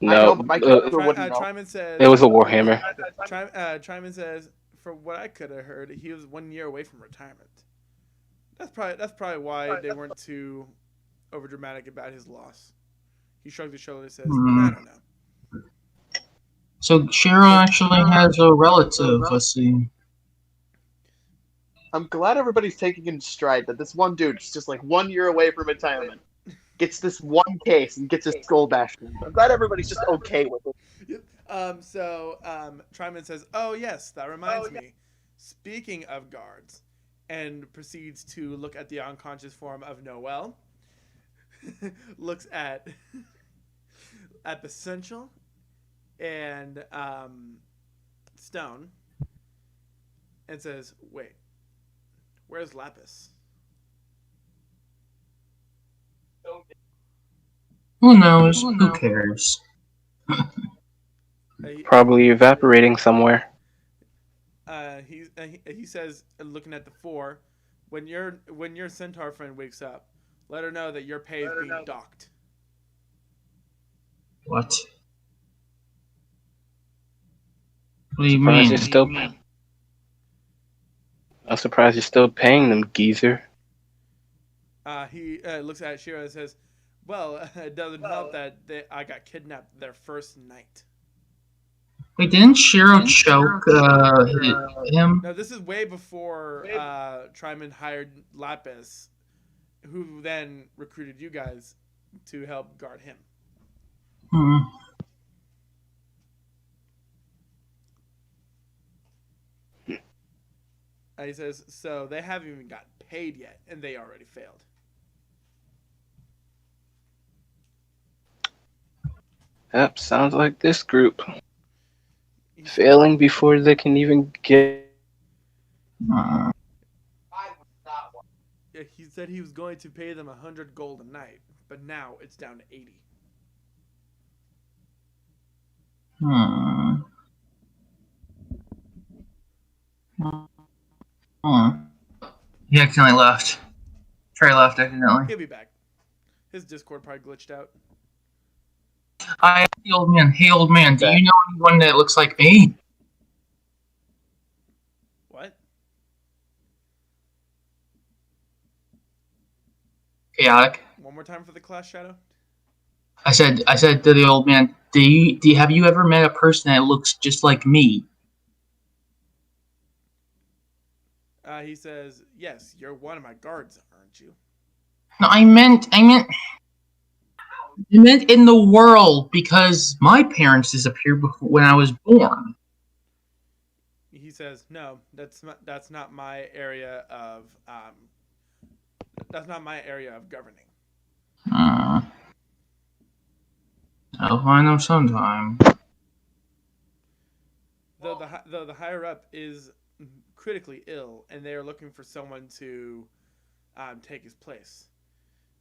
No, I know, but my character wouldn't know. Tryman says, it was a warhammer. Tryman says, from what I could have heard, he was 1 year away from retirement. That's probably why they weren't too overdramatic about his loss. He shrugged his shoulders and says, I don't know. So Shiro actually has a relative, let's see. I'm glad everybody's taking in stride that this one dude's just like 1 year away from retirement. Gets this one case and gets his skull bashed in. I'm glad everybody's just okay with it. Tryman says, "Oh yes, that reminds me. Speaking of guards," and proceeds to look at the unconscious form of Noel. Looks at the Central and Stone, and says, "Wait, where's Lapis?" Who knows? Who cares? Probably evaporating somewhere. He says, looking at the 4, when your centaur friend wakes up, let her know that your pay is being docked. What? What do you mean? I'm surprised you're still paying them, geezer. He looks at Shiro and says, "Well, it doesn't help that I got kidnapped their first night." Wait, didn't Shiro choke him? No, this is way before Tryman hired Lapis, who then recruited you guys to help guard him. He says, so they haven't even got paid yet, and they already failed. Yep, sounds like this group. Failing before they can even get... he said he was going to pay them 100 gold a night, but now it's down to 80. Hmm. Hmm. He accidentally left. Trey left accidentally. He'll be back. His Discord probably glitched out. Hi, the old man. Hey, old man. Do you know anyone that looks like me? What? Chaotic. One more time for the class, Shadow? I said to the old man, have you ever met a person that looks just like me? He says, yes, you're one of my guards, aren't you? No, I meant in the world, because my parents disappeared when I was born. He says, no, that's not my area of governing. I'll find them sometime. Though the higher up is critically ill, and they are looking for someone to take his place.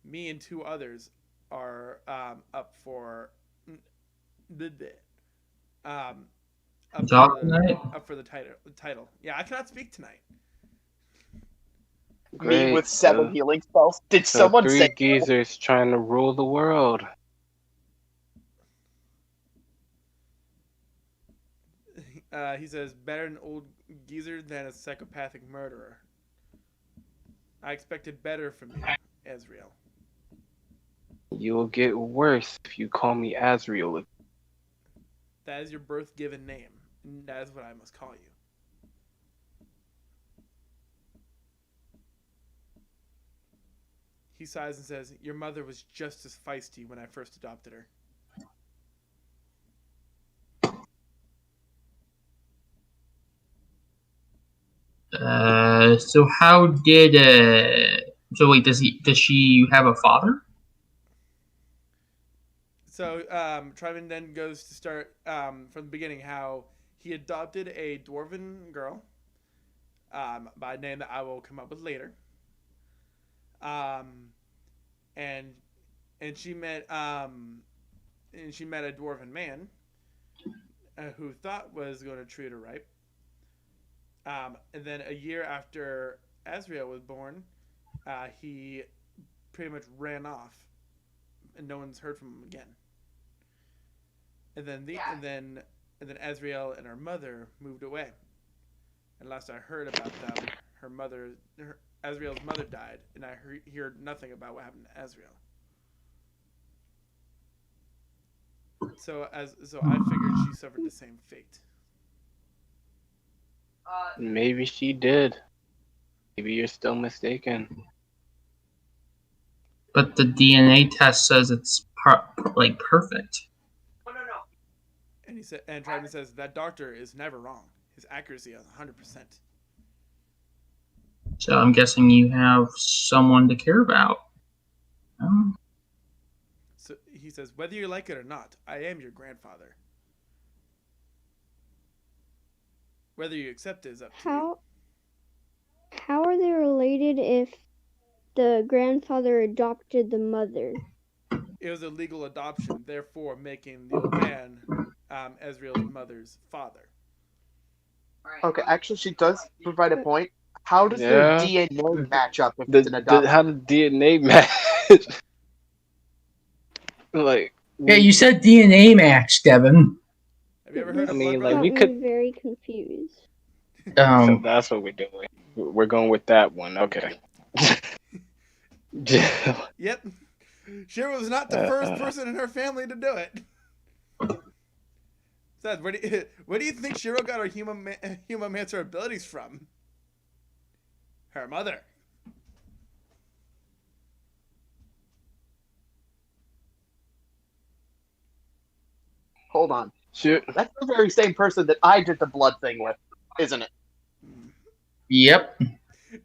Me and two others are up for up for the title. Yeah, I cannot speak tonight. Great. Me with 7 healing spells. Did So someone 3 say geezers trying to rule the world. He says, better an old geezer than a psychopathic murderer. I expected better from you, Ezreal. You will get worse if you call me Azriel. That is your birth-given name, and that is what I must call you. He sighs and says, your mother was just as feisty when I first adopted her. So how did so wait, does she have a father? So Tryman then goes to start from the beginning how he adopted a dwarven girl by a name that I will come up with later. And she met a dwarven man who thought was going to treat her right. And then a year after Azrael was born, he pretty much ran off, and no one's heard from him again. And then Azrael and her mother moved away. And last I heard about them, Azrael's mother died, and I heard nothing about what happened to Azrael. So I figured she suffered the same fate. Maybe she did. Maybe you're still mistaken. But the DNA test says it's perfect. And Tryman says that doctor is never wrong. His accuracy is 100%. So I'm guessing you have someone to care about. So he says, whether you like it or not, I am your grandfather. Whether you accept it is up to you. How are they related if the grandfather adopted the mother? It was a legal adoption, therefore making the old man Ezreal's mother's father. Okay, actually, she does provide a point. How does their DNA match up if it's an adoption? How does DNA match? Yeah, you said DNA match, Devin. Have you ever heard of we could. Very confused. So that's what we're doing. We're going with that one. Okay. Yep. Shira was not the first person in her family to do it. Seth, where do you think Shiro got her humanmancer abilities from? Her mother. Hold on. Sure. That's the very same person that I did the blood thing with, isn't it? Yep.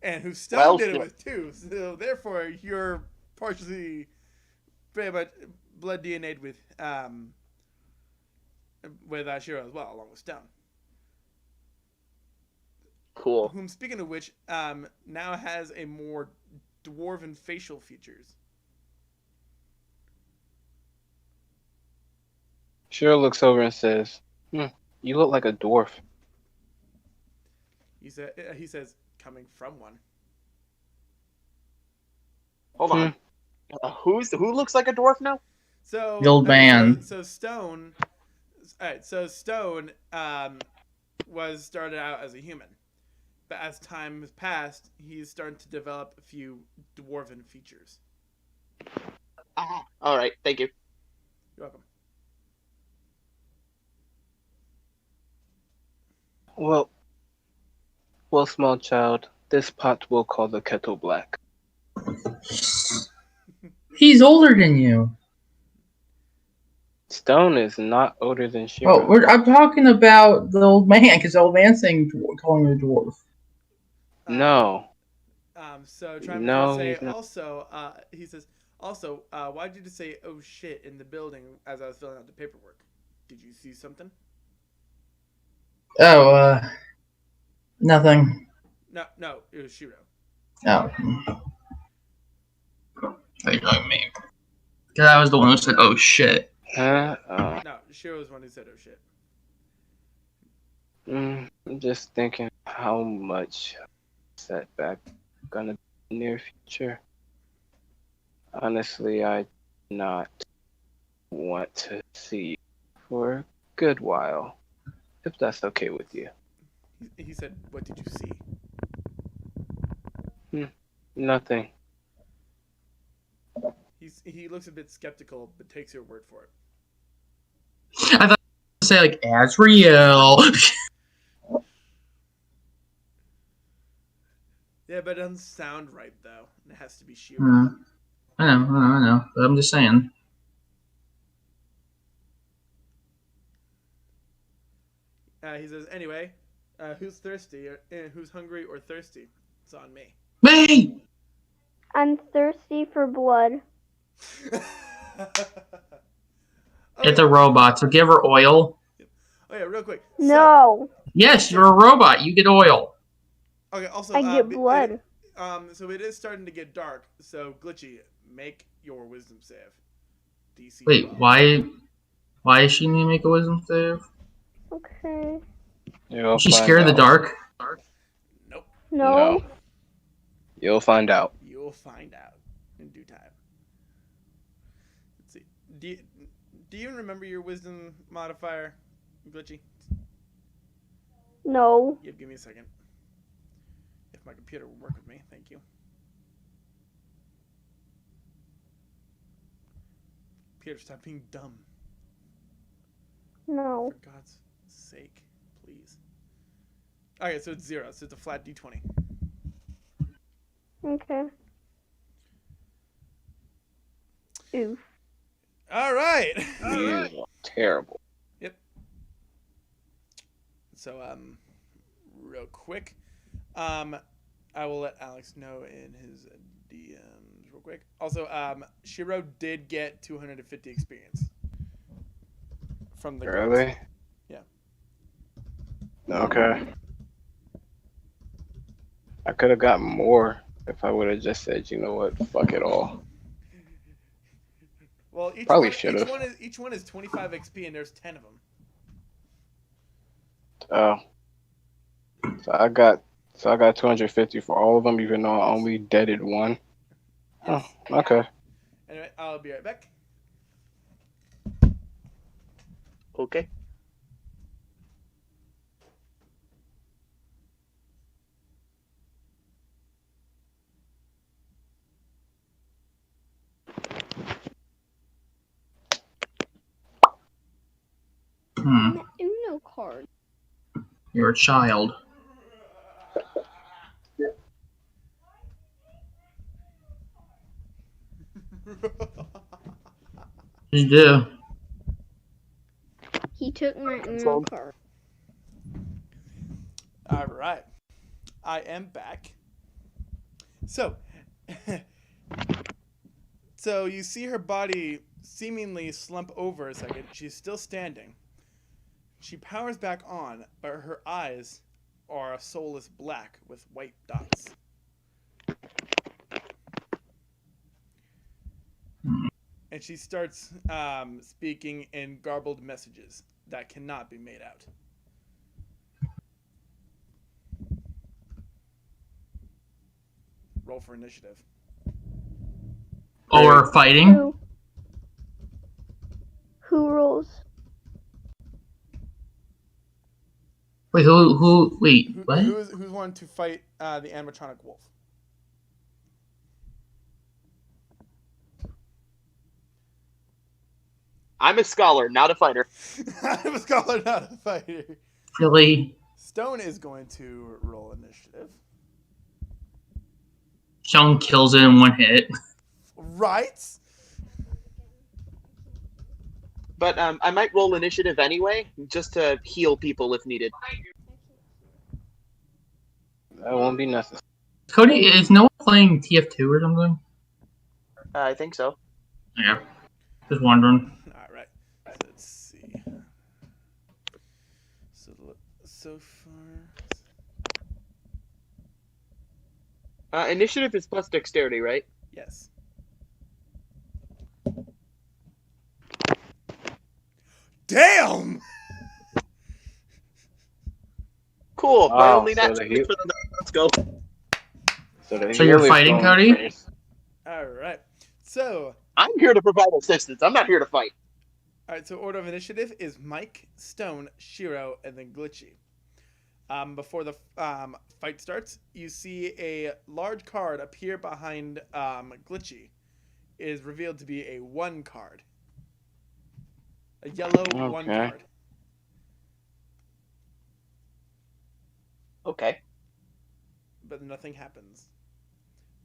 And who Stone did it with too. So therefore, you're partially very much blood DNA'd with Shiro as well, along with Stone. Cool. Whom, speaking of which, now has a more dwarven facial features. Shiro looks over and says, "You look like a dwarf." He says, coming from one. Hold on. Who looks like a dwarf now? So The old man. So Stone. All right. So Stone was started out as a human, but as time has passed, he's starting to develop a few dwarven features. All right. Thank you. You're welcome. Well, small child, this pot will call the kettle black. He's older than you. Stone is not older than Shiro. Oh, I'm talking about the old man, because the old man's saying calling you a dwarf. No. So trying No, to say he's not. also, he says also, why did you just say "oh shit" in the building as I was filling out the paperwork? Did you see something? Oh, nothing. No, it was Shiro. Oh. Like me. Because I was the one who said, oh shit. Huh? Oh. No, Shiro was the one who said "oh shit." I'm just thinking how much setback gonna be in the near future. Honestly, I do not want to see you for a good while, if that's okay with you. He said, "What did you see?" Nothing. He looks a bit skeptical, but takes your word for it. I thought you say like Azrael. Yeah, but it doesn't sound right though. It has to be Shiro. I know. But I'm just saying. He says, "Anyway, who's thirsty? Who's hungry or thirsty? It's on me." Me! I'm thirsty for blood. It's a robot, so give her oil. Oh yeah, real quick. No. Yes, you're a robot. You get oil. Okay. Also, I get blood. So it is starting to get dark. So Glitchy, make your wisdom save. DC. Wait, 12. why is she need to make a wisdom save? Okay. You'll Is she find scared of the out. dark? Nope. No. You'll find out. You'll find out in due time. Let's see. Do you even remember your wisdom modifier, Glitchy? No. Yep. Give me a second. If my computer will work with me, thank you. Computer, stop being dumb. No. For God's sake, please. Okay, so it's 0. So it's a flat d20. Okay. Oof. All right. You are terrible. Yep. So real quick, I will let Alex know in his DMs real quick. Also, Shiro did get 250 experience from the guards. Really? Yeah. Okay. I could have gotten more if I would have just said, you know what, fuck it all. Well, Probably should've. each one is 25 XP, and there's 10 of them. Oh. So I got 250 for all of them, even though I only deaded one. Yes. Oh, okay. Anyway, I'll be right back. Okay. Uno card. You're a child. You do. He took my Uno card. All right. I am back. So, so you see her body seemingly slump over a second. She's still standing. She powers back on, but her eyes are a soulless black with white dots. and she starts speaking in garbled messages that cannot be made out. Roll for initiative. Or fighting? Who rolls? Wait, what? Who's wanting to fight the animatronic wolf? I'm a scholar, not a fighter. I'm a scholar, not a fighter. Really? Stone is going to roll initiative. Sean kills it in one hit. Right? But I might roll initiative anyway, just to heal people if needed. That won't be necessary. Cody, is no one playing TF2 or something? I think so. Yeah. Just wondering. Alright. So let's see. So far. Initiative is plus dexterity, right? Yes. Damn! Cool. My Wow, only so natural the for the night. Let's go. So you're fighting, Cody? First. Alright. So. I'm here to provide assistance. I'm not here to fight. Alright, so order of initiative is Mike, Stone, Shiro, and then Glitchy. Before the fight starts, you see a large card appear behind Glitchy. It is revealed to be a 1 card. A yellow 1 card. Okay. But nothing happens.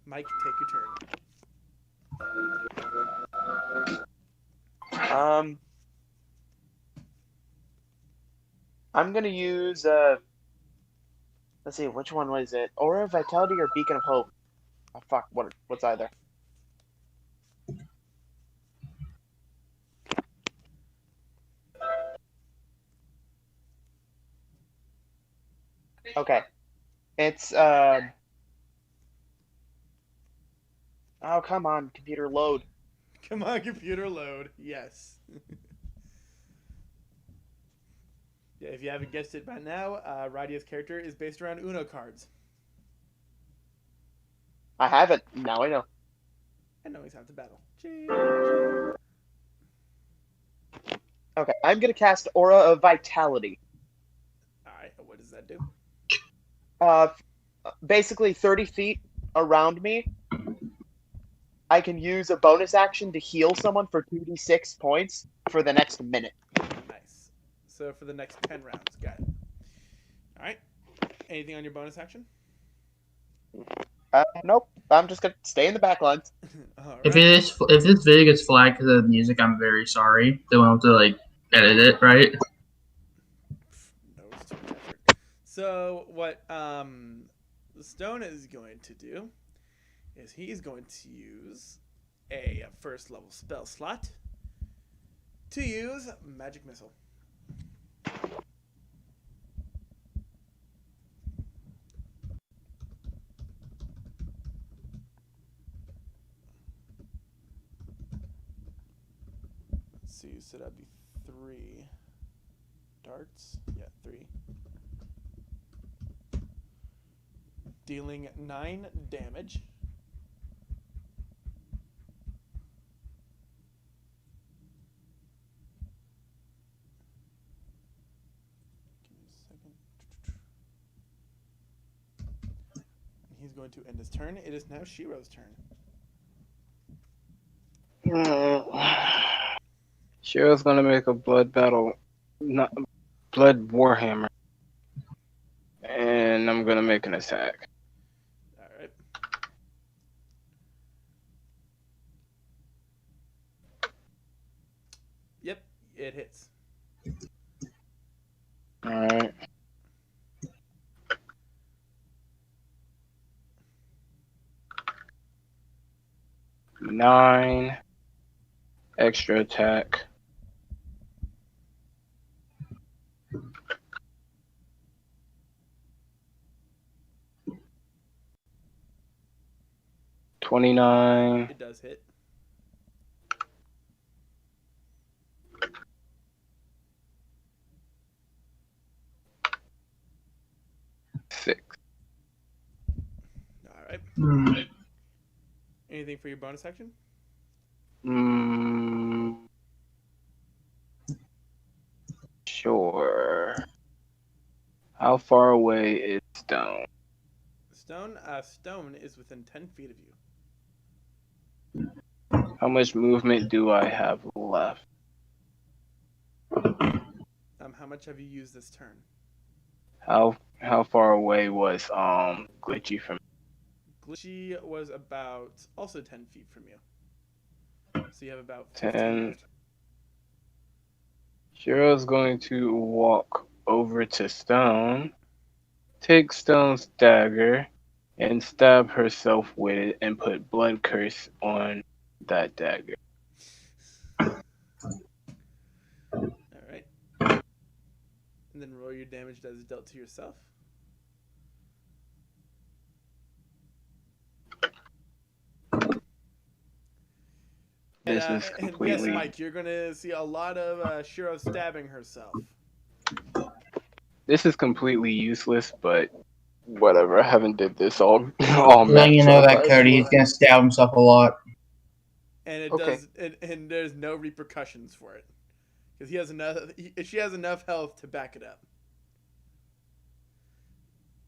Mike, take your turn. I'm gonna use let's see, which one was it? Aura of Vitality or Beacon of Hope? Oh fuck, what's either? Okay. It's oh come on, computer load. Come on, computer load. Yes. Yeah, if you haven't guessed it by now, Radia's character is based around Uno cards. I haven't. Now I know. And now it's time to battle. Okay, I'm gonna cast Aura of Vitality. Alright, what does that do? Basically 30 feet around me, I can use a bonus action to heal someone for 2d6 points for the next minute. Nice. So for the next 10 rounds. Got it. Alright. Anything on your bonus action? Nope. I'm just gonna stay in the back lines. Right. If this video gets flagged because of the music, I'm very sorry. They won't have to edit it, right? No, it's too much effort. So what Stone is going to do is he's going to use a first level spell slot to use Magic Missile. Let's see, so that'd be 3 darts. Yeah, 3. Dealing 9 damage. He's going to end his turn. It is now Shiro's turn. Shiro's gonna make a blood warhammer, and I'm gonna make an attack. All right. Yep, it hits. All right. Nine extra attack. $29. It does hit. 6. All right. Anything for your bonus action? Sure. How far away is Stone? Stone is within 10 feet of you. How much movement do I have left? How much have you used this turn? How far away was Glitchy from? Glitchy was about also 10 feet from you. So you have about 10. left. Shiro's going to walk over to Stone, take Stone's dagger, and stab herself with it and put blood curse on that dagger. Alright. And then roll your damage that is dealt to yourself. This is completely... And yes, Mike, you're going to see a lot of Shiro stabbing herself. This is completely useless, but whatever. I haven't did this all match. Letting you know that Cody, he's gonna stab himself a lot. And it Okay. does, and there's no repercussions for it, because he has enough. She has enough health to back it up.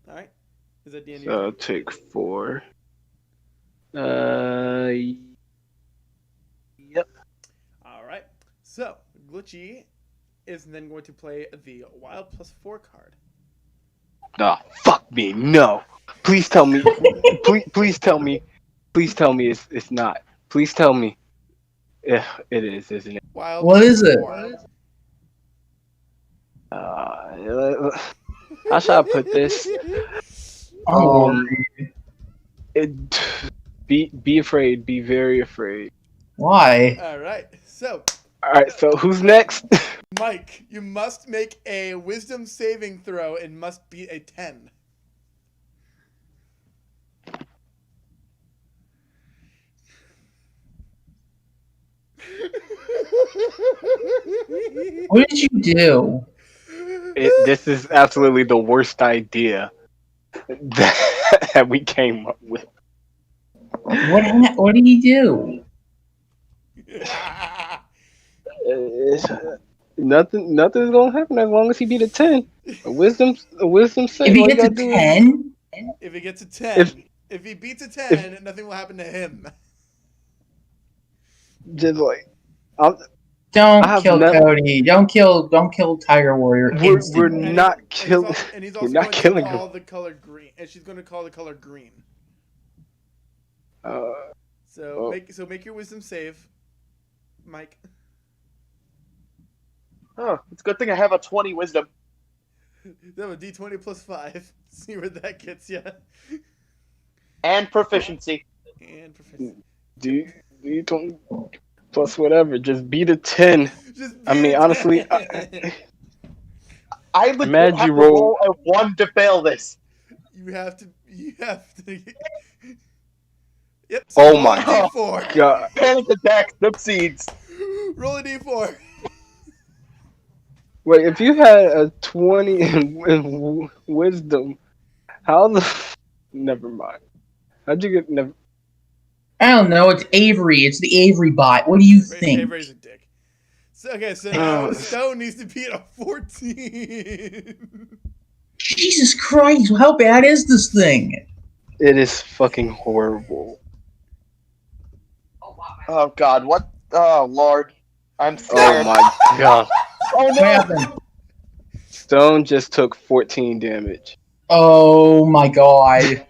All right, is that the end? So I'll take 4. Yep. All right. So Glitchy is then going to play the Wild +4 card. Nah, fuck me, no. Please tell me. please tell me. Please tell me it's not. Please tell me. Yeah, it is, isn't it? Wild What is it? How should I put this? Be afraid. Be very afraid. Why? All right. So. All right. So who's next? Mike, you must make a Wisdom saving throw and must beat a 10. What did you do? This is absolutely the worst idea that we came up with. What did he do? Nothing's gonna happen as long as he beat a 10. A wisdom save. If he gets a 10? If he gets a 10, if he beats a 10, nothing will happen to him. Just like, don't kill Cody. Don't kill Tiger Warrior. We're not killing. And he's also going to call the color green, and she's going to call the color green. So make your wisdom save, Mike. Oh, it's a good thing I have a 20 wisdom. That was D20 plus 5. See where that gets you. And proficiency. D20 plus whatever. Just beat a 10. I mean, honestly, I legit have to roll a 1 to fail this. You have to. Yep. So oh roll my a D4. God! Panic attack succeeds. Roll a D4. Wait, if you had a 20 in wisdom, how the... Never mind. How'd you get... Never... I don't know. It's Avery. It's the Avery bot. What do you think? Avery's a dick. So now Stone needs to beat a 14. Jesus Christ! How bad is this thing? It is fucking horrible. Oh God! What? Oh Lord! I'm scared. Oh my God! Oh no! What happened? Stone just took 14 damage. Oh my God!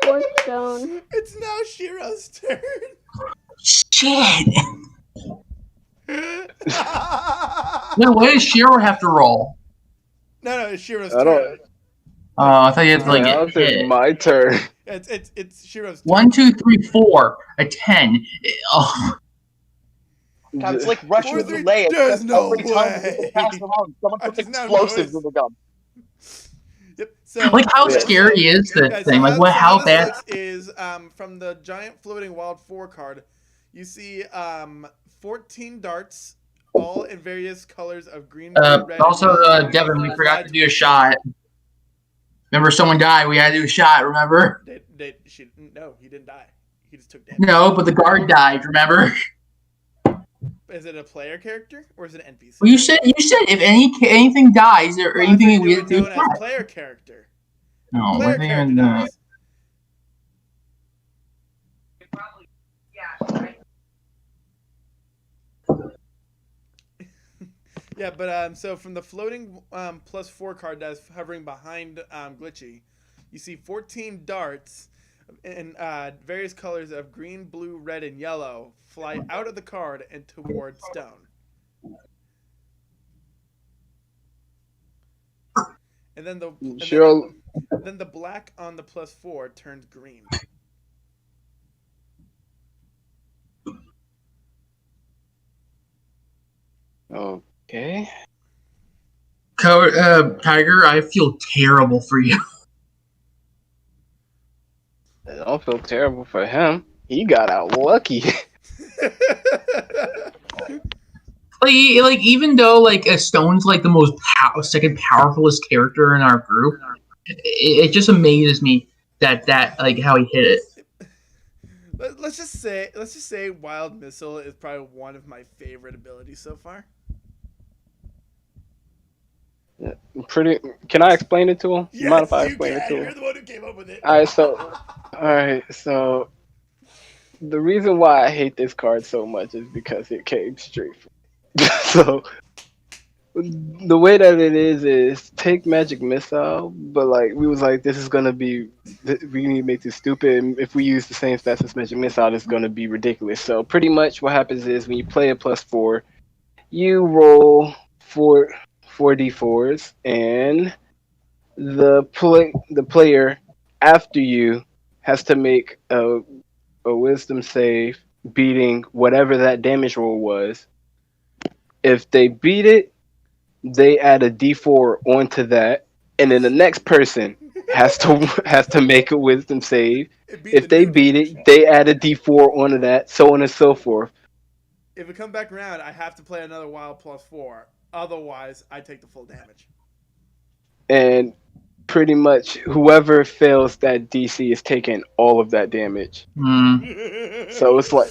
Poor Stone. It's now Shiro's turn. Shit! No, what does Shiro have to roll? No, it's Shiro's turn. Oh, I thought you had to get hit. It's my turn. It's Shiro's turn. 1, 2, 3, 4. A 10. Oh. God, it's like Russian roulette. There's no way. Someone puts explosives in the gun. Yep. So, like, how scary is this thing? Like, what? How bad? Is from the giant floating wild 4 card, you see 14 darts, all in various colors of green, blue, red. Also, Devin, we forgot to do a shot. Remember, someone died. We had to do a shot. Remember? No, he didn't die. He just took damage. No, but the guard died. Remember? Is it a player character or is it an NPC? Well, you said if anything dies or anything we do it as player character. No, Player character dies. Yeah, but so from the floating +4 card that's hovering behind Glitchy, you see 14 darts in various colors of green, blue, red, and yellow fly out of the card and toward Stone. And then the black on the +4 turns green. Okay. Tiger, I feel terrible for you. I don't feel terrible for him. He got out lucky. like even though Stone's like the most second powerfulest character in our group, it just amazes me that like how he hit it. Let's just say Wild Missile is probably one of my favorite abilities so far. Can I explain it to him? Yes, mind if I explain it to him? You're the one who came up with it. All right, so the reason why I hate this card so much is because it came straight from so the way that it is take Magic Missile, but like we was like, this is gonna be, we need to make this stupid. And if we use the same stats as Magic Missile, it's gonna be ridiculous. So pretty much what happens is when you play a +4, you roll 4d4s, and the player after you has to make a Wisdom save beating whatever that damage roll was. If they beat it, they add a d4 onto that, and then the next person has to make a Wisdom save. If they beat it, they add a d4 onto that, so on and so forth. If it comes back around, I have to play another Wild +4. Otherwise, I take the full damage. And pretty much whoever fails that DC is taking all of that damage. So it's like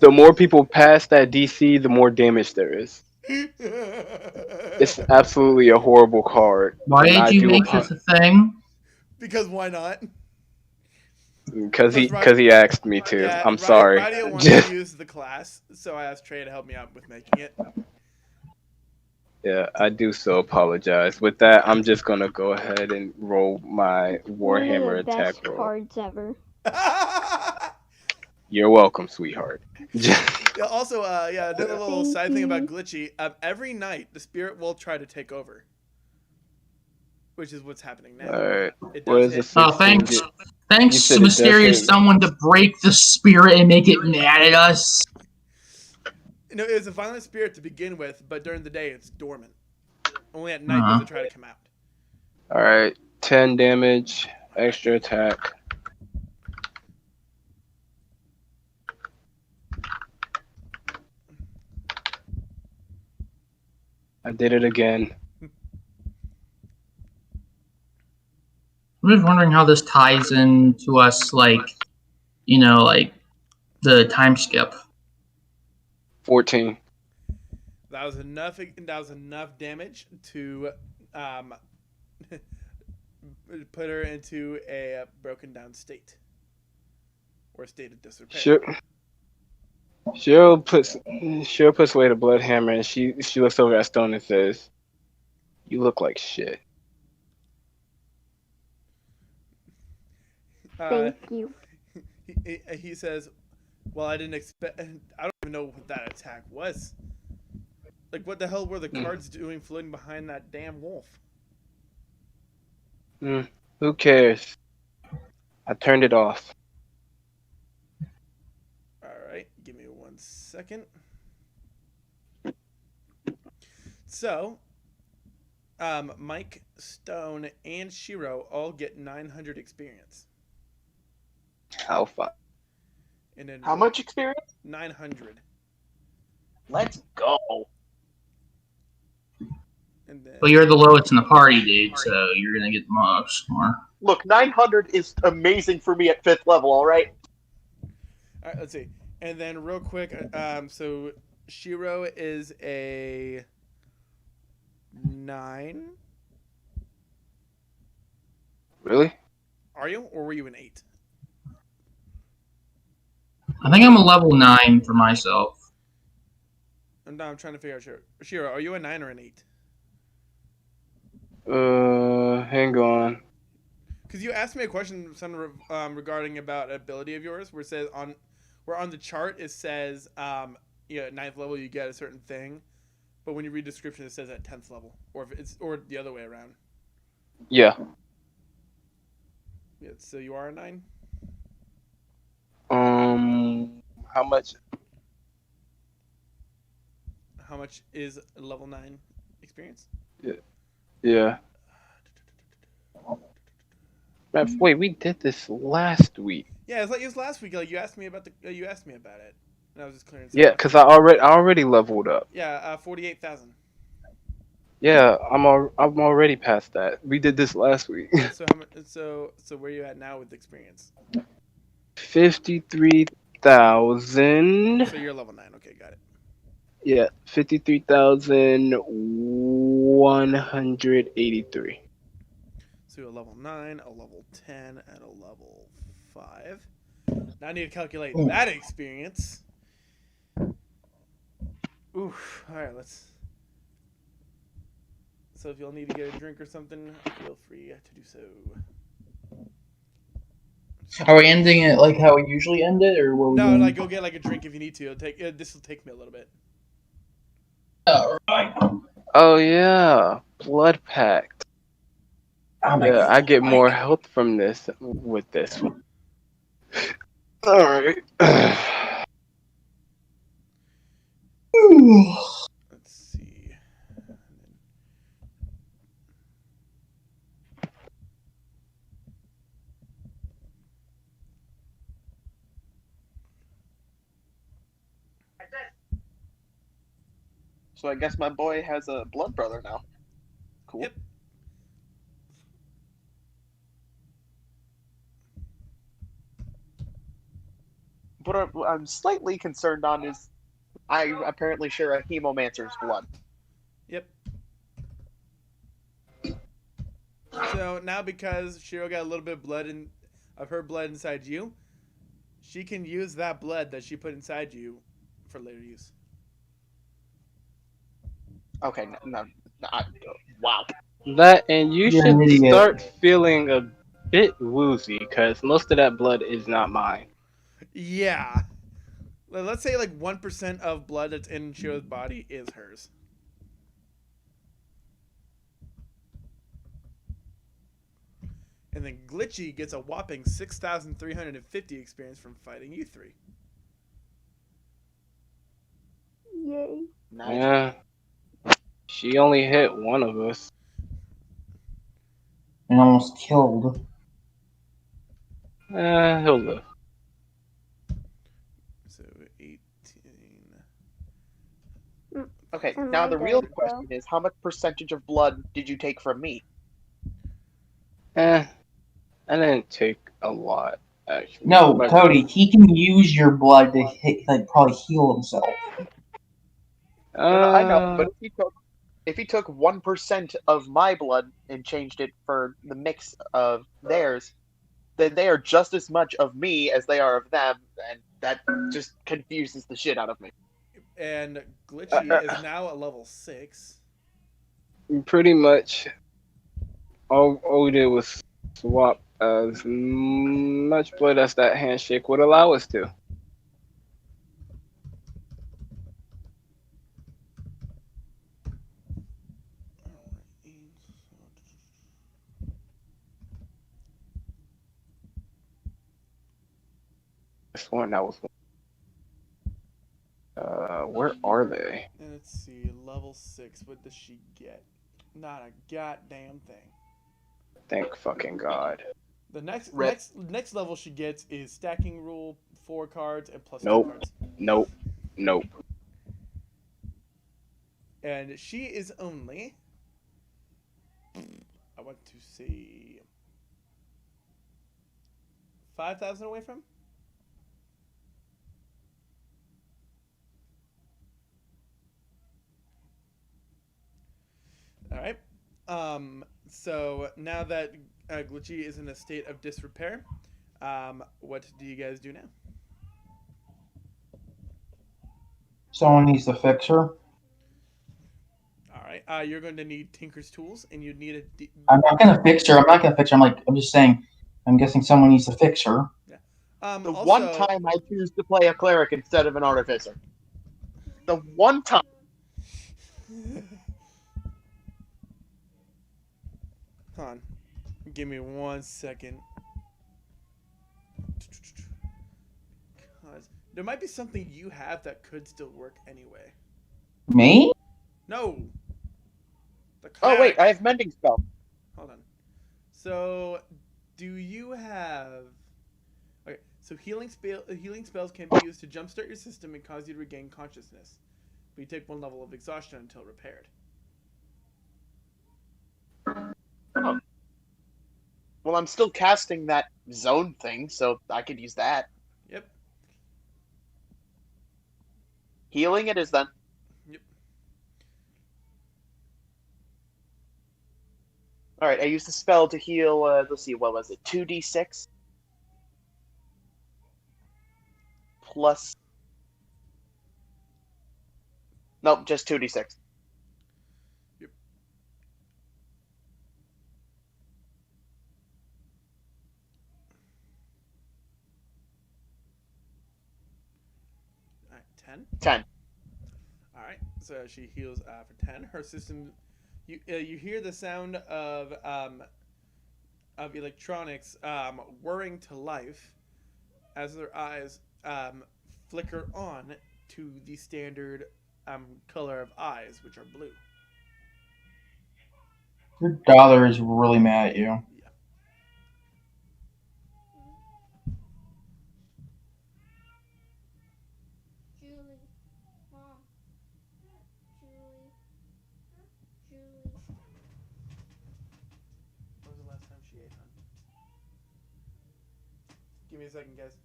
the more people pass that DC, the more damage there is. It's absolutely a horrible card. Why did you make this a thing? Because why not? Because he asked me to. Yeah, I'm sorry. Radio wanted to use the class, so I asked Trey to help me out with making it. Yeah, I do so apologize. With that, I'm just gonna go ahead and roll my Warhammer attack roll. Cards ever. You're welcome, sweetheart. Also, another little side thing about Glitchy. Every night, the spirit will try to take over, which is what's happening now. All right. What is this? Oh, thanks, mysterious someone, to break the spirit and make it mad at us. No, it's a violent spirit to begin with, but during the day it's dormant. Only at night does it try to come out. All right, 10 damage, extra attack. I did it again. I'm just wondering how this ties into us, like the time skip. 14. That was enough damage to put her into a broken down state or a state of disrepair. Cheryl puts away the blood hammer, and she looks over at Stone and says, "You look like shit." Thank you. He says, "Well, I didn't expect. I don't even know what that attack was. Like, what the hell were the cards doing floating behind that damn wolf?" Who cares? I turned it off. All right, give me 1 second. So, Mike, Stone, and Shiro all get 900 experience. How fun. And then how much experience? 900. Let's go. And then But you're the lowest in the party, dude, so you're gonna get the most more. Look, 900 is amazing for me at 5th level, alright? all right, let's see. And then real quick, so Shiro is a 9. Really? Are you, or were you an 8? I think I'm a level 9 for myself. I'm trying to figure out Shiro. Shiro, are you a 9 or an 8? Hang on. Because you asked me a question regarding about ability of yours, where it says on the chart it says yeah, 9th level you get a certain thing, but when you read description it says at 10th level, or if it's or the other way around. Yeah. Yeah, so you are a 9. How much? How much is level 9 experience? Yeah. Man, wait, we did this last week. Yeah, it's like it was last week. Like you asked me about you asked me about it, and I was just clearing. Yeah, because I already leveled up. Yeah, 48,000. Yeah, I'm already past that. We did this last week. So how much? So where are you at now with experience? 53,000. So you're level 9. Okay, got it. Yeah, 53,183. So a level 9, a level 10, and a level 5. Now I need to calculate that experience. Oof. All right, let's. So if you'll need to get a drink or something, feel free to do so. Are we ending it like how we usually end it, or will we? No, like go get like a drink if you need to. This will take me a little bit. Alright. Oh yeah, blood pact. Yeah, I get more health from this with this one. All right. Let's see. So I guess my boy has a blood brother now. Cool. Yep. What I'm slightly concerned on is I apparently share a hemomancer's blood. Yep. So now because Shiro got a little bit of her blood inside you, she can use that blood that she put inside you for later use. Okay, wow. That and you You're an should idiot. start feeling a bit woozy because most of that blood is not mine. Yeah. Let's say like 1% of blood that's in Shiro's body is hers. And then Glitchy gets a whopping 6,350 experience from fighting you 3. Yay. Nice. Yeah. She only hit one of us. And almost killed. He'll live. So 18. Okay, Am now I the real dead, question is how much percentage of blood did you take from me? I didn't take a lot, actually. No, Like, Cody, he can use your blood to probably heal himself. No, I know, but if he took 1% of my blood and changed it for the mix of theirs, then they are just as much of me as they are of them, and that just confuses the shit out of me. And Glitchy is now at level 6. pretty much, all we did was swap as much blood as that handshake would allow us to. I sworn that was. Where are they? And let's see, level 6. What does she get? Not a goddamn thing. Thank fucking God. The next Rip. next level she gets is stacking rule, 4 cards and plus 2 Nope. cards. Nope. And she is only I want to see 5,000 away from. All right. So now that Glitchy is in a state of disrepair, what do you guys do now? Someone needs to fix her. All right. You're going to need Tinker's tools, and you need a. I'm not gonna fix her. I'm just saying. I'm guessing someone needs to fix her. Yeah. The Also, one time I choose to play a cleric instead of an artificer. The one time. Hold on. Give me 1 second. Because there might be something you have that could still work anyway. Me? No. The Oh wait, cleric. I have mending spell. Hold on. So, do you have? Okay. So healing spells can be used to jumpstart your system and cause you to regain consciousness, but you take 1 level of exhaustion until repaired. Oh. Well, I'm still casting that zone thing, so I could use that. Yep. Healing it is then. Yep. All right, I used the spell to heal. Let's see, what was it? 2d6 plus. Nope, just 2d6. Yep. All right. 10. 10. All right. So she heals for 10. Her system. You hear the sound of electronics whirring to life as their eyes flicker on to the standard color of eyes, which are blue. Your daughter is really mad at you. Yeah. Julie. Mom. Julie. When was the last time she ate, hon? Give me a second, guys.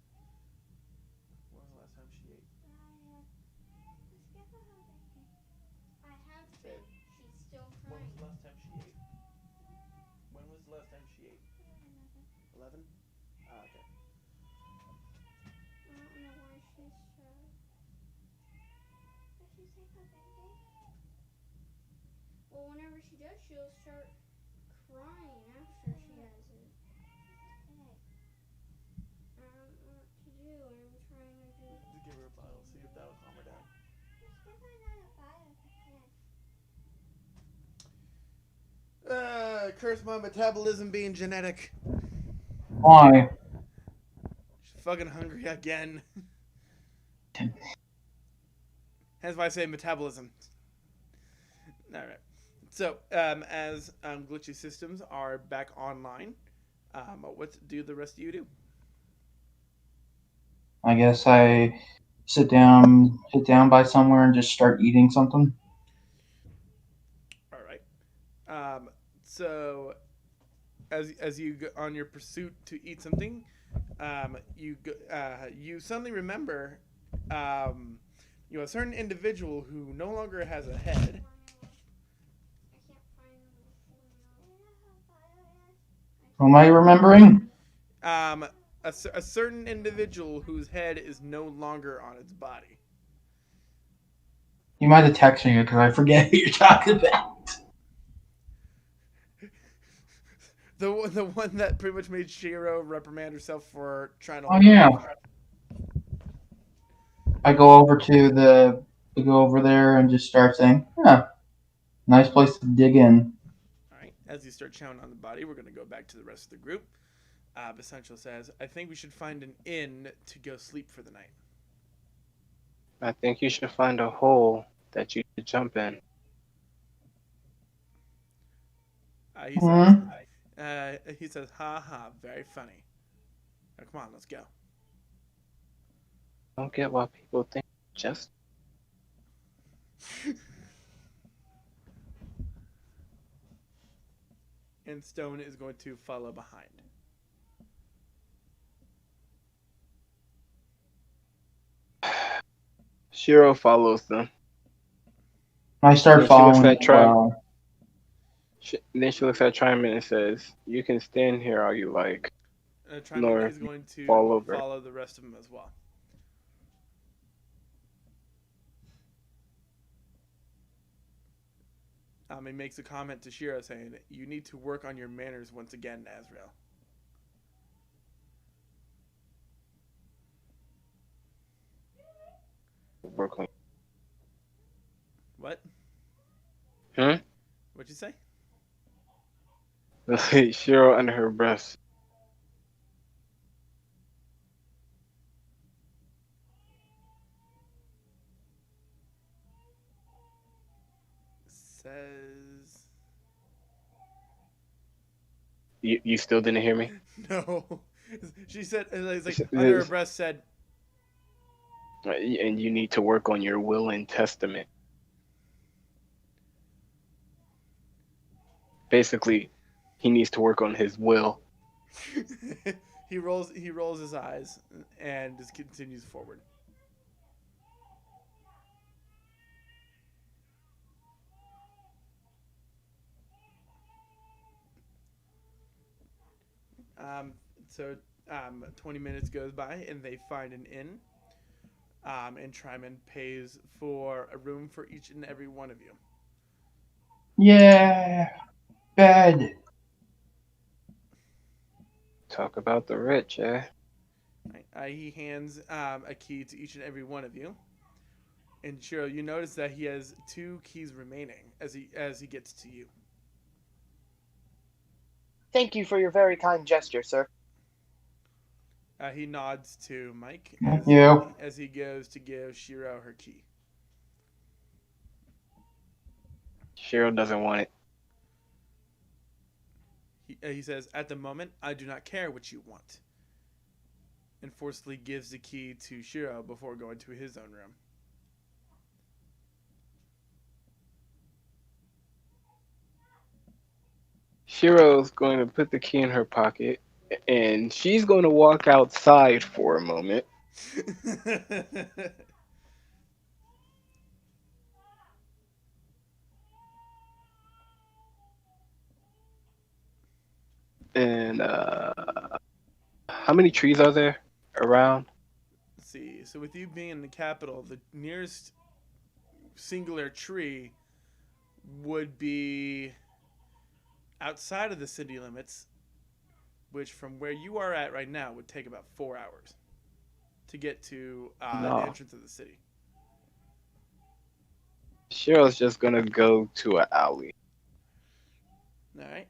When was the last time she ate? I have Say to. it. She's still When was crying. the last time she ate? When was the last time she ate? 11? Ah, okay. I don't know why she's sad. Does she say her birthday? Well, whenever she does, she'll start crying after she has it. I don't know what to do. I'm trying to do. Just give her a bottle. See if that'll calm her down. Just give her another bottle. Curse my metabolism being genetic. Why? She's fucking hungry again. Hence why I say metabolism. All right. So, as glitchy systems are back online, what do the rest of you do? I guess I sit down by somewhere and just start eating something. All right. So, as you go on your pursuit to eat something, you suddenly remember, a certain individual who no longer has a head. Who am I remembering? A certain individual whose head is no longer on its body. You might have texted me because I forget who you're talking about. The one that pretty much made Shiro reprimand herself for trying to. Oh yeah. I go over there and just start saying, "Huh, nice place to dig in." All right. As you start chowing on the body, we're going to go back to the rest of the group. Essential says, "I think we should find an inn to go sleep for the night." I think you should find a hole that you could jump in. He says, "Ha ha, very funny. Now, come on, let's go." I don't get why people think just. and Stone is going to follow behind. Shiro follows them. I And start then she looks following at as well. Then she looks at Triman and says, "You can stand here all you like, Triman nor is going to fall over." follow the rest of them as well. He makes a comment to Shiro saying, "You need to work on your manners once again, Azrael." Work on. What? Hmm? What'd you say? Shiro under her breath. Says... You still didn't hear me? No. She said, it's like, under her breath said... And you need to work on your will and testament. Basically, he needs to work on his will. he rolls his eyes and just continues forward. So 20 minutes goes by and they find an inn. And Triman pays for a room for each and every one of you. Yeah, bed. Talk about the rich, eh? Right. He hands a key to each and every one of you. And Shiro, you notice that he has 2 keys remaining as he gets to you. Thank you for your very kind gesture, sir. He nods to Mike Thank you. as he goes to give Shiro her key. Shiro doesn't want it. He says, "At the moment, I do not care what you want." And forcefully gives the key to Shiro before going to his own room. Shiro's going to put the key in her pocket, and she's going to walk outside for a moment. And how many trees are there around? Let's see. So with you being in the capital, the nearest singular tree would be outside of the city limits, which from where you are at right now would take about 4 hours to get to the entrance of the city. Shiro's just going to go to an alley. All right.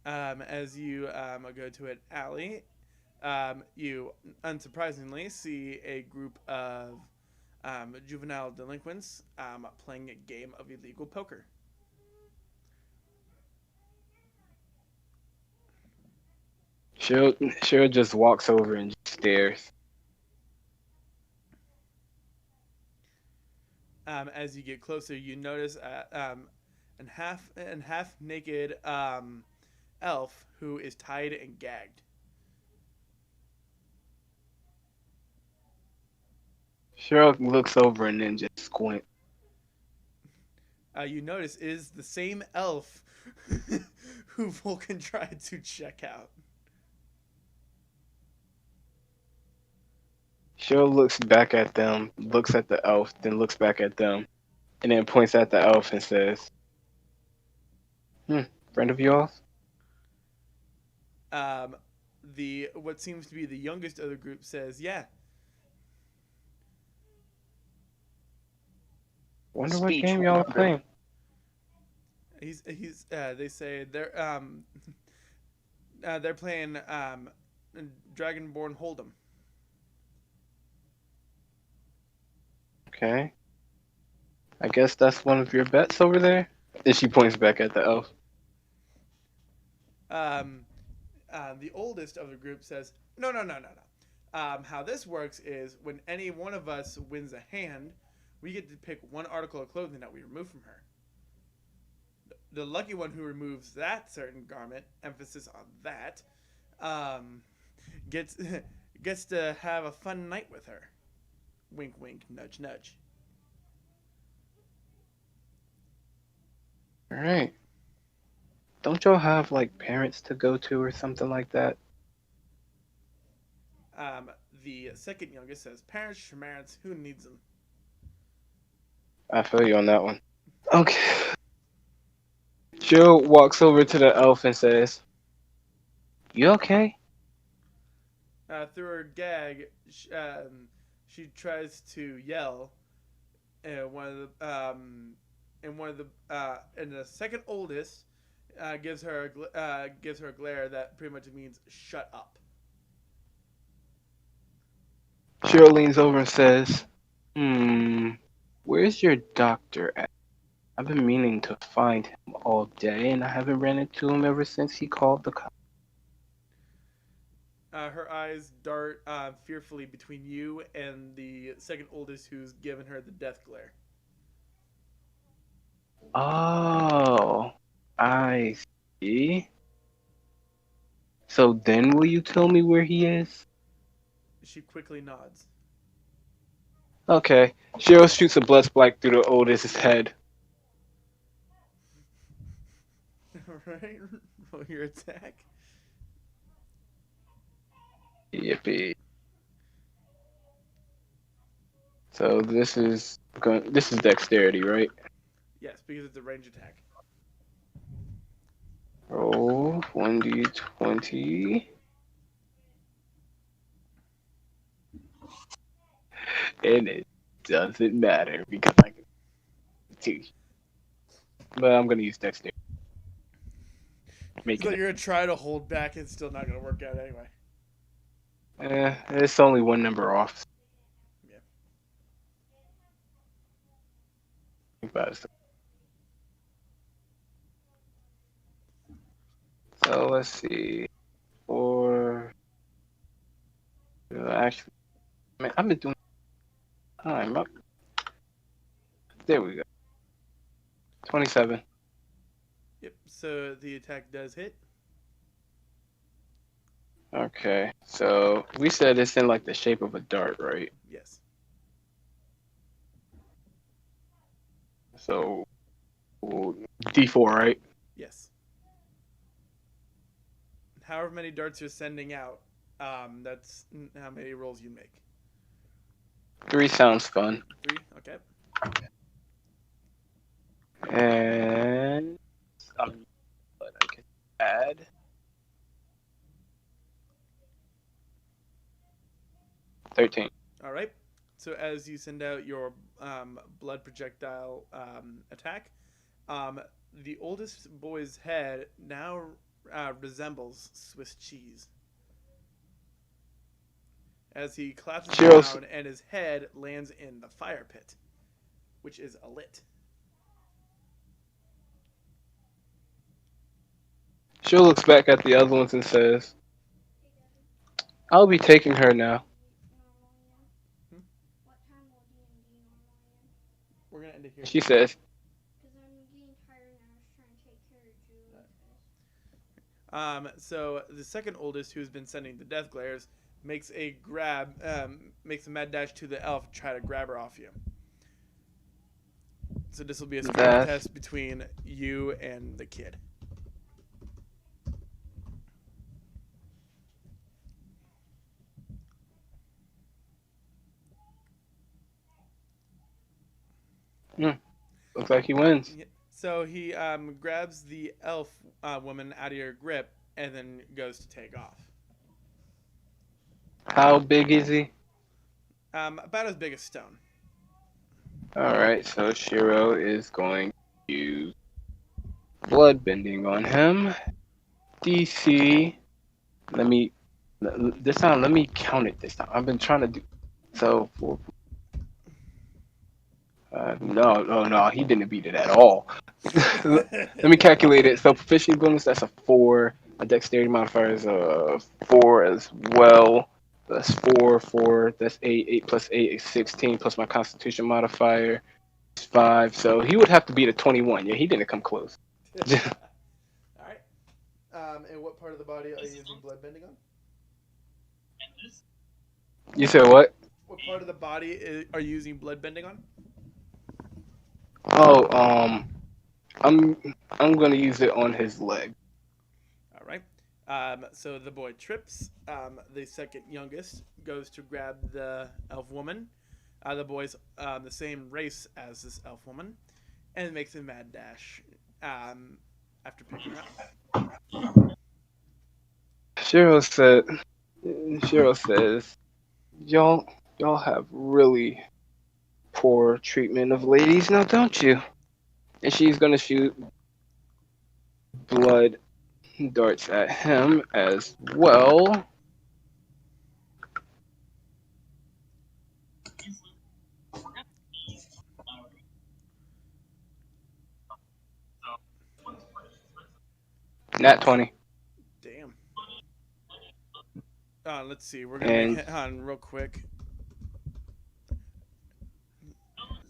As you go to an alley, you unsurprisingly see a group of juvenile delinquents playing a game of illegal poker. Shiro just walks over and just stares. As you get closer, you notice a half naked elf who is tied and gagged. Shiro looks over and then just squints. You notice is the same elf who Vulcan tried to check out. Shiro looks back at them, looks at the elf, then looks back at them, and then points at the elf and says, friend of yours? What seems to be the youngest of the group says, "Yeah." Wonder what game y'all are playing. They say they're playing Dragonborn Hold'em. Okay. I guess that's one of your bets over there? And she points back at the elf. The oldest of the group says, No. How this works is when any one of us wins a hand, we get to pick one article of clothing that we remove from her. the lucky one who removes that certain garment, emphasis on that, um, gets gets to have a fun night with her. Wink, wink, nudge, nudge. All right. Don't y'all have like parents to go to or something like that? Um, the second youngest says, "Parents, schmarents, who needs them?" I feel you on that one. Okay. Joe walks over to the elf and says, "You okay?" Through her gag, she tries to yell, and and the second oldest gives her a glare that pretty much means "shut up." Cheryl leans over and says, where's your doctor at? I've been meaning to find him all day, and I haven't ran into him ever since he called the cops." Her eyes dart fearfully between you and the second oldest, who's given her the death glare. Oh, I see. So then will you tell me where he is? She quickly nods. Okay. Cheryl shoots a blood spike through the oldest's head. Alright, roll your attack. Yippee. So this is dexterity, right? Yes, because it's a range attack. Roll 1d20. And it doesn't matter because I can teach. But I'm gonna use dexterity. Make So it. you're gonna try to hold back, it's still not gonna work out anyway. It's only one number off. Yeah. So let's see. Or actually, man, I've been doing time up. There we go. 27. Yep. So the attack does hit. Okay, so we said it's in like the shape of a dart, right? Yes. So D4, right? Yes. However many darts you're sending out, that's how many rolls you make. 3 sounds fun. 3. Okay. And but I can add 13. All right. So as you send out your blood projectile attack, the oldest boy's head now resembles Swiss cheese. As he collapses Cheers. down and his head lands in the fire pit, which is alit. She looks back at the other ones and says, "I'll be taking her now." We're gonna end it here. She says, So the second oldest, who's been sending the death glares, makes a mad dash to the elf, try to grab her off you. So this will be a strength test between you and the kid. looks like he wins. So he grabs the elf woman out of your grip and then goes to take off. How big is he? About as big as stone. Alright, so Shiro is going to use blood bending on him. DC. Let me count it this time. I've been trying to do so. No, he didn't beat it at all. Let me calculate it. So proficiency bonus, that's a 4. My dexterity modifier is a 4 as well. That's 4. That's 8. 8 plus 8 is 16. Plus my constitution modifier is 5. So he would have to beat a 21. Yeah, he didn't come close. All right. And what part of the body are you using blood bending on? You said what? What part of the body are you using blood bending on? Oh, I'm I'm gonna use it on his leg. All right. So the boy trips. The second youngest goes to grab the elf woman. The boy's the same race as this elf woman, and makes a mad dash after picking her up. Shiro said. Shiro says, "Y'all, y'all have really poor treatment of ladies now, don't you?" And she's gonna shoot blood darts at him as well. Nat 20. Damn. Let's see. We're gonna make And it on real quick.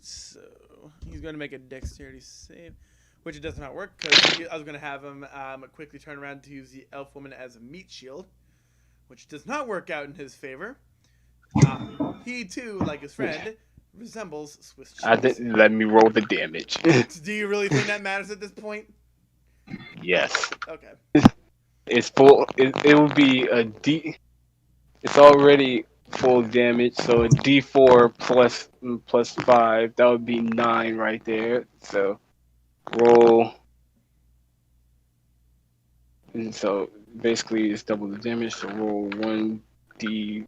So he's gonna make a dexterity save, which it does not work because I was gonna have him quickly turn around to use the elf woman as a meat shield, which does not work out in his favor. He too, like his friend, resembles Swiss cheese. I didn't let me roll the damage. Do you really think that matters at this point? Yes. Okay. It's full. It will be a D. It's already full damage, so a D4 plus 5. That would be 9 right there. So roll. And so basically it's double the damage. So roll 1D4.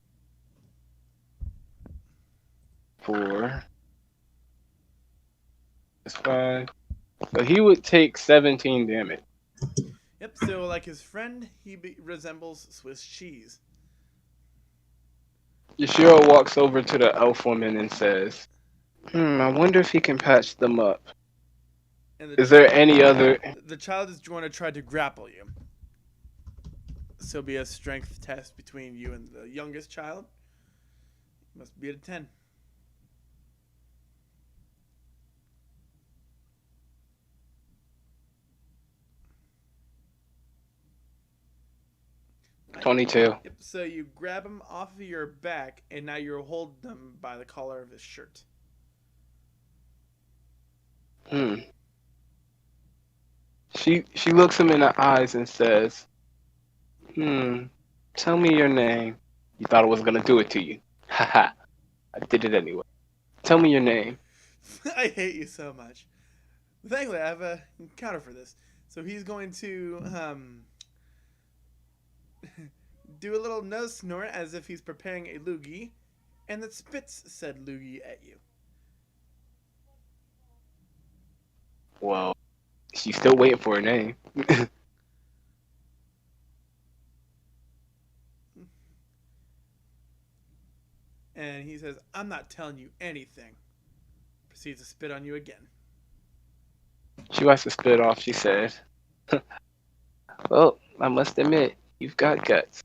That's 5. So he would take 17 damage. Yep. So like his friend, he resembles Swiss cheese. Yashiro walks over to the elf woman and says, I wonder if he can patch them up. And Is there any other... The child is going to try to grapple you. So it'll be a strength test between you and the youngest child. Must be at a 10. Right. 22. Yep, so you grab him off of your back, and now you're holding him by the collar of his shirt. She looks him in the eyes and says, tell me your name. You thought I was going to do it to you. Haha. I did it anyway. Tell me your name. I hate you so much. Thankfully, I have a counter for this. So he's going to do a little nose snort as if he's preparing a loogie, and then spits said loogie at you. Well, she's still waiting for her name. And he says, I'm not telling you anything. Proceeds to spit on you again. She wipes the spit off. She says, well, I must admit, you've got guts.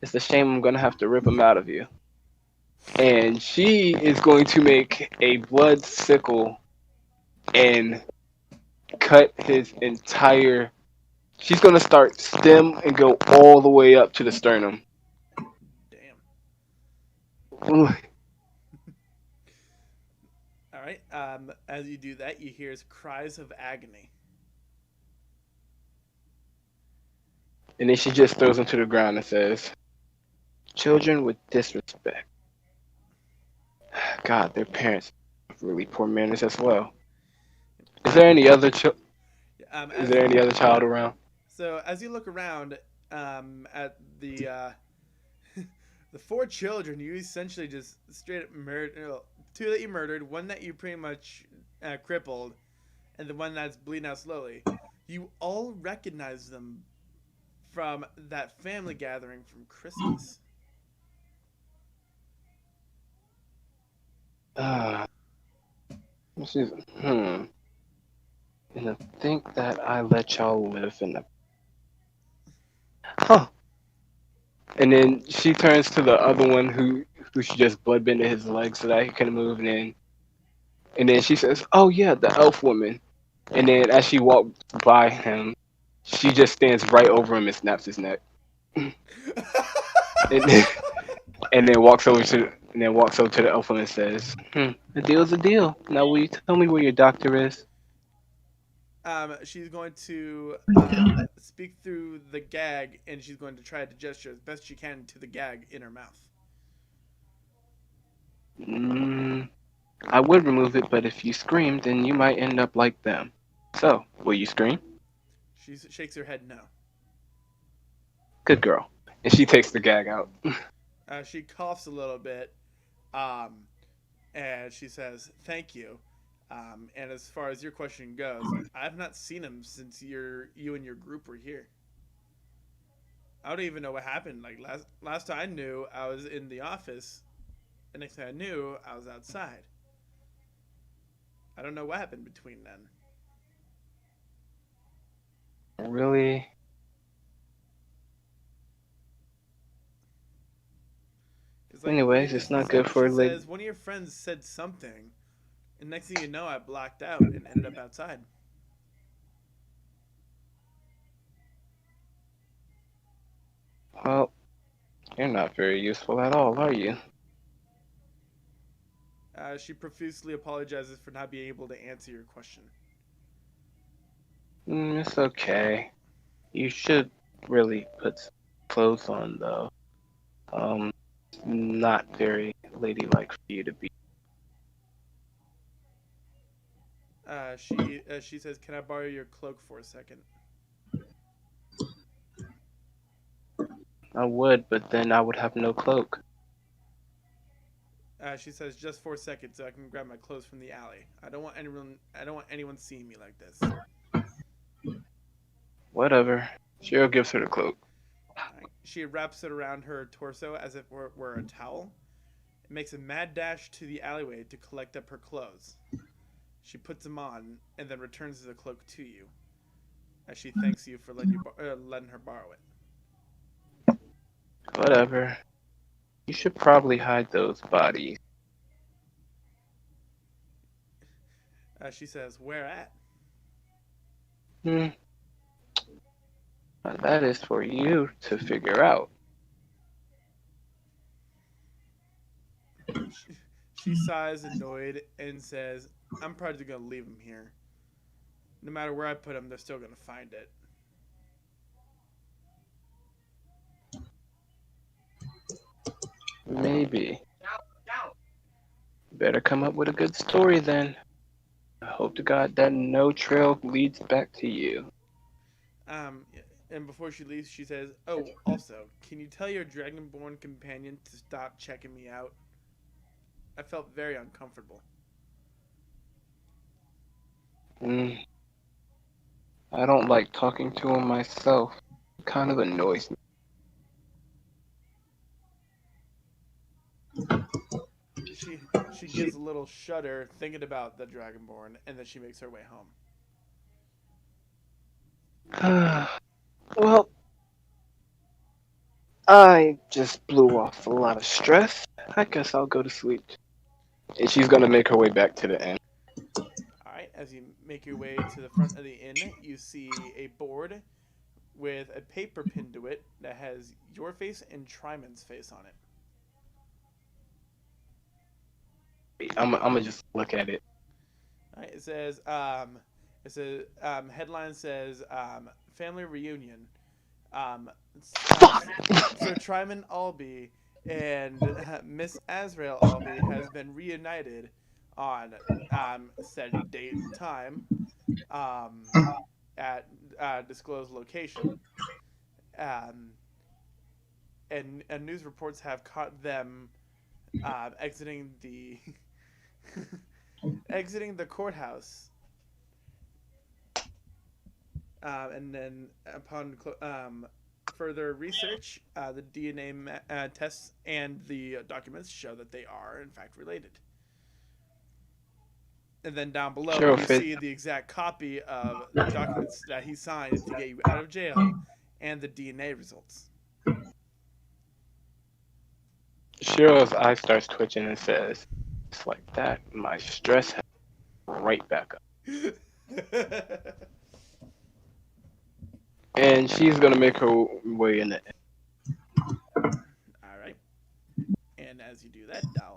It's a shame I'm going to have to rip them out of you. And she is going to make a blood sickle and cut his entire... She's going to start stem and go all the way up to the sternum. Damn. Ooh. All right. As you do that, you hear cries of agony. And then she just throws him to the ground and says, children with disrespect. God, their parents have really poor manners as well. Is there any other is there any other child around? So as you look around at the the 4 children, you essentially just straight up murdered. 2 that you murdered, 1 that you pretty much crippled, and the 1 that's bleeding out slowly. You all recognize them from that family gathering from Christmas. And I think that I let y'all live in the... Huh. And then she turns to the other one who she just bloodbended his leg so that he couldn't move. And then she says, oh yeah, the elf woman. And then as she walks by him, she just stands right over him and snaps his neck. and, then, and then walks over to the elf and says, "A deal's a deal. Now will you tell me where your doctor is?" She's going to speak through the gag, and she's going to try to gesture as best she can to the gag in her mouth. I would remove it, but if you scream, then you might end up like them. So, will you scream? She shakes her head no. Good girl. And she takes the gag out. She coughs a little bit, and she says, "Thank you." And as far as your question goes, I've not seen him since you and your group were here. I don't even know what happened. Like last I knew, I was in the office. The next thing I knew, I was outside. I don't know what happened between then. Really? Like, Anyways, it's not good for a lady. Says, one of your friends said something, and next thing you know, I blacked out and ended up outside. Well, you're not very useful at all, are you? She profusely apologizes for not being able to answer your question. It's okay. You should really put some clothes on, though. Not very ladylike for you to be. She says, "Can I borrow your cloak for a second?" I would, but then I would have no cloak. She says, "Just for a second, so I can grab my clothes from the alley. I don't want anyone seeing me like this." Whatever. Cheryl gives her the cloak. Right. She wraps it around her torso as if it were a towel. It makes a mad dash to the alleyway to collect up her clothes. She puts them on and then returns the cloak to you, as she thanks you for letting her borrow it. Whatever. You should probably hide those bodies. She says, "Where at?" That is for you to figure out. She sighs, annoyed, and says, "I'm probably going to leave him here. No matter where I put him, they're still going to find it." Maybe. Better come up with a good story then. I hope to God that no trail leads back to you. And before she leaves, she says, "Oh, also, can you tell your Dragonborn companion to stop checking me out? I felt very uncomfortable." I don't like talking to him myself. It kind of annoys me. She gives a little shudder thinking about the Dragonborn, and then she makes her way home. Well, I just blew off a lot of stress. I guess I'll go to sleep. And she's gonna make her way back to the inn. Alright, as you make your way to the front of the inn, you see a board with a paper pinned to it that has your face and Triman's face on it. I'm gonna just look at it. Alright, it says, headline says, family reunion. Sir Triman Albee and Miss Azrael Albee has been reunited on said date and time at disclosed location. And news reports have caught them exiting the exiting the courthouse. And then upon further research, the DNA tests and the documents show that they are in fact related. And then down below, you see the exact copy of the documents that he signed to get you out of jail and the DNA results. Cheryl's eye starts twitching and says, "It's like that. My stress has right back up." And she's gonna make her way in the. All right. And as you do that, I'll